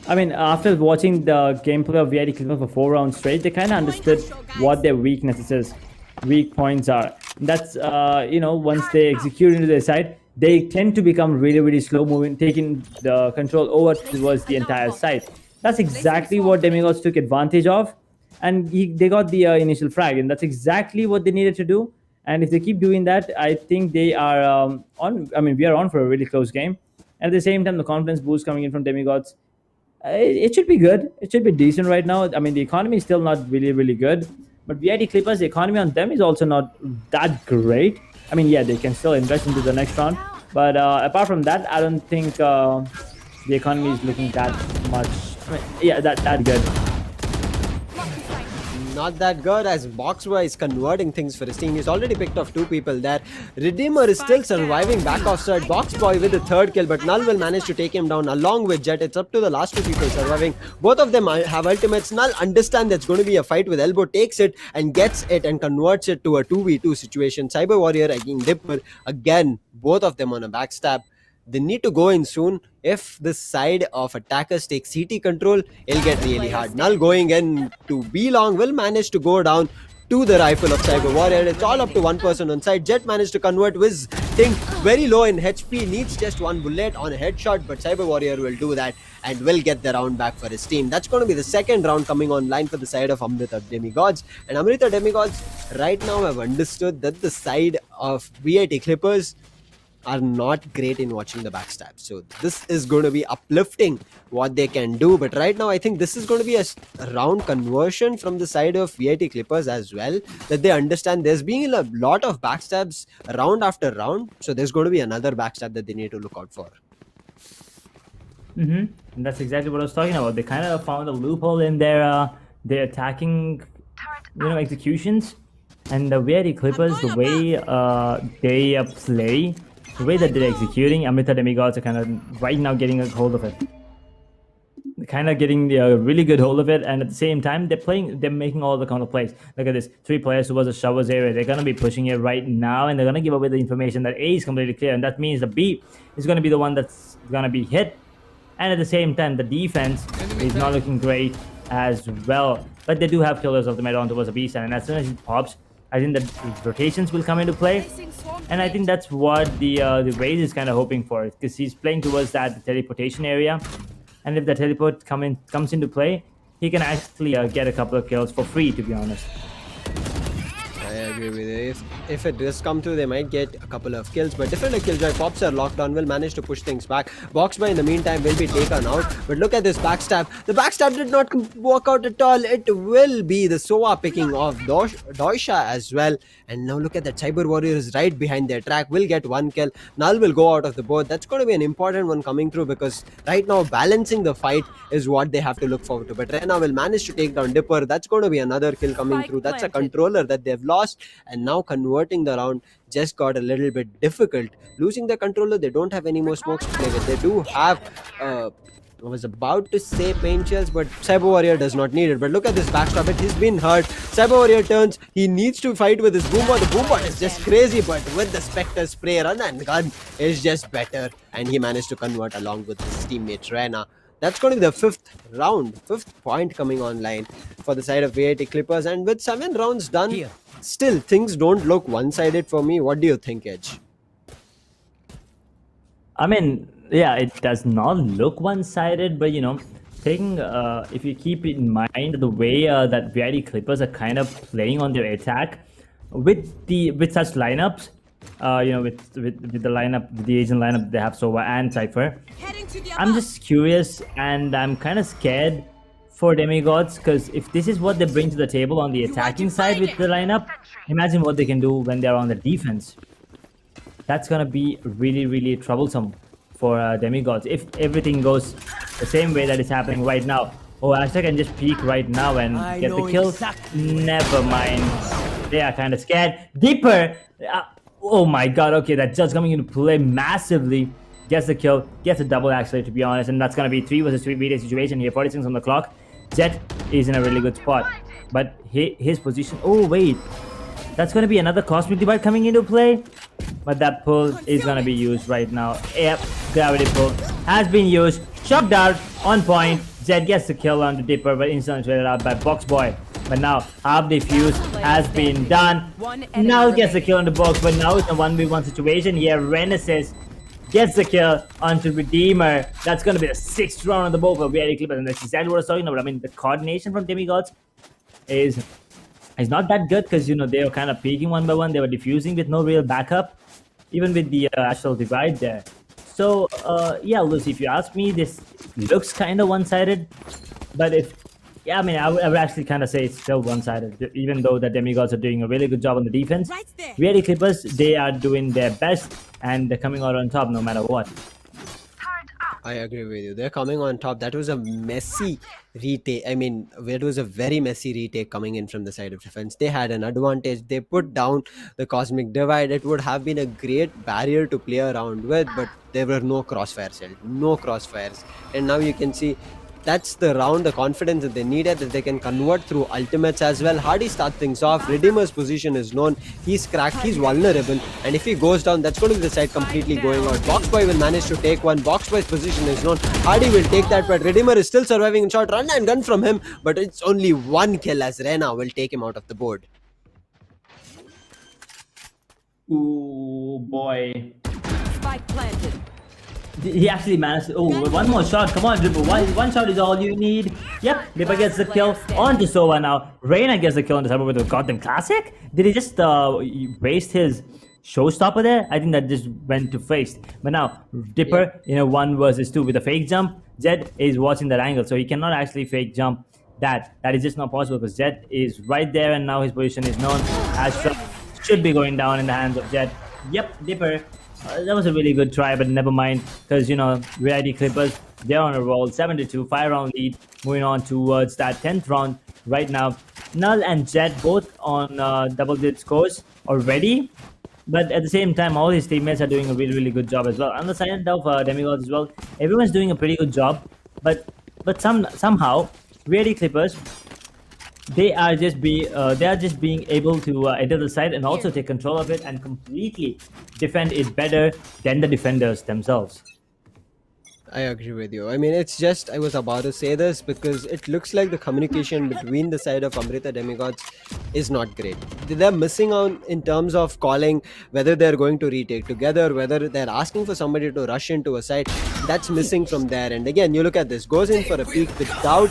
I mean, after watching the gameplay of VID Clippers for 4 rounds straight, they kind of understood what their weaknesses, weak points are. And that's, once they execute into their side, they tend to become really, really slow moving, taking the control over towards the entire side. That's exactly what Demigods took advantage of. And they got the initial frag, and that's exactly what they needed to do. And if they keep doing that, I think they are on. I mean, we are on for a really close game. And at the same time, the confidence boost coming in from Demigods, it should be good. It should be decent right now. I mean, the economy is still not really, really good. But VID Clippers, the economy on them is also not that great. I mean, yeah, they can still invest into the next round. But apart from that, I don't think the economy is looking that much. I mean, yeah, that good. Not that good, as Boxboy is converting things for his team. He's already picked off 2 people there. Redeemer is still surviving back offside. Boxboy with the 3rd kill, but Null will manage to take him down along with Jet. It's up to the last 2 people surviving. Both of them have ultimates. Null understands that's going to be a fight with Elbow, takes it and gets it and converts it to a 2v2 situation. Cyber Warrior against Dipper. Again, both of them on a backstab. They need to go in soon. If this side of attackers take CT control, it'll get really hard. Null going in to B long will manage to go down to the rifle of Cyber Warrior. It's all up to one person on side. Jet managed to convert Wiz Tink very low in HP, needs just 1 bullet on a headshot, but Cyber Warrior will do that and will get the round back for his team. That's going to be the second round coming online for the side of Amrita Demigods. And Amrita Demigods right now have understood that the side of VIT Clippers are not great in watching the backstab. So this is going to be uplifting what they can do. But right now, I think this is going to be a round conversion from the side of VIT Clippers as well, that they understand there's been a lot of backstabs round after round. So there's going to be another backstab that they need to look out for. And that's exactly what I was talking about. They kind of found a loophole in their attacking, executions. And the VIT Clippers, the way they play, the way that they're executing, Amrita Demigods are kind of right now getting a hold of it. They're kind of getting a really good hold of it, and at the same time, they're making all the counter plays. Look at this, 3 players towards the Showers area. They're going to be pushing it right now, and they're going to give away the information that A is completely clear, and that means the B is going to be the one that's going to be hit. And at the same time, the defense is not looking great as well. But they do have killers of the mid on towards the B side, and as soon as it pops, I think that rotations will come into play. And I think that's what the Raze is kind of hoping for, because he's playing towards that teleportation area. And if the teleport comes into play, he can actually get a couple of kills for free, to be honest. I agree with you. If it does come through, they might get a couple of kills, but definitely Killjoy pops are locked on, will manage to push things back. Boxboy in the meantime will be taken out, but look at this backstab. The backstab did not work out at all. It will be the Sova picking off Doisha as well. And now look at that, Cyber Warrior is right behind their track, will get 1 kill. Null will go out of the board. That's going to be an important one coming through, because right now balancing the fight is what they have to look forward to. But Reyna will manage to take down Dipper. That's going to be another kill coming through. That's a controller that they've lost. and now converting the round just got a little bit difficult. Losing the controller, they don't have any more smokes to play with. They do have I was about to say pain shells, but Cyber Warrior does not need it. But look at this backstab it. He's been hurt. Cyber Warrior turns. He needs to fight with his Boombot. The Boombot is just crazy, but with the Spectre spray, run and gun is just better. And he managed to convert along with his teammate Rena. That's going to be the 5th round, 5th point coming online for the side of VIT Clippers. And with 7 rounds done, still things don't look one-sided for me. What do you think, Edge? I mean, yeah, it does not look one-sided, but taking if you keep in mind the way that VIT Clippers are kind of playing on their attack with such lineups, with the lineup, the Asian lineup they have Sova and Cypher. I'm just curious and I'm kind of scared for Demigods, because if this is what they bring to the table on the attacking side with the lineup, imagine what they can do when they're on the defense. That's gonna be really, really troublesome for Demigods if everything goes the same way that is happening right now. Oh, Astra can just peek right now and get the kill. Never mind. They are kind of scared. Deeper. Oh my god. Okay, that's just coming into play massively. Gets the kill. Gets a double actually, to be honest. And that's gonna be 3 versus 3 VD situation here. 40 seconds on the clock. Jet is in a really good spot, but his position. Oh wait. That's going to be another Cosmic Divide coming into play. But that pull is going to be used right now. Yep, Gravity Pull has been used. Shock Dart on point. Zed gets the kill on the Dipper, but instantly traded out by Box Boy. But now, half defuse has been done. Now gets the kill on the Box, but now it's a 1v1 situation here. Renesis gets the kill onto Redeemer. That's going to be the 6th round on the board for VIT Clippers. And that's exactly what I was talking about. I mean, the coordination from Demigods is not that good, because they were kind of peeking one by one. They were diffusing with no real backup, even with the Astral Divide there. So yeah, Lucy, if you ask me, this looks kind of one-sided. But I would actually kind of say it's still one-sided, even though the Demigods are doing a really good job on the defense. VIT Clippers, they are doing their best and they're coming out on top no matter what. I agree with you. They're coming on top. That was a messy retake. I mean, it was a very messy retake coming in from the side of defense. They had an advantage. They put down the Cosmic Divide. It would have been a great barrier to play around with, but there were no crossfires held. No crossfires. And now you can see that's the round, the confidence that they needed, that they can convert through ultimates as well. Hardy starts things off. Redeemer's position is known. He's cracked. He's vulnerable. And if he goes down, that's going to be the side completely going out. Boxboy will manage to take one. Boxboy's position is known. Hardy will take that, but Redeemer is still surviving in shot. Run and gun from him, but it's only one kill as Rena will take him out of the board. Ooh, boy. Spike planted. He actually managed to, one more shot. Come on, Dribble. One shot is all you need. Yep, Dipper gets the kill onto Sova now. Reina gets the kill on the Cyber with the Gotham Classic. Did he just waste his showstopper there? I think that just went to face. But now, Dipper in a 1 versus 2 with a fake jump. Zed is watching that angle, so he cannot actually fake jump that. That is just not possible because Zed is right there and now his position is known. Astra should be going down in the hands of Zed. Yep, Dipper. That was a really good try, but never mind, because VIT Clippers, they're on a roll. 7-2, 5-round lead, moving on towards that 10th round right now. Null and Jet both on double-digit scores already, but at the same time, all his teammates are doing a really, really good job as well. On the side of Demigods as well, everyone's doing a pretty good job, but somehow VIT Clippers, they are just being able to enter the site and also take control of it and completely defend it better than the defenders themselves. I agree with you. I mean, it's just, I was about to say this because it looks like the communication between the side of Amrita Demigods is not great. They're missing out in terms of calling whether they're going to retake together, whether they're asking for somebody to rush into a site. That's missing from there. And again, you look at this, goes in for a peek without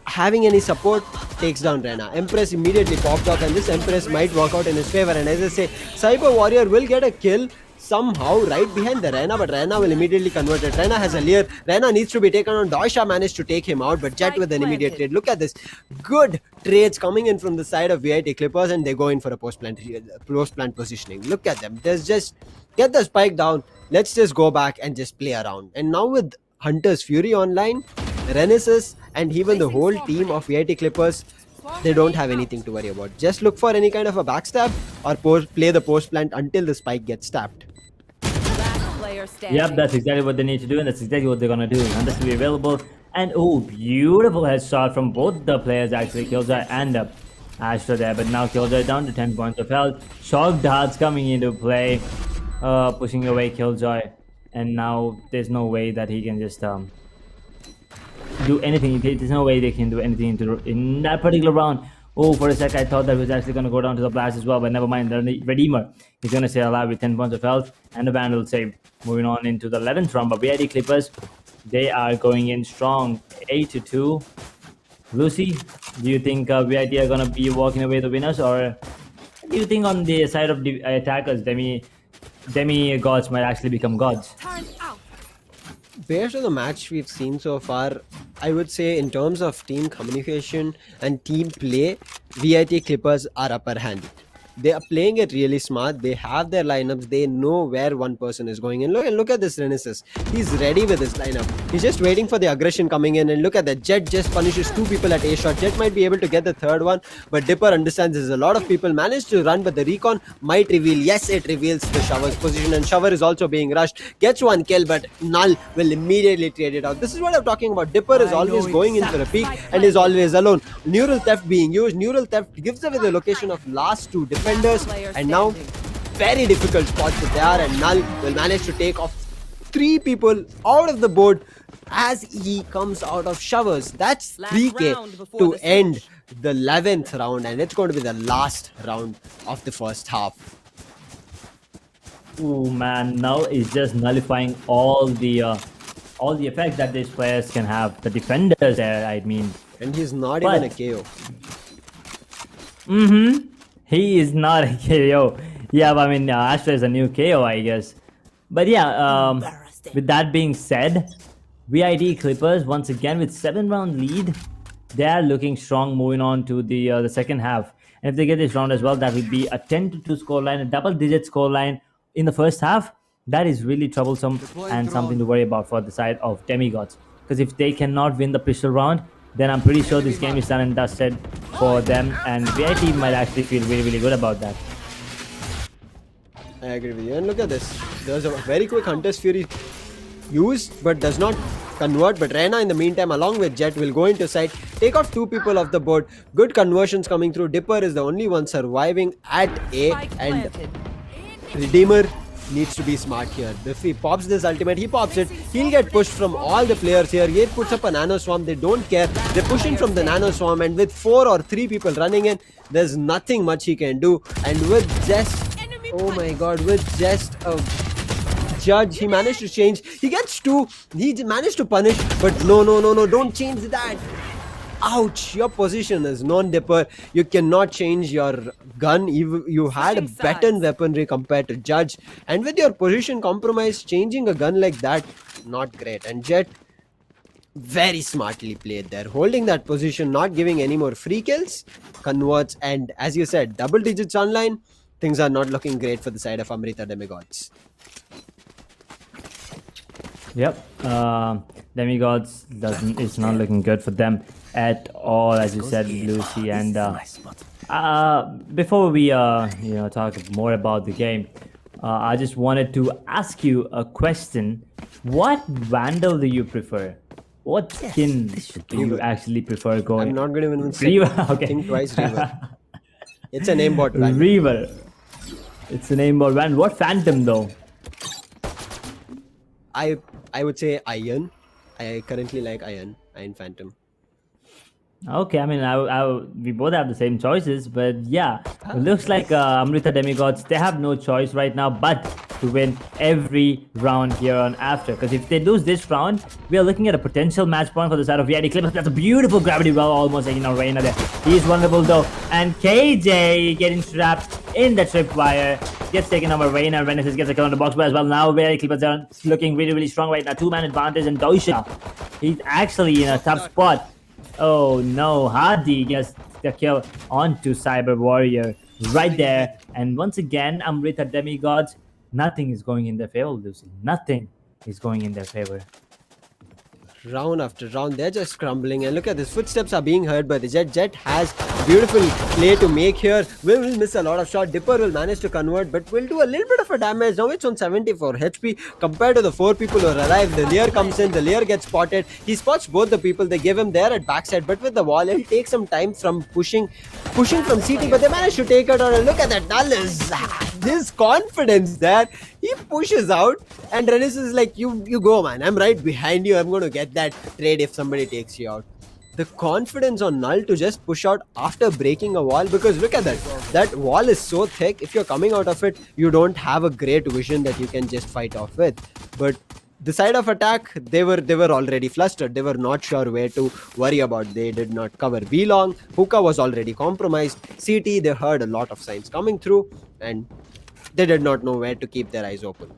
having any support, takes down Rena. Empress immediately popped off, and this Empress might work out in his favor. And as I say, Cyber Warrior will get a kill somehow right behind the Rena, but Rena will immediately convert it. Rena has a leer. Rena needs to be taken on. Doisha managed to take him out, but Jet with an immediate trade. Look at this. Good trades coming in from the side of VIT Clippers, and they go in for a post-plant positioning. Look at them. There's just, get the spike down. Let's just go back and just play around. And now with Hunter's Fury online, Renesis, and even the whole team of VIT Clippers, they don't have anything to worry about. Just look for any kind of a backstab or play the post plant until the spike gets tapped. Last player standing. Yep, that's exactly what they need to do, and that's exactly what they're gonna do. And this will be available. And oh, beautiful headshot from both the players actually, Killjoy and Astra there. But now Killjoy down to 10 points of health. Shock darts coming into play, pushing away Killjoy, and now there's no way that he can just do anything. There's no way they can do anything in that particular round. Oh, for a sec, I thought that was actually going to go down to the blast as well, but never mind. The Redeemer is going to stay alive with 10 points of health and the Vandal save. Moving on into the 11th round, but VID Clippers, they are going in strong, 8-2. Lucy, do you think VID are going to be walking away the winners, or do you think on the side of the attackers, demi-gods might actually become gods? Time out. Based on the match we've seen so far, I would say in terms of team communication and team play, VIT Clippers are upper hand. They are playing it really smart. They have their lineups. They know where one person is going. And look at this Renesis. He's ready with his lineup. He's just waiting for the aggression coming in. And look at that. Jet just punishes 2 people at A shot. Jet might be able to get the 3rd one. But Dipper understands there's a lot of people managed to run. But the recon might reveal. Yes, it reveals the Shower's position. And Shower is also being rushed. Gets 1 kill. But Null will immediately trade it out. This is what I'm talking about. Dipper is always going in for a peek. And is always alone. Neural Theft being used. Neural Theft gives away the location of last 2 defenders. And now very difficult spots that they are, and Null will manage to take off 3 people out of the board as he comes out of Showers. That's 3k to end the 11th round, and it's going to be the last round of the first half. Oh man, Null is just nullifying all the effect that these players can have. The defenders there, I mean. And he's not even a KO. He is not a KO. Yeah, but I mean, Astra is a new KO, I guess. But yeah, with that being said, VID Clippers, once again, with 7-round lead, they are looking strong moving on to the second half. And if they get this round as well, that would be a 10-2 scoreline, a double-digit scoreline in the first half. That is really troublesome and something to worry about for the side of Demigods. Because if they cannot win the pistol round, then I'm pretty sure this game is done and dusted for them, and VIT might actually feel really, really good about that. I agree with you. And look at this. There's a very quick Hunter's Fury used, but does not convert. But Reyna, in the meantime, along with Jet, will go into site, take off 2 people off the board. Good conversions coming through. Dipper is the only one surviving at A, and Redeemer needs to be smart here. If he pops this ultimate, he pops it, he'll get pushed from all the players here. Gate puts up a nano swarm, they don't care. They're pushing from the nano swarm, and with 4 or 3 people running in, there's nothing much he can do. And with just, oh my god, with just a Judge, he managed to change. He gets 2, he managed to punish, but no, don't change that. Ouch, your position is non-dipper. You cannot change your gun. You had a better weaponry compared to Judge, and with your position compromised, changing a gun like that, not great. And Jet very smartly played there, holding that position, not giving any more free kills, converts, and as you said, double digits online. Things are not looking great for the side of Amrita Demigods. Yep, Demigods it's not looking good for them at all, as you said, Lucy. And before we talk more about the game, I just wanted to ask you a question. What Vandal do you prefer? What skin do you actually prefer going? I'm not going to even say Reaver. Okay. Think twice, Reaver. It's a name bot Vandal. Reaver. It's a name bot Vandal. What Phantom though? I would say Iron. I currently like Iron Phantom. Okay, I mean, we both have the same choices, but yeah, it looks like Amrita Demigods, they have no choice right now but to win every round here on after. Because if they lose this round, we are looking at a potential match point for the side of VID Clippers. That's a beautiful gravity well, almost taking out Reyna there. He's vulnerable though, and KJ getting trapped in the tripwire. Gets taken over Reyna, and Renesis gets a kill on the box as well. Now VID Clippers are looking really, really strong right now. 2-man advantage, and Dosha, he's actually in a tough spot. Oh no, Hardy gets the kill onto Cyber Warrior right there. And once again, Amrita Demigods, nothing is going in their favor, Lucy. Nothing is going in their favor. Round after round, they're just crumbling. And look at this, footsteps are being heard by the Jet. Jet has beautiful play to make here. Will miss a lot of shots. Dipper will manage to convert, but will do a little bit of a damage. Now it's on 74 HP compared to the 4 people who are alive. The Lear comes in, the Lear gets spotted. He spots both the people. They give him there at backside, but with the wall, it'll take some time from pushing from CT, but they manage to take it out. And look at that, Dallas. This confidence there. He pushes out, and Renis is like, you go, man. I'm right behind you. I'm going to get that trade if somebody takes you out. The confidence on Null to just push out after breaking a wall, because look at that. That wall is so thick. If you're coming out of it, you don't have a great vision that you can just fight off with. But the side of attack, they were already flustered. They were not sure where to worry about. They did not cover B long. Hookah was already compromised. CT, they heard a lot of signs coming through, and they did not know where to keep their eyes open.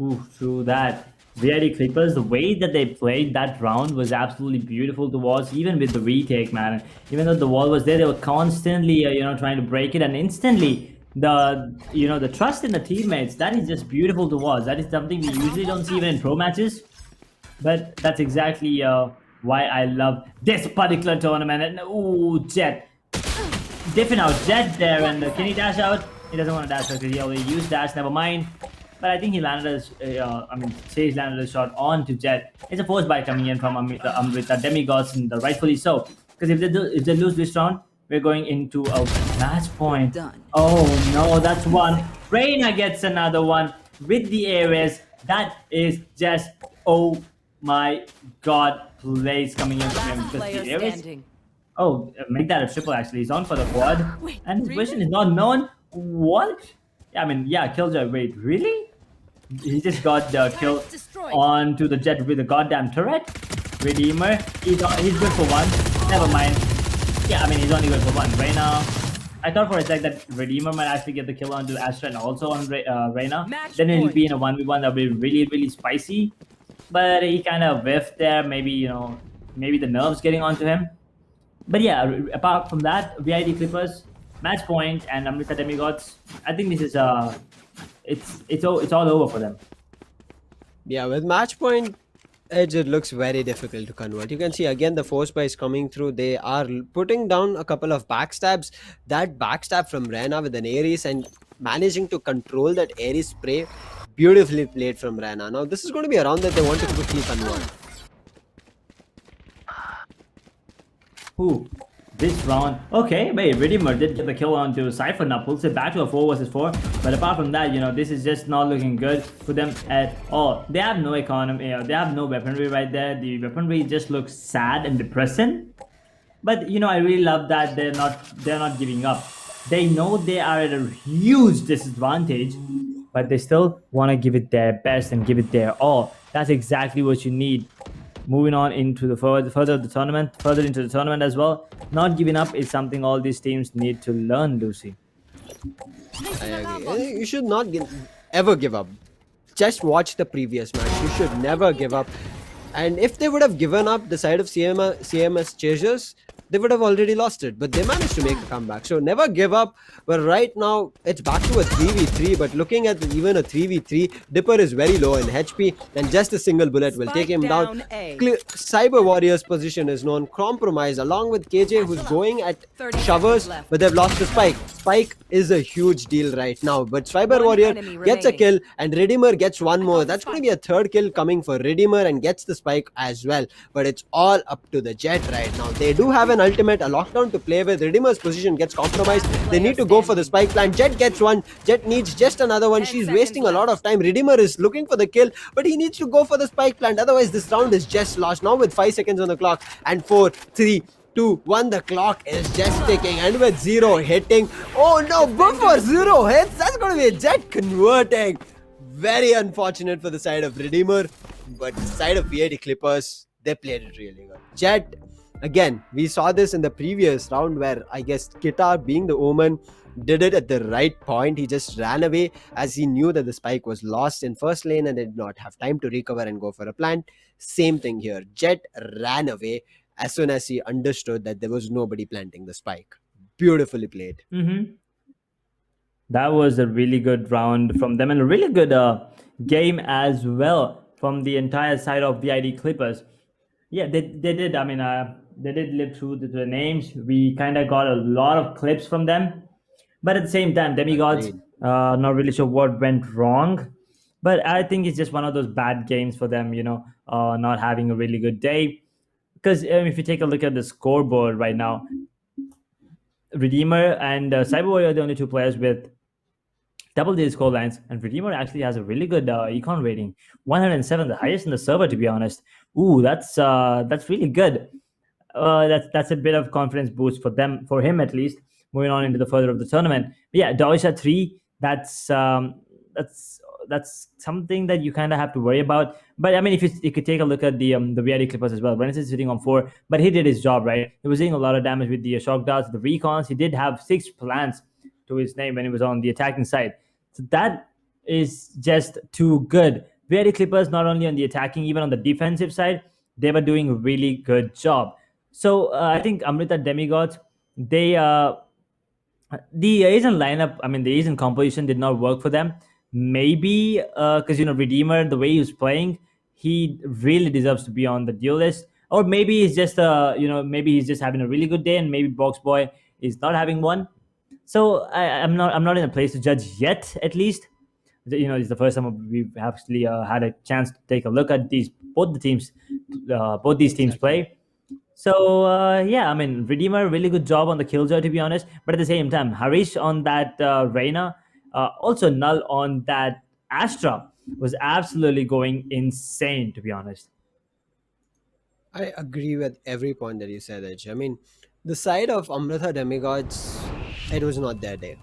Ooh, true that. VID Clippers, the way that they played that round was absolutely beautiful to watch, even with the retake, man. Even though the wall was there, they were constantly, trying to break it, and instantly the trust in the teammates, that is just beautiful to watch. That is something we usually don't see even in pro matches, but that's exactly why I love this particular tournament. And ooh, Jet diffing out Jet there, and can he dash out? He doesn't want to dash out because he already used dash. Never mind. But I think he landed Sage landed a shot onto Jet. It's a force buy coming in from Amrita Demigods, and rightfully so. Because if they lose this round, we're going into a match point. Done. Oh no, that's one. Reina gets another one with the Ares. That is just, oh my god, plays coming in from him. Last Because player the Ares, standing. oh, make that a triple actually. He's on for the quad. And his position is not known. What? Yeah, Killjoy, wait, really? He just got the kill onto the Jet with the goddamn turret. Redeemer, he's good for one. Never mind. Yeah, he's only good for one. Reina, I thought for a sec that Redeemer might actually get the kill onto Astra and also on Reina. Then it'll be in a 1v1 that'll be really, really spicy. But he kind of whiffed there. Maybe the nerves getting onto him. But yeah, apart from that, VID Clippers, match point, and Amrita Demigods, I think this is it's all over for them. Yeah, with match point Edge, it looks very difficult to convert. You can see again the force buy is coming through. They are putting down a couple of backstabs. That backstab from Rena with an Ares and managing to control that Ares spray. Beautifully played from Rena. Now this is going to be a round that they want to quickly convert. Ooh, this round. Okay, wait, Redeemer did get the kill onto Cypher, now pulls it back to a 4 versus 4. But apart from that, this is just not looking good for them at all. They have no economy, they have no weaponry right there. The weaponry just looks sad and depressing. But I really love that they're not giving up. They know they are at a huge disadvantage, but they still want to give it their best and give it their all. That's exactly what you need. Moving on into the further into the tournament as well. Not giving up is something all these teams need to learn, Lucy. I agree. You should not ever give up. Just watch the previous match. You should never give up. And if they would have given up the side of CMS Chasers, they would have already lost it. But they managed to make a comeback. So never give up. But right now, it's back to a 3v3. But looking at even a 3v3, Dipper is very low in HP. And just a single bullet will take him down. Cyber Warrior's position is known compromised along with KJ, who's going at shovers. But they've lost the Spike. Spike is a huge deal right now. But Cyber Warrior gets a kill. And Redeemer gets one more. That's going to be a third kill coming for Redeemer and gets the Spike as well. But it's all up to the Jet right now. They do have an ultimate, a lockdown to play with. Redeemer's position gets compromised. They need to go for the spike plant. Jet gets one. Jet needs just another one. She's wasting a lot of time. Redeemer is looking for the kill, but he needs to go for the spike plant. Otherwise, this round is just lost. Now with 5 seconds on the clock and 4, 3, 2, 1, the clock is just ticking, and with 0 hitting. Oh no, before 0 hits, that's going to be a Jet converting. Very unfortunate for the side of Redeemer, but the side of VID Clippers, they played it really good. Jet, again, we saw this in the previous round where I guess Kitar, being the Omen, did it at the right point. He just ran away as he knew that the spike was lost in first lane and did not have time to recover and go for a plant. Same thing here. Jet ran away as soon as he understood that there was nobody planting the spike. Beautifully played. That was a really good round from them and a really good game as well from the entire side of VID Clippers. Yeah, they did. they did live through the names. We kind of got a lot of clips from them, but at the same time, Demigods, Agreed. not really sure what went wrong. But I think it's just one of those bad games for them, not having a really good day. Because if you take a look at the scoreboard right now, Redeemer and Cyberboy are the only two players with double-digit score lines, and Redeemer actually has a really good econ rating, 107, the highest in the server, to be honest. Ooh, that's really good. That's a bit of confidence boost for them, for him at least, moving on into the further of the tournament. But yeah, Doisha 3, that's something that you kind of have to worry about. But I mean, if you could take a look at the VID Clippers as well, Renaissance is sitting on 4, but he did his job, right? He was doing a lot of damage with the shock darts, the recons. He did have 6 plants to his name when he was on the attacking side. So that is just too good. VID Clippers, not only on the attacking, even on the defensive side, they were doing a really good job. So I think Amrita Demigods, they the Asian lineup, I mean the Asian composition did not work for them. Maybe because Redeemer, the way he was playing, he really deserves to be on the deal list. Or maybe he's just maybe he's just having a really good day, and maybe Box Boy is not having one. So I'm not in a place to judge yet. At least it's the first time we've actually had a chance to take a look at both these teams play. So yeah, I mean Redeemer, really good job on the Killjoy, to be honest. But at the same time, Harish on that Reina, also Null on that Astra was absolutely going insane, to be honest. I agree with every point that you said, Edge. I mean, the side of Amrita Demigods, it was not their day.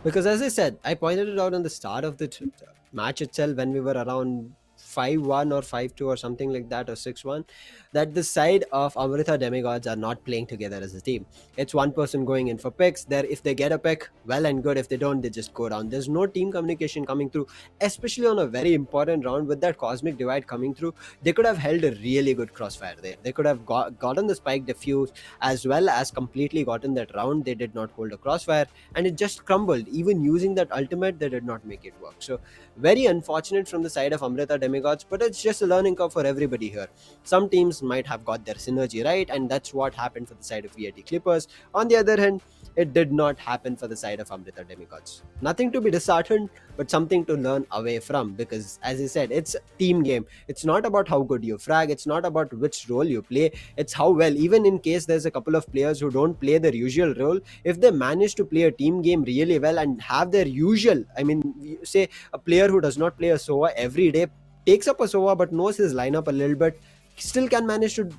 Because as I said, I pointed it out on the start of the match itself when we were around 5-1 or 5-2 or something like that, or 6-1, that the side of Amrita Demigods are not playing together as a team. It's one person going in for picks. There, if they get a pick, well and good. If they don't, they just go down. There's no team communication coming through, especially on a very important round with that cosmic divide coming through. They could have held a really good crossfire there. They could have gotten the spike defuse as well as completely gotten that round. They did not hold a crossfire, and it just crumbled. Even using that ultimate, they did not make it work. So very unfortunate from the side of Amrita Demigods, but it's just a learning curve for everybody here. Some teams might have got their synergy right, and that's what happened for the side of VIT Clippers. On the other hand, it did not happen for the side of Amrita Demigods. Nothing to be disheartened, but something to learn away from, because as I said, it's a team game. It's not about how good you frag, it's not about which role you play, it's how well, even in case there's a couple of players who don't play their usual role, if they manage to play a team game really well and have their usual, I mean, say a player who does not play a SOA every day, takes up a SOA but knows his lineup a little bit, still can manage to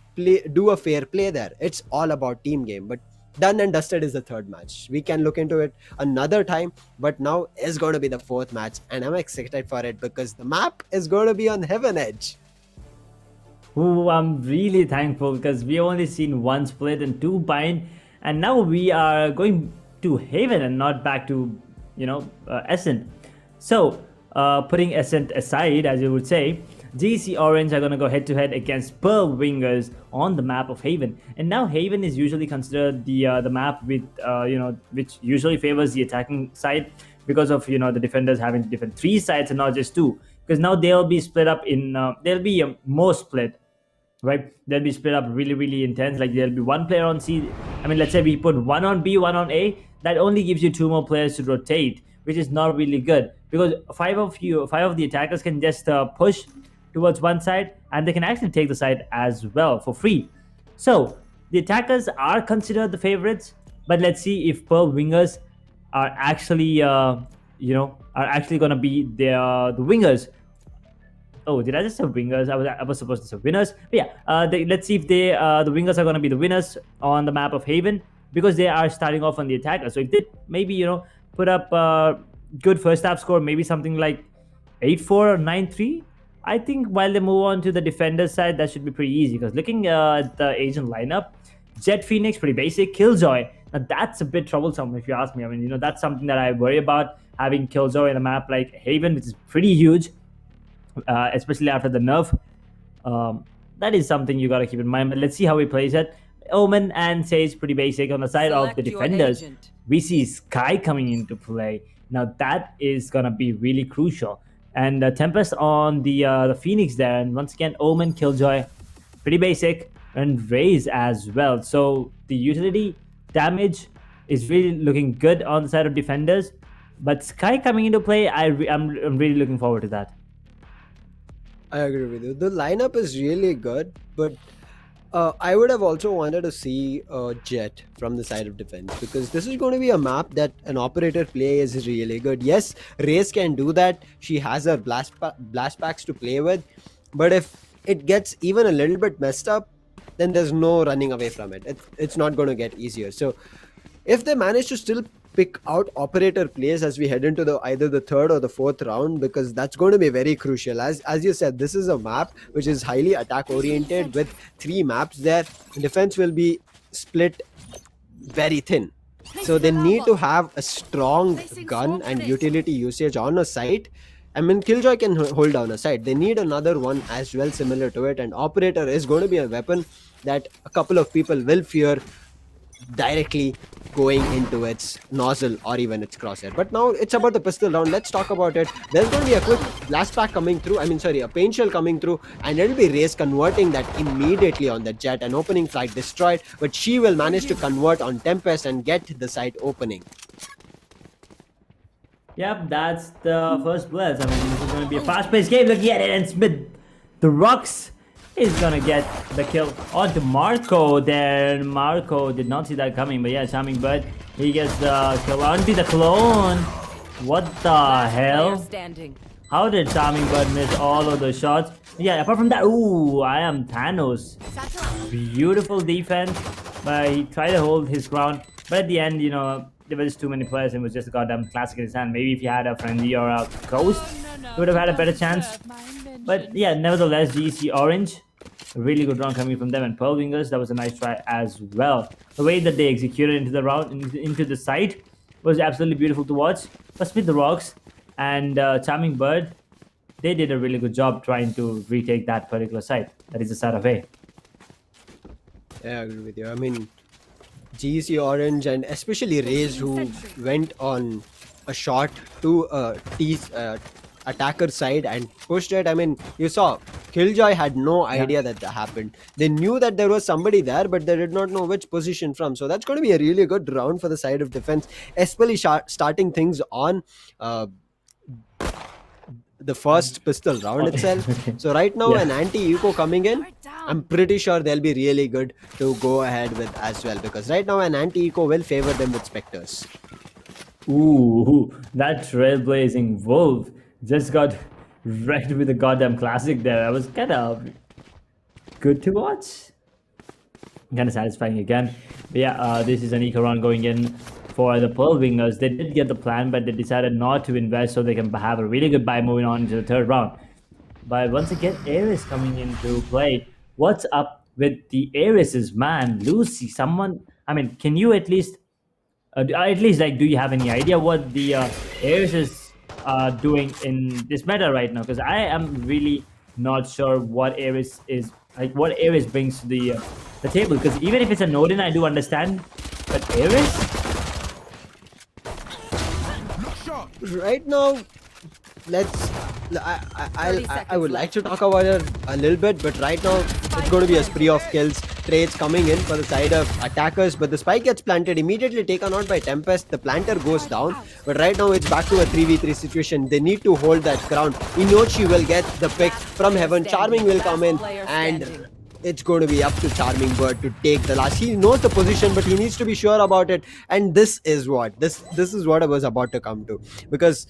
do a fair play there. It's all about team game. But done and dusted is the third match. We can look into it another time, but now is going to be the fourth match, and I'm excited for it because the map is going to be on Heaven Edge. Ooh, I'm really thankful because we only seen 1 split and 2 bind, and now we are going to Haven and not back to Ascent. So putting Ascent aside, as you would say, GC Orange are going to go head to head against Pearl Wingers on the map of Haven. And now Haven is usually considered the map with which usually favors the attacking side because of the defenders having different 3 sides and not just 2. Because now they'll be split up in they'll be more split, right? They'll be split up really, really intense. Like there'll be 1 player on C. I mean, let's say we put 1 on B, 1 on A. That only gives you 2 more players to rotate, which is not really good because 5 of the attackers can just push towards one side, and they can actually take the side as well for free. So the attackers are considered the favorites, but let's see if Pearl Wingers are actually going to be the wingers. Oh, did I just say wingers? I was supposed to say winners. But yeah, let's see if the wingers are going to be the winners on the map of Haven, because they are starting off on the attacker. So if they maybe put up a good first half score, maybe something like 8-4 or 9-3, I think while they move on to the defender's side, that should be pretty easy. Because looking at the Asian lineup, Jet Phoenix, pretty basic. Killjoy, now that's a bit troublesome if you ask me. I mean, that's something that I worry about, having Killjoy in a map like Haven, which is pretty huge, especially after the nerf. That is something you got to keep in mind. But let's see how he plays it. Omen and Sage, pretty basic. On the side of the defenders, we see Sky coming into play. Now that is going to be really crucial. And Tempest on the Phoenix there. And once again, Omen, Killjoy, pretty basic. and Raze as well. So the utility damage is really looking good on the side of defenders. But Sky coming into play, I'm really looking forward to that. I agree with you. The lineup is really good, but I would have also wanted to see Jet from the side of defense, because this is going to be a map that an operator play is really good. Yes, Race can do that. She has her blast packs to play with, but if it gets even a little bit messed up, then there's no running away from it. It's not going to get easier. So if they manage to still pick out operator plays as we head into the either the third or the fourth round, because that's going to be very crucial. As you said, this is a map which is highly attack oriented with 3 maps there. Defense will be split very thin, so they need to have a strong gun and utility usage on a site. I mean, Killjoy can hold down a site. They need another one as well similar to it, and operator is going to be a weapon that a couple of people will fear directly going into its nozzle or even its crosshair. But now it's about the pistol round. Let's talk about it. There's going to be a quick blast pack coming through. A paint shell coming through, and it'll be Raze converting that immediately on the Jet. An opening flag destroyed, but she will manage to convert on Tempest and get the site opening. Yep, that's the first blitz. I mean, this is going to be a fast-paced game. Look at it, and Smith, the Rocks, is going to get the kill onto Marco there. Marco did not see that coming, but yeah, Charming Bird, he gets the kill onto the clone. What the hell? Standing. How did Charming Bird miss all of those shots? Yeah, apart from that, ooh, I am Thanos. Beautiful defense, but he tried to hold his ground. But at the end, you know, there was just too many players and it was just a goddamn classic in his hand. Maybe if he had a Frenzy or a Ghost, he would have had a better chance. But yeah, nevertheless, GC Orange, a really good round coming from them, and Pearl Wingers, that was a nice try as well. The way that they executed into the round, into the site, was absolutely beautiful to watch. But Smith the Rocks and Charming Bird, they did a really good job trying to retake that particular site. That is the side of A. Yeah, I agree with you. I mean, GC Orange and especially Raze, who went on a shot to attacker side and pushed it. I mean, you saw Killjoy had no idea that happened. They knew that there was somebody there, but they did not know which position from. So that's going to be a really good round for the side of defense, especially starting things on the first pistol round itself. So right now, an anti-eco coming in, I'm pretty sure they'll be really good to go ahead with as well, because right now an anti-eco will favor them with Spectres. Ooh, that trailblazing wolf just got wrecked with a goddamn classic there. That was kind of good to watch. Kind of satisfying again. But yeah, this is an eco round going in for the Pearl Wingers. They did get the plan, but they decided not to invest so they can have a really good buy moving on into the third round. But once again, Ares coming into play. What's up with the Ares, man? Lucy, someone, I mean, can you at least like, do you have any idea what the Ares is doing in this meta right now? Because I am really not sure what Ares is, like what Ares brings to the table. Because even if it's a Nodin, I do understand, but Ares? Right now, I would like to talk about it a little bit, but right now it's going to be a spree of kills, trades coming in for the side of attackers, but the spike gets planted, immediately taken out by Tempest. The planter goes down, but right now it's back to a 3v3 situation. They need to hold that ground. Inochi will get the pick from heaven. Charming will come in, and it's going to be up to Charming Bird to take the last. He knows the position, but he needs to be sure about it. And this is what I was about to come to, because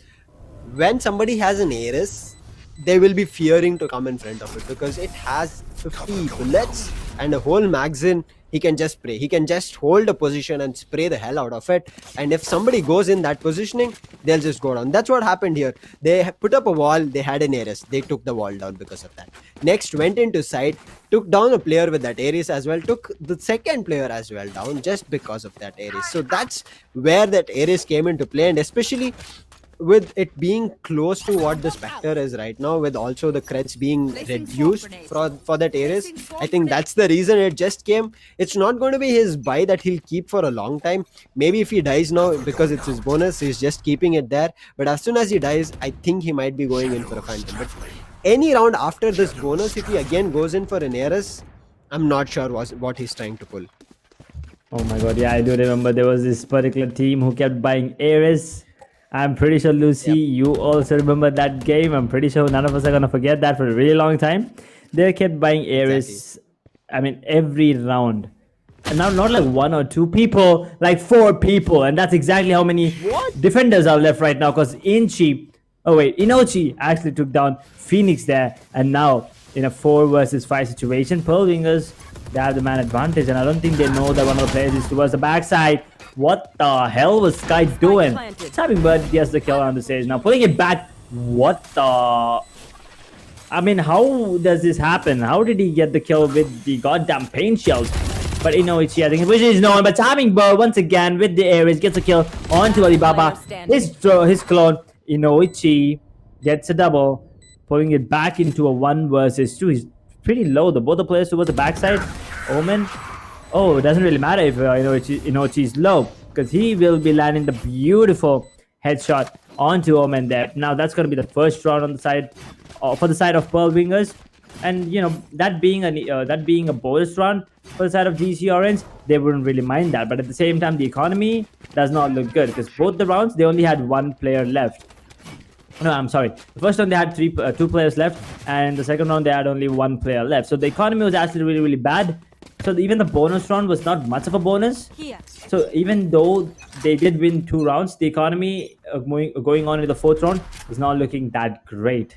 when somebody has an Ares, they will be fearing to come in front of it, because it has 50 bullets and a whole magazine. He can just spray. He can just hold a position and spray the hell out of it. And if somebody goes in that positioning, they'll just go down. That's what happened here. They put up a wall. They had an Ares. They took the wall down because of that. Next, went into side, took down a player with that Ares as well, took the second player as well down just because of that Ares. So that's where that Ares came into play, and especially with it being close to what the Spectre is right now, with also the creds being reduced for that Ares, I think that's the reason it just came. It's not going to be his buy that he'll keep for a long time. Maybe if he dies now, because it's his bonus, he's just keeping it there. But as soon as he dies, I think he might be going in for a Phantom. But any round after this bonus, if he again goes in for an Ares, I'm not sure what he's trying to pull. Oh my god, yeah, I do remember there was this particular team who kept buying Ares. I'm pretty sure, Lucy, Yep. you also remember that game. I'm pretty sure none of us are gonna forget that for a really long time. They kept buying Ares, Exactly. I mean, every round. And now not like one or two people, like 4 people. And that's exactly how many defenders are left right now. Because Inochi actually took down Phoenix there. And now in a 4 versus 5 situation, Pearl Wingers, they have the man advantage. And I don't think they know that one of the players is towards the backside. What the hell was Sky doing? Tapping Bird gets the kill on the stage. Now pulling it back. What the... I mean, how does this happen? How did he get the kill with the goddamn paint shells? But Inoichi, I think, which is known. But Timing Bird, once again, with the Ares, gets a kill onto Alibaba. His clone, Inoichi, gets a double, pulling it back into a 1 versus 2. He's pretty low. Both the players towards the backside. Omen. Oh, it doesn't really matter if Inoichi is low, because he will be landing the beautiful headshot onto Omen there. Now, that's going to be the first round on the side, for the side of Pearl Wingers. And that being a bonus round for the side of GC Orange, they wouldn't really mind that. But at the same time, the economy does not look good, because both the rounds they only had 1 player left. No, I'm sorry. The first round they had 2 players left, and the second round they had only 1 player left. So the economy was actually really, really bad. So even the bonus round was not much of a bonus. So even though they did win 2 rounds, the economy going on in the 4th round is not looking that great.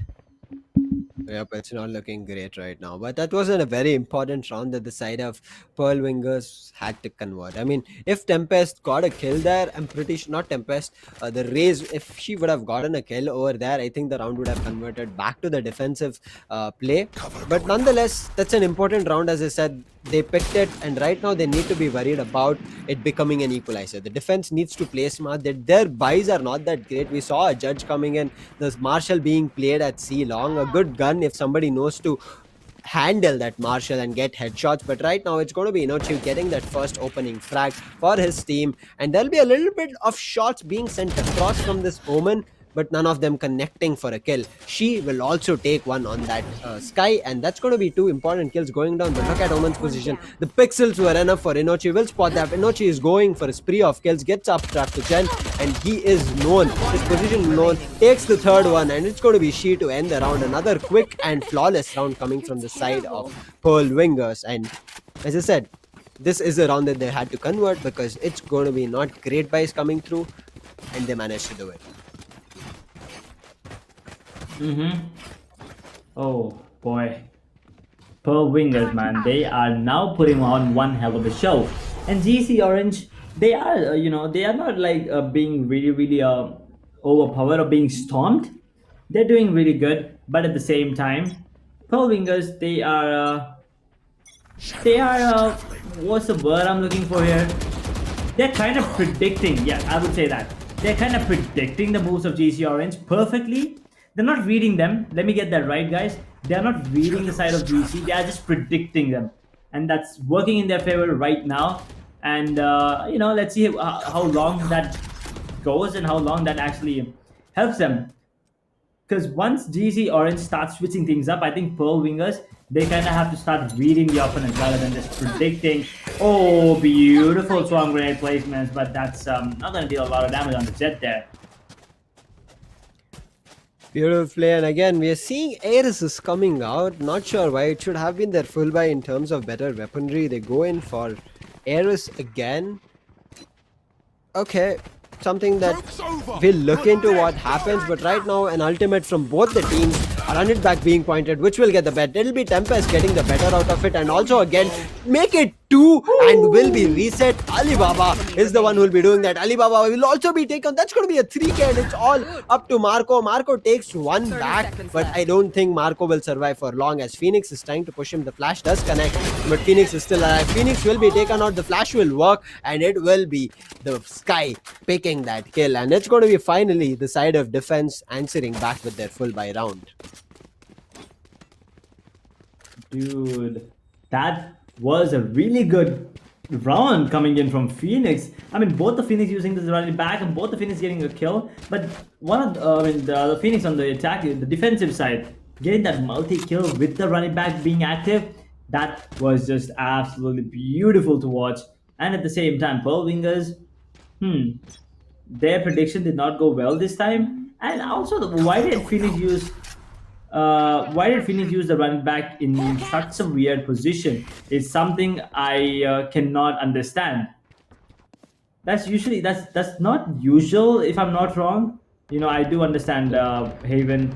Yep, it's not looking great right now. But that wasn't a very important round that the side of Pearl Wingers had to convert. I mean, if Tempest got a kill there, I'm pretty sure, not Tempest, the Raze, if she would have gotten a kill over there, I think the round would have converted back to the defensive play. But nonetheless, that's an important round. As I said, they picked it, and right now they need to be worried about it becoming an equalizer. The defense needs to play smart. Their buys are not that great. We saw a judge coming in, there's Marshall being played at C long, a good gun if somebody knows to handle that Marshall and get headshots. But right now it's going to be Inochi getting that first opening frag for his team, and there'll be a little bit of shots being sent across from this Omen, but none of them connecting for a kill. She will also take one on that Sky, and that's going to be 2 important kills going down. But look at Omen's position. The pixels were enough for Inochi. Will spot that. Inochi is going for a spree of kills, gets up trapped to Chen, and he is known. His position known. Takes the 3rd one, and it's going to be she to end the round. Another quick and flawless round coming from the side of Pearl Wingers. And as I said, this is a round that they had to convert, because it's going to be not great buys coming through, and they managed to do it. Oh boy, Pearl Wingers, man, they are now putting on one hell of a show. And GC Orange, they are they are not like being really, really overpowered or being stomped. They're doing really good, but at the same time, Pearl Wingers, they are what's the word I'm looking for here? They're kind of predicting. Yeah, I would say that they're kind of predicting the moves of GC Orange perfectly. They're not reading them. Let me get that right, guys. They're not reading the side of GC. They are just predicting them, and that's working in their favor right now. And let's see how long that goes and how long that actually helps them. Because once GC Orange starts switching things up, I think Pearl Wingers, they kind of have to start reading the opponent rather than just predicting. Oh, beautiful swarm grenade placements, but that's not going to deal a lot of damage on the Jet there. Beautifully, and again we are seeing Ares is coming out. Not sure why. It should have been their full buy in terms of better weaponry. They go in for Ares again. Okay, something that we'll look into what happens, but right now an ultimate from both the teams, a run it back being pointed, which will get the bet. It'll be Tempest getting the better out of it, and also again make it 2 and will be reset. Alibaba is the one who will be doing that. Alibaba will also be taken. That's going to be a 3K, and it's all up to Marco. Marco takes 1 back, but I don't think Marco will survive for long, as Phoenix is trying to push him. The flash does connect, but Phoenix is still alive. Phoenix will be taken out. The flash will work, and it will be the Sky picking that kill, and it's going to be finally the side of defense answering back with their full buy round. Dude, that was a really good round coming in from Phoenix. I mean, both the Phoenix using this running back and both the Phoenix getting a kill, but the Phoenix on the attack, the defensive side, getting that multi-kill with the running back being active, That was just absolutely beautiful to watch. And at the same time, Pearl Wingers, hmm, their prediction did not go well this time. And also, why did Phoenix use the running back in such a weird position? Is something I cannot understand. That's not usual, if I'm not wrong. I do understand Haven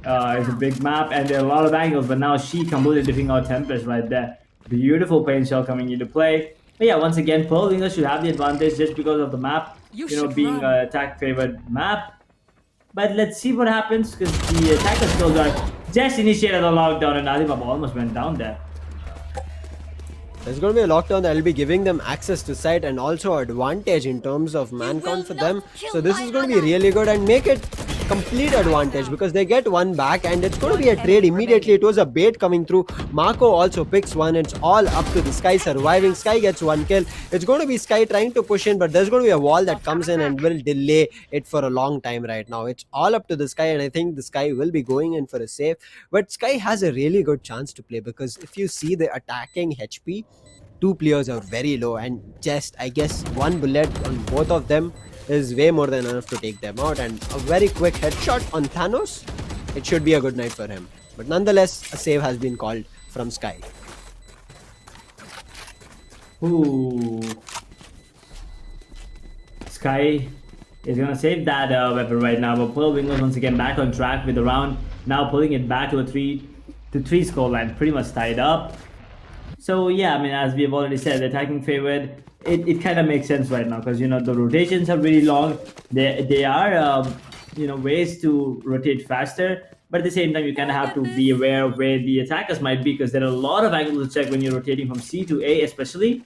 is a big map and there are a lot of angles, but now she completely dipping out Tempest right there. Beautiful paint shell coming into play. But yeah, once again, Pearl Wingers should have the advantage just because of the map, You should being run. a attack favored map. But let's see what happens because the attacker skills are just initiated the lockdown and Alibaba almost went down there. There's going to be a lockdown that will be giving them access to site and also advantage in terms of man count for them. So this is going to be really good and make it complete advantage because they get one back and it's going to be a trade immediately. It was a bait coming through. Marco also picks one. It's all up to the Sky surviving. Sky gets one kill. It's going to be Sky trying to push in, but there's going to be a wall that comes in and will delay it for a long time right now. It's all up to the Sky and I think the Sky will be going in for a save. But Sky has a really good chance to play because if you see the attacking HP, two players are very low and just I guess one bullet on both of them is way more than enough to take them out, and a very quick headshot on Thanos, it should be a good night for him. But nonetheless, a save has been called from Sky. Ooh. Sky is gonna save that weapon right now, but Pearl Wingers once again back on track with the round, now pulling it back to a 3-3 scoreline, pretty much tied up. So yeah, I mean, as we've already said, the attacking favored, it kind of makes sense right now because the rotations are really long. They are ways to rotate faster, but at the same time you kind of have to be aware of where the attackers might be because there are a lot of angles to check when you're rotating from C to A, especially.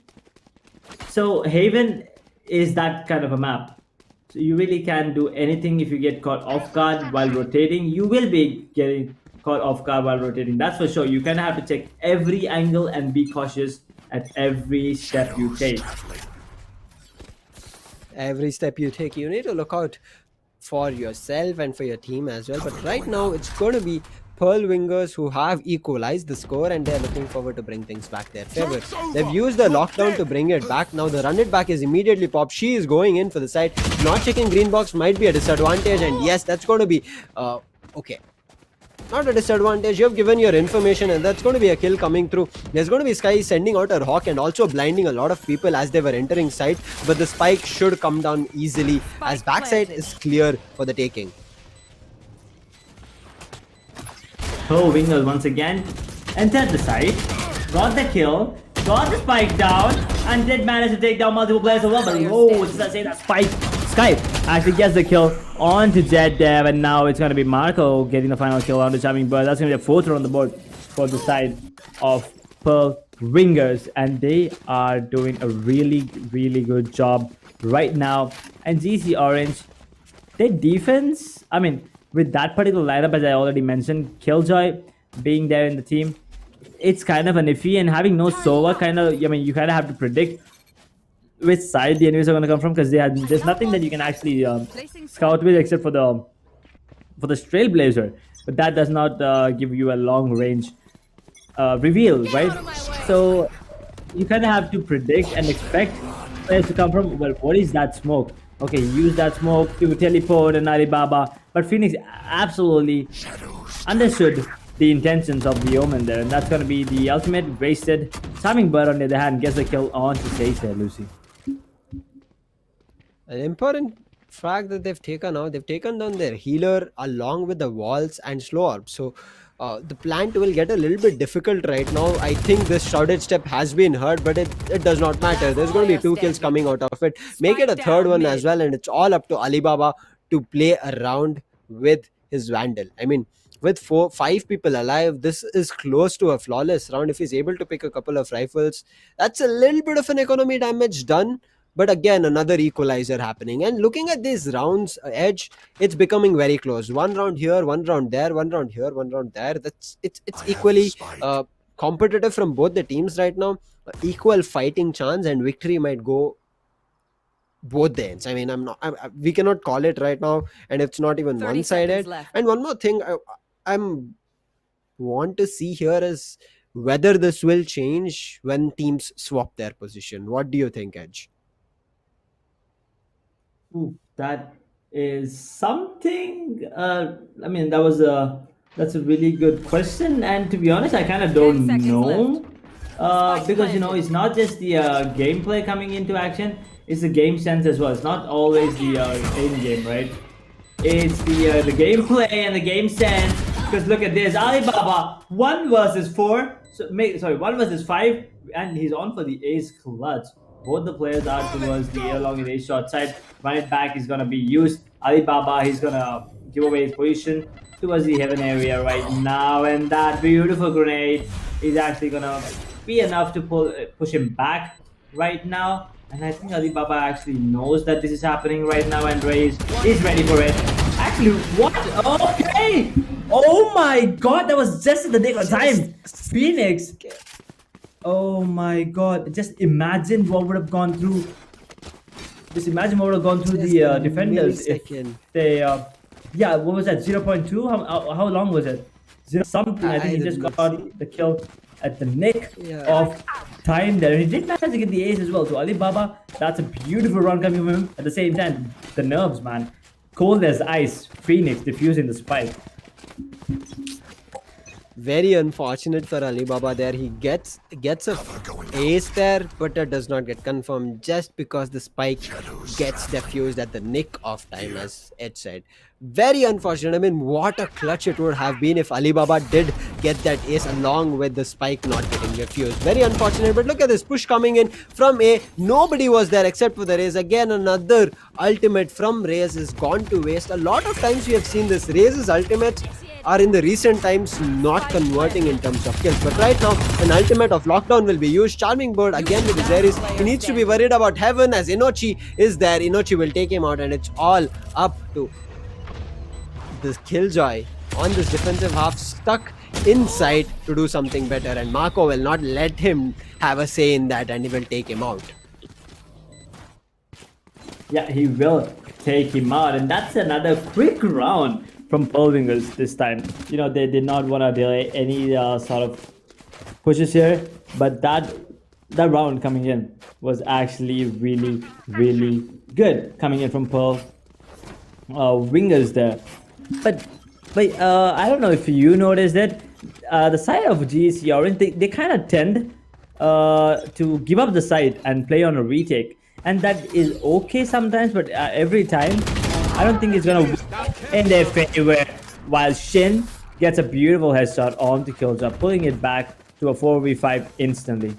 So Haven is that kind of a map. So you really can't do anything if you get caught off guard while rotating. You will be getting caught off guard while rotating. That's for sure. You kind of have to check every angle and be cautious at every step you take. Every step you take, you need to look out for yourself and for your team as well. But right now, it's going to be Pearl Wingers who have equalized the score and they're looking forward to bring things back their favor. They've used the lockdown to bring it back. Now the run it back is immediately popped. She is going in for the side. Not checking green box might be a disadvantage, and yes, that's going to be okay. Not a disadvantage. You have given your information and that's going to be a kill coming through. There's going to be Sky sending out her hawk and also blinding a lot of people as they were entering site, but the spike should come down easily as backside is clear for the taking. Pearl Wingers once again entered the site, got the kill, got the spike down, and did manage to take down multiple players as well. But oh, does that say that spike? Sky actually gets the kill onto Jet Dev, and now it's going to be Marco getting the final kill onto Charming Bird. That's going to be a fourth on the board for the side of Pearl Wingers, and they are doing a really, really good job right now. And GC Orange, their defense, I mean, with that particular lineup, as I already mentioned, Killjoy being there in the team, it's kind of an iffy, and having no Sova, you kind of have to predict which side the enemies are going to come from because there's nothing that you can actually scout with except for the Trailblazer, but that does not give you a long range reveal, right? So you kind of have to predict and expect players to come from. Well, what is that smoke? Okay, use that smoke to teleport and Alibaba, but Phoenix absolutely understood the intentions of the Omen there, and that's going to be the ultimate wasted. Charming Bird on the other hand gets the kill on to Sage there, Lucy. An important fact that they've taken out, they've taken down their healer along with the walls and slow orb. So the plant will get a little bit difficult right now. I think this shrouded step has been hurt, but it does not matter. There's going to be 2 kills coming out of it. Make it a third one as well, and it's all up to Alibaba to play around with his Vandal. I mean, with 5 people alive, this is close to a flawless round. If he's able to pick a couple of rifles, that's a little bit of an economy damage done. But again, another equalizer happening. And looking at these rounds, Edge, it's becoming very close. One round here, one round there, one round here, one round there. It's equally competitive from both the teams right now. Equal fighting chance, and victory might go both the ends. I mean, we cannot call it right now, and it's not even one-sided. And one more thing, I'm want to see here is whether this will change when teams swap their position. What do you think, Edge? Ooh, that is something. I mean, that's a really good question, and to be honest, I kind of 10 don't seconds know. Spike Because planted. it's not just the gameplay coming into action; it's the game sense as well. It's not always the in game, right? It's the gameplay and the game sense. Because look at this, Alibaba 1 versus 4. Sorry, 1 versus 5, and he's on for the ace clutch. Both the players are towards the elongated short side. Run it back is gonna be used. Alibaba, he's gonna give away his position towards the heaven area right now, and that beautiful grenade is actually gonna be enough to push him back right now. And I think Alibaba actually knows that this is happening right now, and Reyes is ready for it. Actually, what? Okay! Oh my god, that was just at the nick of time! Phoenix! Oh my god, just imagine what would have gone through. Just imagine what would have gone through Just the a defenders if millisecond. they. Yeah, what was that? 0.2? How long was it? Zero something. I think I he just don't got know. the kill at the nick Yeah. of time there. And he did manage to get the ace as well. So Alibaba, that's a beautiful run coming from him. At the same time, the nerves, man. Cold as ice. Phoenix diffusing the spike. Very unfortunate for Alibaba there. He gets a ace there, but it does not get confirmed just because the spike gets defused at the nick of time, as Ed said. Very unfortunate. I mean, what a clutch it would have been if Alibaba did get that ace along with the spike not getting defused. Very unfortunate, but look at this push coming in from A. Nobody was there except for the Raze. Again, another ultimate from Raze is gone to waste. A lot of times we have seen this. Raze's ultimates are in the recent times not converting in terms of kills, but right now an ultimate of lockdown will be used. Charming Bird again with his Ares. He needs to be worried about heaven as Inochi is there. Inochi will take him out, and it's all up to this Killjoy on this defensive half, stuck inside to do something better, and Marco will not let him have a say in that, and he will take him out. Yeah, he will take him out, and that's another quick round from Pearlwingers this time. They did not want to delay any sort of pushes here, but that round coming in was actually really, really good coming in from Pearl Wingers there. But I don't know if you noticed that the side of GC Orange, they kind of tend to give up the side and play on a retake, and that is okay sometimes, but every time I don't think it's gonna work in their favor. While Shin gets a beautiful headshot on the Killjoy, pulling it back to a 4v5 instantly.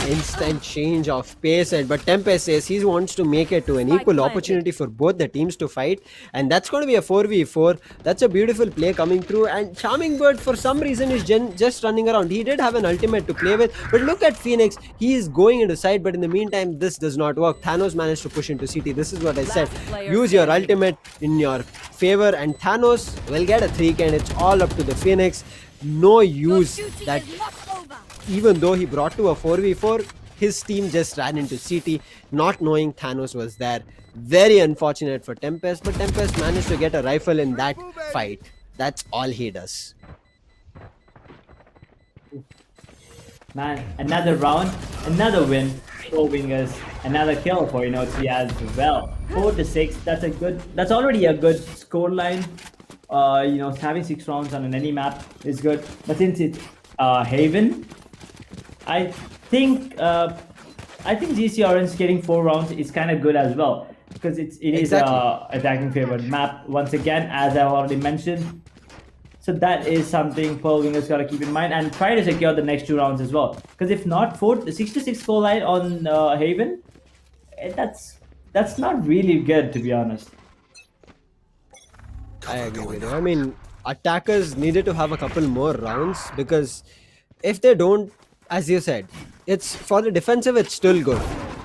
Instant change of pace, but Tempest says he wants to make it to an equal opportunity for both the teams to fight, and that's going to be a 4v4. That's a beautiful play coming through, and Charming Bird for some reason is just running around. He did have an ultimate to play with, but look at Phoenix. He is going into side, but in the meantime this does not work. Thanos managed to push into CT. This is what I said. Use your ultimate in your favor, and Thanos will get a 3K, and it's all up to the Phoenix. No use that. Even though he brought to a 4v4, his team just ran into CT, not knowing Thanos was there. Very unfortunate for Tempest, but Tempest managed to get a rifle in that fight. That's all he does. Man, another round, another win for Wingers, another kill for Inochi as well. 4-6. That's already a good scoreline. Having 6 rounds on any map is good, but since it's Haven, I think GC Orange getting 4 rounds is kind of good as well, because it is attacking favored map once again, as I've already mentioned. So that is something Pearl Wingers got to keep in mind and try to secure the next 2 rounds as well. Because if not, 6-6 scoreline on Haven, that's not really good, to be honest. I agree with you. I mean, attackers needed to have a couple more rounds, because if they don't, as you said, it's for the defensive, it's still good.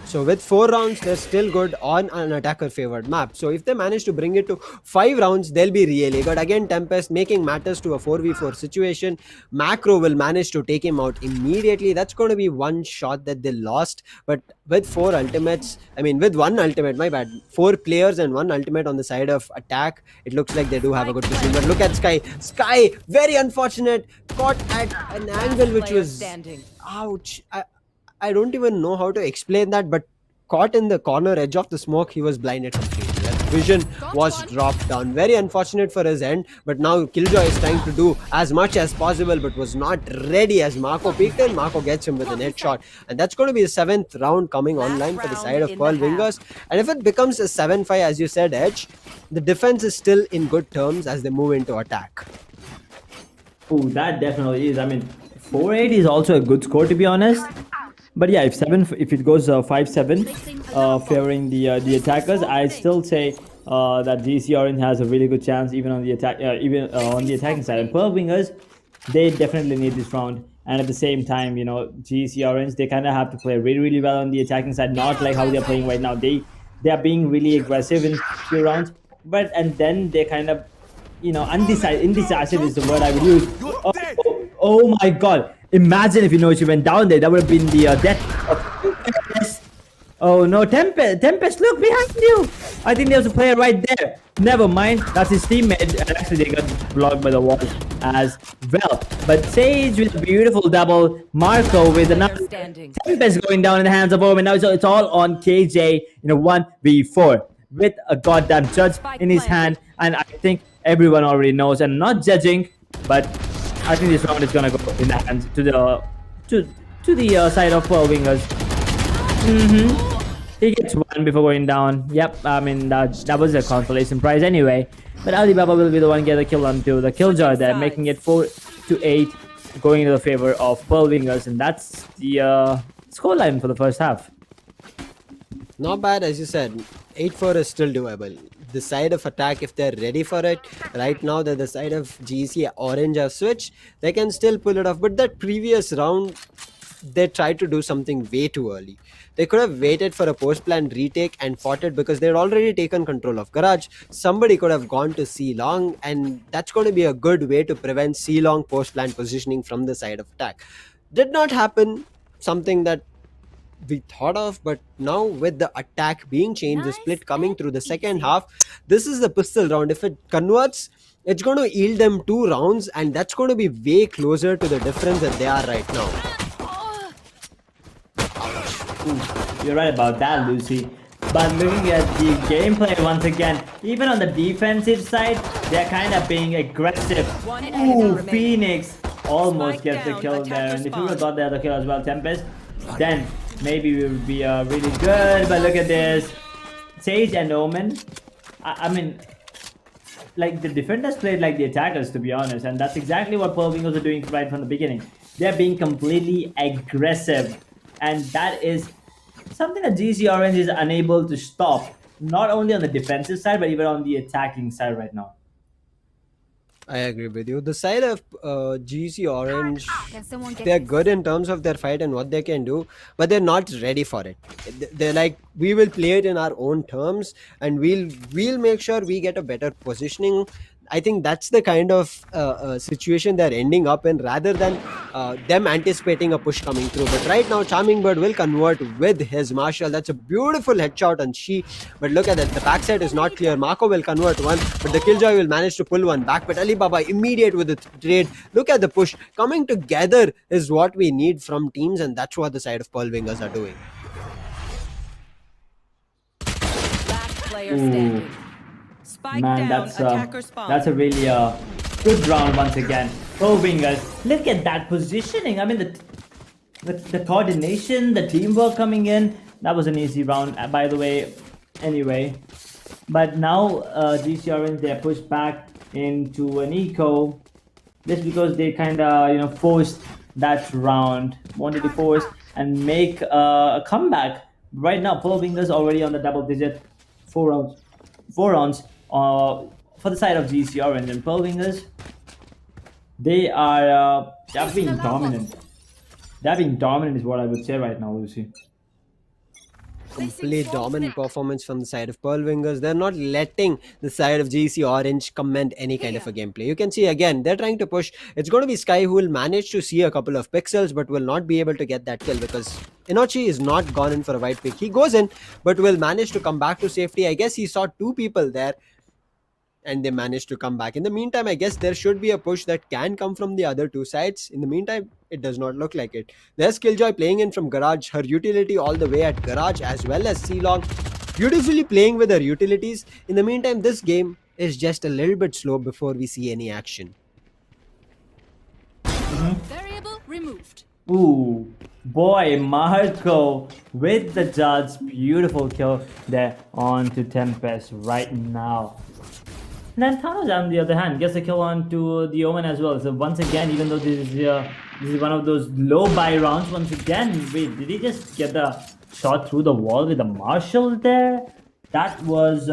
So with 4 rounds, they're still good on an attacker favored map. So if they manage to bring it to 5 rounds, they'll be really good. Again, Tempest making matters to a 4v4 situation. Macro will manage to take him out immediately. That's going to be one shot that they lost. But with 4 ultimates, I mean with 1 ultimate, my bad, 4 players and 1 ultimate on the side of attack, it looks like they do have a good position. But look at Sky. Sky, very unfortunate, caught at an angle which was... Ouch. I don't even know how to explain that, but caught in the corner edge of the smoke, he was blinded completely. That vision was dropped down. Very unfortunate for his end, but now Killjoy is trying to do as much as possible, but was not ready as Marco peeked in. Marco gets him with a net shot, and that's going to be the 7th round coming online for the side of Pearl Wingers. And if it becomes a 7-5, as you said, Edge, the defense is still in good terms as they move into attack. Oh, that definitely is. I mean, 4-8 is also a good score, to be honest. But yeah, if it goes 5-7, favoring the attackers, I still say that GC Orange has a really good chance even on the attacking side. And Pearl Wingers, they definitely need this round. And at the same time, you know, GC Orange, they kind of have to play really well on the attacking side, not like how they're playing right now. They are being really aggressive in few rounds, and then they kind of, you know, indecisive is the word I would use. Oh my god. Imagine if she went down there. That would have been the death of Tempest. Oh no, Tempest, look behind you. I think there's a player right there. Never mind, that's his teammate. And actually, they got blocked by the wall as well. But Sage with a beautiful double. Marco with another. Tempest going down in the hands of Omen. Now it's all on KJ in a 1v4 with a goddamn judge in his hand. And I think everyone already knows. And not judging, but I think this round is gonna go in the hands to the side of Pearl Wingers. He gets 1 before going down. Yep, I mean that was a consolation prize anyway. But Alibaba will be the one to get the kill onto the Killjoy there, making it 4-8, going into the favor of Pearl Wingers, and that's the scoreline for the first half. Not bad, as you said. 8-4 is still doable. The side of attack, if they're ready for it, right now that the side of GC Orange have switched, they can still pull it off. But that previous round, they tried to do something way too early. They could have waited for a post-plan retake and fought it because they'd already taken control of Garage. Somebody could have gone to C-Long, and that's going to be a good way to prevent C-Long post-plan positioning from the side of attack. Did not happen, something that we thought of, but now with the attack being changed, the split coming through the second half, this is the pistol round. If it converts, it's going to yield them 2 rounds, and that's going to be way closer to the difference that they are right now. Ooh, you're right about that, Lucy. But looking at the gameplay once again, even on the defensive side, they're kind of being aggressive. Ooh, Phoenix almost gets the kill there, and if you would have got the other kill as well, Tempest, then maybe we would be really good. But look at this, Sage and Omen. I mean, like, the defenders played like the attackers, to be honest, and that's exactly what Pearl Wingers are doing right from the beginning. They're being completely aggressive, and that is something that GC Orange is unable to stop, not only on the defensive side but even on the attacking side right now. I agree with you. The side of GC Orange, they're good in terms of their fight and what they can do, but they're not ready for it. They're like, we will play it in our own terms, and we'll make sure we get a better positioning. I think that's the kind of situation they're ending up in, rather than them anticipating a push coming through. But right now, Charming Bird will convert with his Marshall. That's a beautiful headshot on She. But look at that, the backside is not clear. Marco will convert 1, but the Killjoy will manage to pull 1 back. But Alibaba immediate with the trade. Look at the push. Coming together is what we need from teams, and that's what the side of Pearl Wingers are doing. Last player standing. Man, that's a really good round once again. Pearl Wingers, look at that positioning. I mean, the coordination, the teamwork coming in. That was an easy round, by the way. Anyway, but now GC Orange, they're pushed back into an eco, just because they kind of forced that round, wanted to force and make a comeback. Right now, Pearl Wingers already on the double digit, 4 rounds. For the side of GC Orange, and Pearl Wingers, they're being dominant. They're being dominant is what I would say right now, Lucy. complete dominant performance from the side of Pearl Wingers. They're not letting the side of GC Orange command any kind of a gameplay. You can see again, they're trying to push. It's going to be Sky who will manage to see a couple of pixels, but will not be able to get that kill because Inochi is not gone in for a white pick. He goes in, but will manage to come back to safety. I guess he saw two people there, and they managed to come back. In the meantime, I guess there should be a push that can come from the other two sides. In the meantime, it does not look like it. There's Killjoy playing in from Garage, her utility all the way at Garage, as well as C-Long, beautifully playing with her utilities. In the meantime, this game is just a little bit slow before we see any action. Variable removed. Ooh, boy, Marco with the judge. Beautiful kill there onto Tempest right now. And then Thanos, on the other hand, gets a kill onto the Omen as well. So once again, even though this is one of those low buy rounds, once again, wait, did he just get the shot through the wall with the Marshall there? That was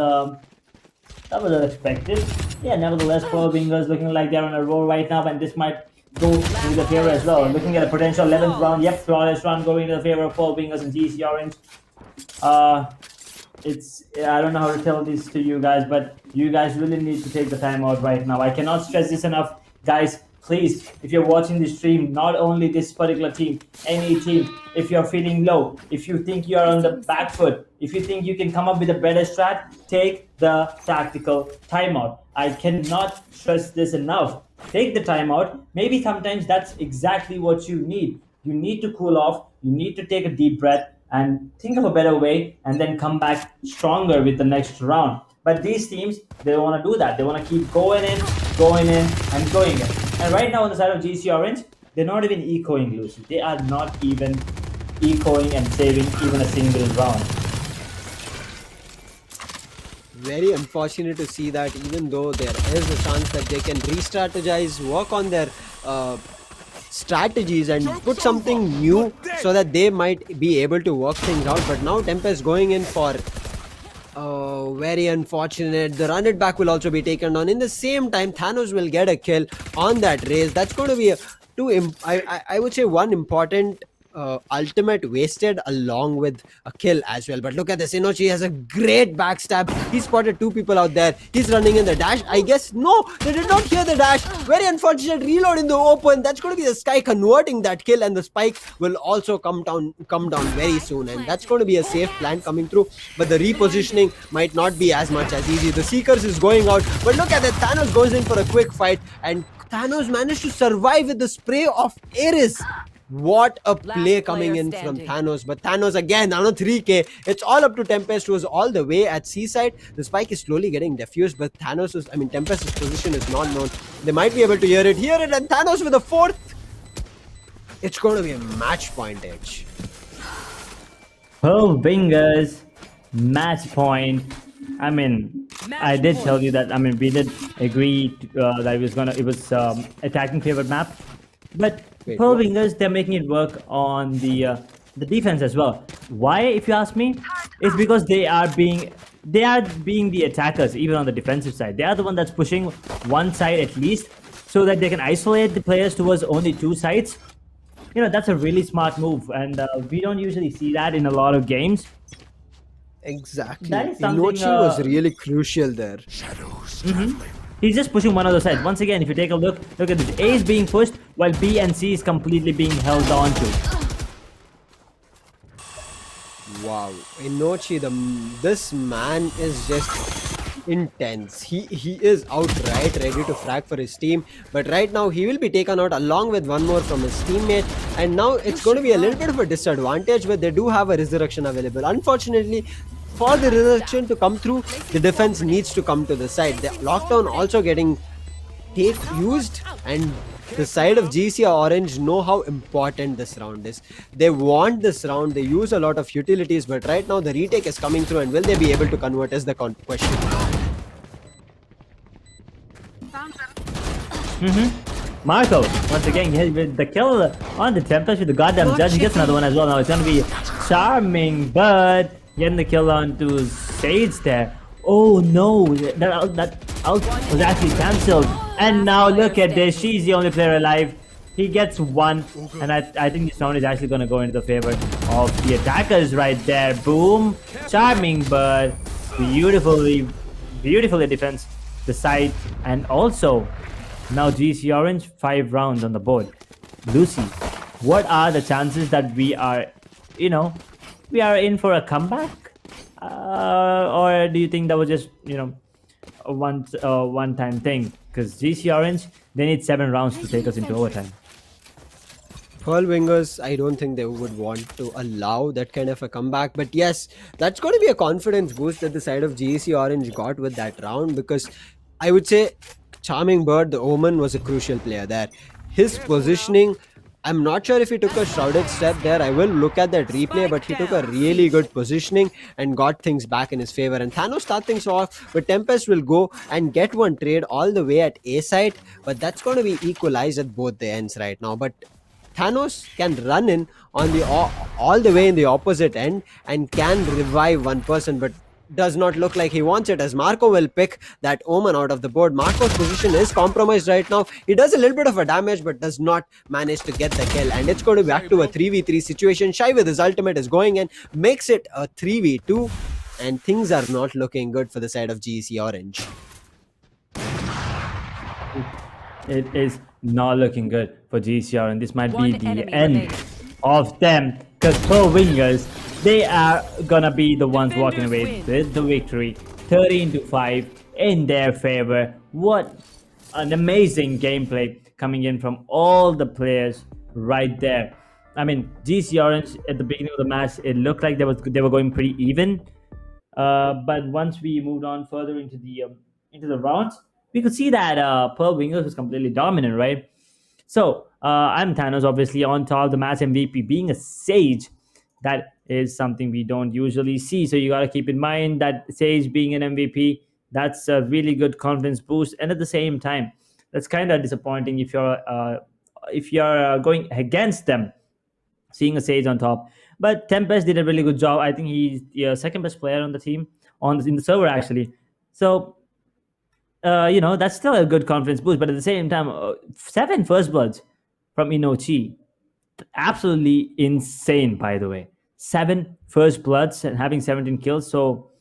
unexpected. Yeah, nevertheless, Pearl Wingers looking like they're on a roll right now, and this might go to the favor as well. Looking at a potential 11th round. Yep, flawless round going to the favor of Pearl Wingers and GC Orange. I don't know how to tell this to you guys, but you guys really need to take the time out right now. I cannot stress this enough. Guys, please, if you're watching this stream, not only this particular team, any team, if you're feeling low, if you think you're on the back foot, if you think you can come up with a better strat, take the tactical timeout. I cannot stress this enough. Take the timeout. Maybe sometimes that's exactly what you need. You need to cool off. You need to take a deep breath and think of a better way, and then come back stronger with the next round. But these teams, they don't want to do that. They want to keep going in, and going in. And right now on the side of GC Orange, they're not even ecoing Lucy. They are not even ecoing and saving even a single round. Very unfortunate to see that, even though there is a chance that they can re-strategize, work on their strategies and put something new so that they might be able to work things out. But now Tempest going in for very unfortunate. The run it back will also be taken on. In the same time, Thanos will get a kill on that race. That's going to be I would say one important ultimate wasted along with a kill as well. But look at this, Inochi has a great backstab. He spotted two people out there. He's running in the dash. I guess no, they did not hear the dash. Very unfortunate reload in the open. That's going to be the Sky converting that kill, and the spike will also come down very soon, and that's going to be a safe plan coming through. But the repositioning might not be as much as easy. The Seekers is going out, but look at that, Thanos goes in for a quick fight, and Thanos managed to survive with the spray of Ares. What a play coming in from Thanos. But Thanos again, another 3k. It's all up to Tempest, who is all the way at Seaside. The spike is slowly getting defused, but Tempest's position is not known. They might be able to hear it, and Thanos with a fourth. It's going to be a match point edge. Pearl Wingers, match point. I did tell you that. We did agree that it was attacking favored map. But Pearl Wingers, they're making it work on the defense as well. Why, if you ask me? It's because they are being the attackers, even on the defensive side. They are the one that's pushing one side at least, so that they can isolate the players towards only two sides. That's a really smart move, and we don't usually see that in a lot of games. Exactly. Inochi was really crucial there. He's just pushing one other side. Once again, if you take a look at this. A is being pushed while B and C is completely being held on to. Wow. Inochi, this man is just intense. He is outright ready to frag for his team. But right now, he will be taken out along with one more from his teammate. And now it's going to be a little bit of a disadvantage, but they do have a resurrection available. Unfortunately, for the resurrection to come through, the defense needs to come to the side. The lockdown also getting used, and the side of GC Orange know how important this round is. They want this round. They use a lot of utilities, but right now the retake is coming through, and will they be able to convert is the question. Marco, once again, with the kill on the Tempest with the goddamn judge. He gets another one as well. Now it's going to be charming, but getting the kill onto Sage there. Oh no, that out was actually cancelled. And now look at this. She's the only player alive. He gets one, and I think this round is actually going to go into the favor of the attackers right there. Boom. Charming bird. Beautifully defends the side. And also, now GC Orange, 5 rounds on the board. Lucy, what are the chances that we are in for a comeback? Or do you think that was just, a one-time thing? Because GC Orange, they need 7 rounds to take us into overtime. Pearl Wingers, I don't think they would want to allow that kind of a comeback. But yes, that's going to be a confidence boost that the side of GC Orange got with that round, because I would say Charming Bird, the Omen, was a crucial player there. His positioning, I'm not sure if he took a shrouded step there. I will look at that replay, but he took a really good positioning and got things back in his favor. And Thanos start things off, but Tempest will go and get one trade all the way at A side, but that's going to be equalized at both the ends right now. But Thanos can run in on the all the way in the opposite end and can revive one person, but does not look like he wants it, as Marco will pick that Omen out of the board. Marco's position is compromised right now. He does a little bit of a damage, but does not manage to get the kill, and it's going to be back to a 3v3 situation. Shy with his ultimate is going in, makes it a 3v2, and things are not looking good for the side of GC Orange. It is not looking good for GCR, and this might be the end of them, because Pearl Wingers, they are gonna be the ones walking away with the victory. 13-5 in their favor. What an amazing gameplay coming in from all the players right there. I mean, GC Orange at the beginning of the match, it looked like they were going pretty even, but once we moved on further into the rounds, we could see that Pearl Wingers was completely dominant, right? So I'm Thanos, obviously on top, the match MVP, being a Sage. That is something we don't usually see. So you got to keep in mind that Sage being an MVP, that's a really good confidence boost. And at the same time, that's kind of disappointing if you're going against them, seeing a Sage on top. But Tempest did a really good job. I think he's the second best player on the team, in the server actually. So that's still a good confidence boost. But at the same time, 7 first bloods from Inochi, absolutely insane. By the way, 7 first bloods and having 17 kills. So,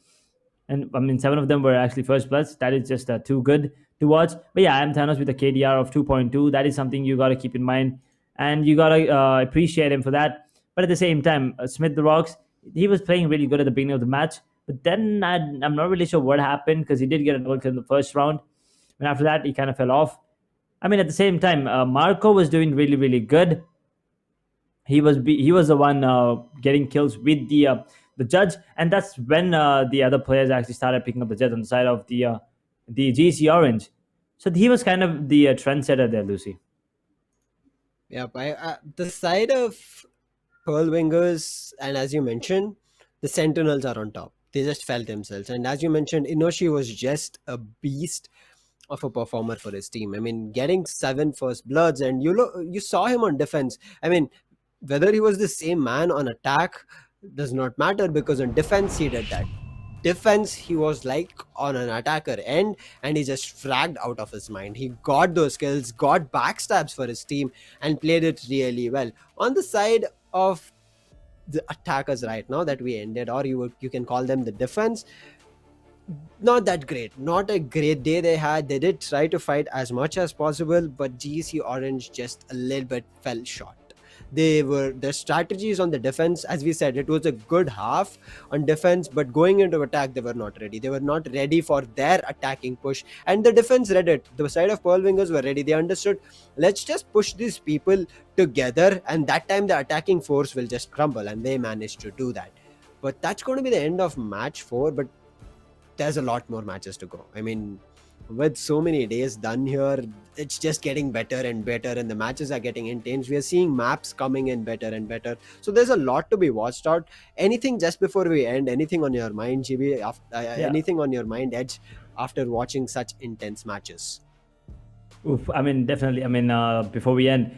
and I mean, 7 of them were actually first bloods. That is just too good to watch. But yeah, I'm Thanos with a KDR of 2.2. That is something you got to keep in mind, and you got to appreciate him for that. But at the same time, Smith the Rocks, he was playing really good at the beginning of the match. But then I'm not really sure what happened, because he did get a double kill in the first round. And after that, he kind of fell off. I mean, at the same time, Marco was doing really, really good. He was the one getting kills with the judge. And that's when the other players actually started picking up the judge on the side of the GC Orange. So he was kind of the trendsetter there, Lucy. Yep, the side of Pearl Wingers, and as you mentioned, the Sentinels are on top. They just felt themselves. And as you mentioned, Inoshi was just a beast of a performer for his team. I mean, getting 7 first bloods, and you saw him on defense. I mean, whether he was the same man on attack does not matter, because on defense he did that. Defense, he was like on an attacker end, and he just fragged out of his mind. He got those kills, got backstabs for his team, and played it really well. On the side of the attackers right now that we ended, or you can call them the defense, not that great. Not a great day they had. They did try to fight as much as possible, but GC Orange just a little bit fell short. Their strategies on the defense, as we said, it was a good half on defense, but going into attack, they were not ready. They were not ready for their attacking push, and the defense read it. The side of Pearl Wingers were ready. They understood, let's just push these people together, and that time the attacking force will just crumble, and they managed to do that. But that's going to be the end of match 4, but there's a lot more matches to go. I mean, with so many days done here, it's just getting better and better, and the matches are getting intense. We are seeing maps coming in better and better, so there's a lot to be watched out. Anything just before we end, anything on your mind, GB, anything on your mind, Edge, after watching such intense matches? Oof, I mean, definitely. I mean, before we end,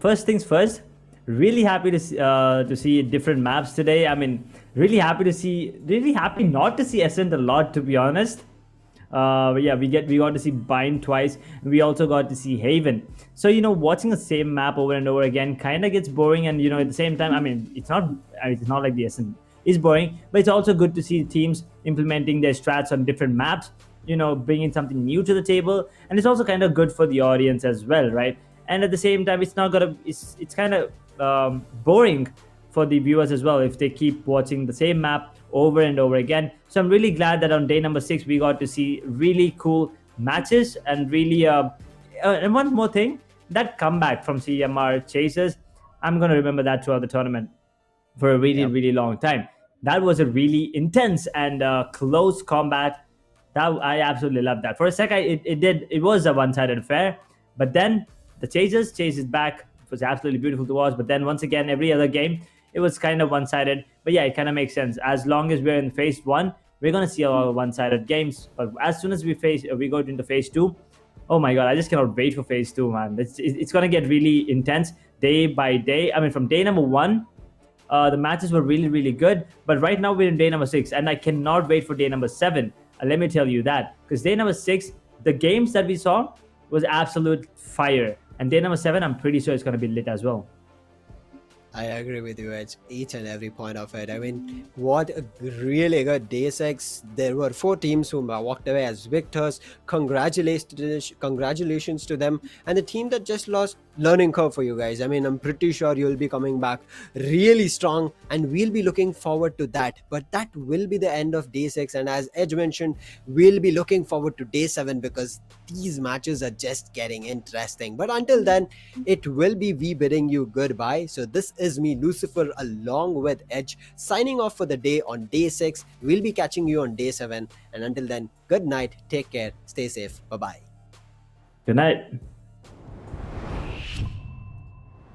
first things first, really happy to see different maps today. I mean, really happy not to see Ascent a lot, to be honest. But yeah, we got to see Bind twice. And we also got to see Haven. So watching the same map over and over again kind of gets boring. And at the same time, I mean, it's not like the SN is boring, but it's also good to see teams implementing their strats on different maps. Bringing something new to the table, and it's also kind of good for the audience as well, right? And at the same time, it's kind of boring for the viewers as well if they keep watching the same map over and over again. So I'm really glad that on day number 6 we got to see really cool matches and really and one more thing, that comeback from CMR Chasers, I'm going to remember that throughout the tournament for a really, Yep. really long time. That was a really intense and close combat. That I absolutely love that. For a sec, it was a one-sided affair, but then the chases back. It was absolutely beautiful to watch. But then once again, every other game, it was kind of one-sided. But yeah, it kind of makes sense. As long as we're in phase 1, we're gonna see a lot of one-sided games. But as soon as we go into phase 2, oh my god, I just cannot wait for phase 2, man. It's gonna get really intense day by day. I mean, from day number 1, the matches were really, really good. But right now we're in day number 6, and I cannot wait for day number 7. Let me tell you that, because day number 6, the games that we saw was absolute fire, and day number 7, I'm pretty sure it's going to be lit as well. I agree with you at each and every point of it. I mean, what a really good day 6. There were 4 teams who walked away as victors. Congratulations to them. And the team that just lost, learning curve for you guys. I mean, I'm pretty sure you'll be coming back really strong, and we'll be looking forward to that. But that will be the end of day 6. And as Edge mentioned, we'll be looking forward to day 7, because these matches are just getting interesting. But until then, it will be we bidding you goodbye. So this is me, Lucifer, along with Edge, signing off for the day on day 6. We'll be catching you on day 7. And until then, good night, take care, stay safe, bye-bye. Good night.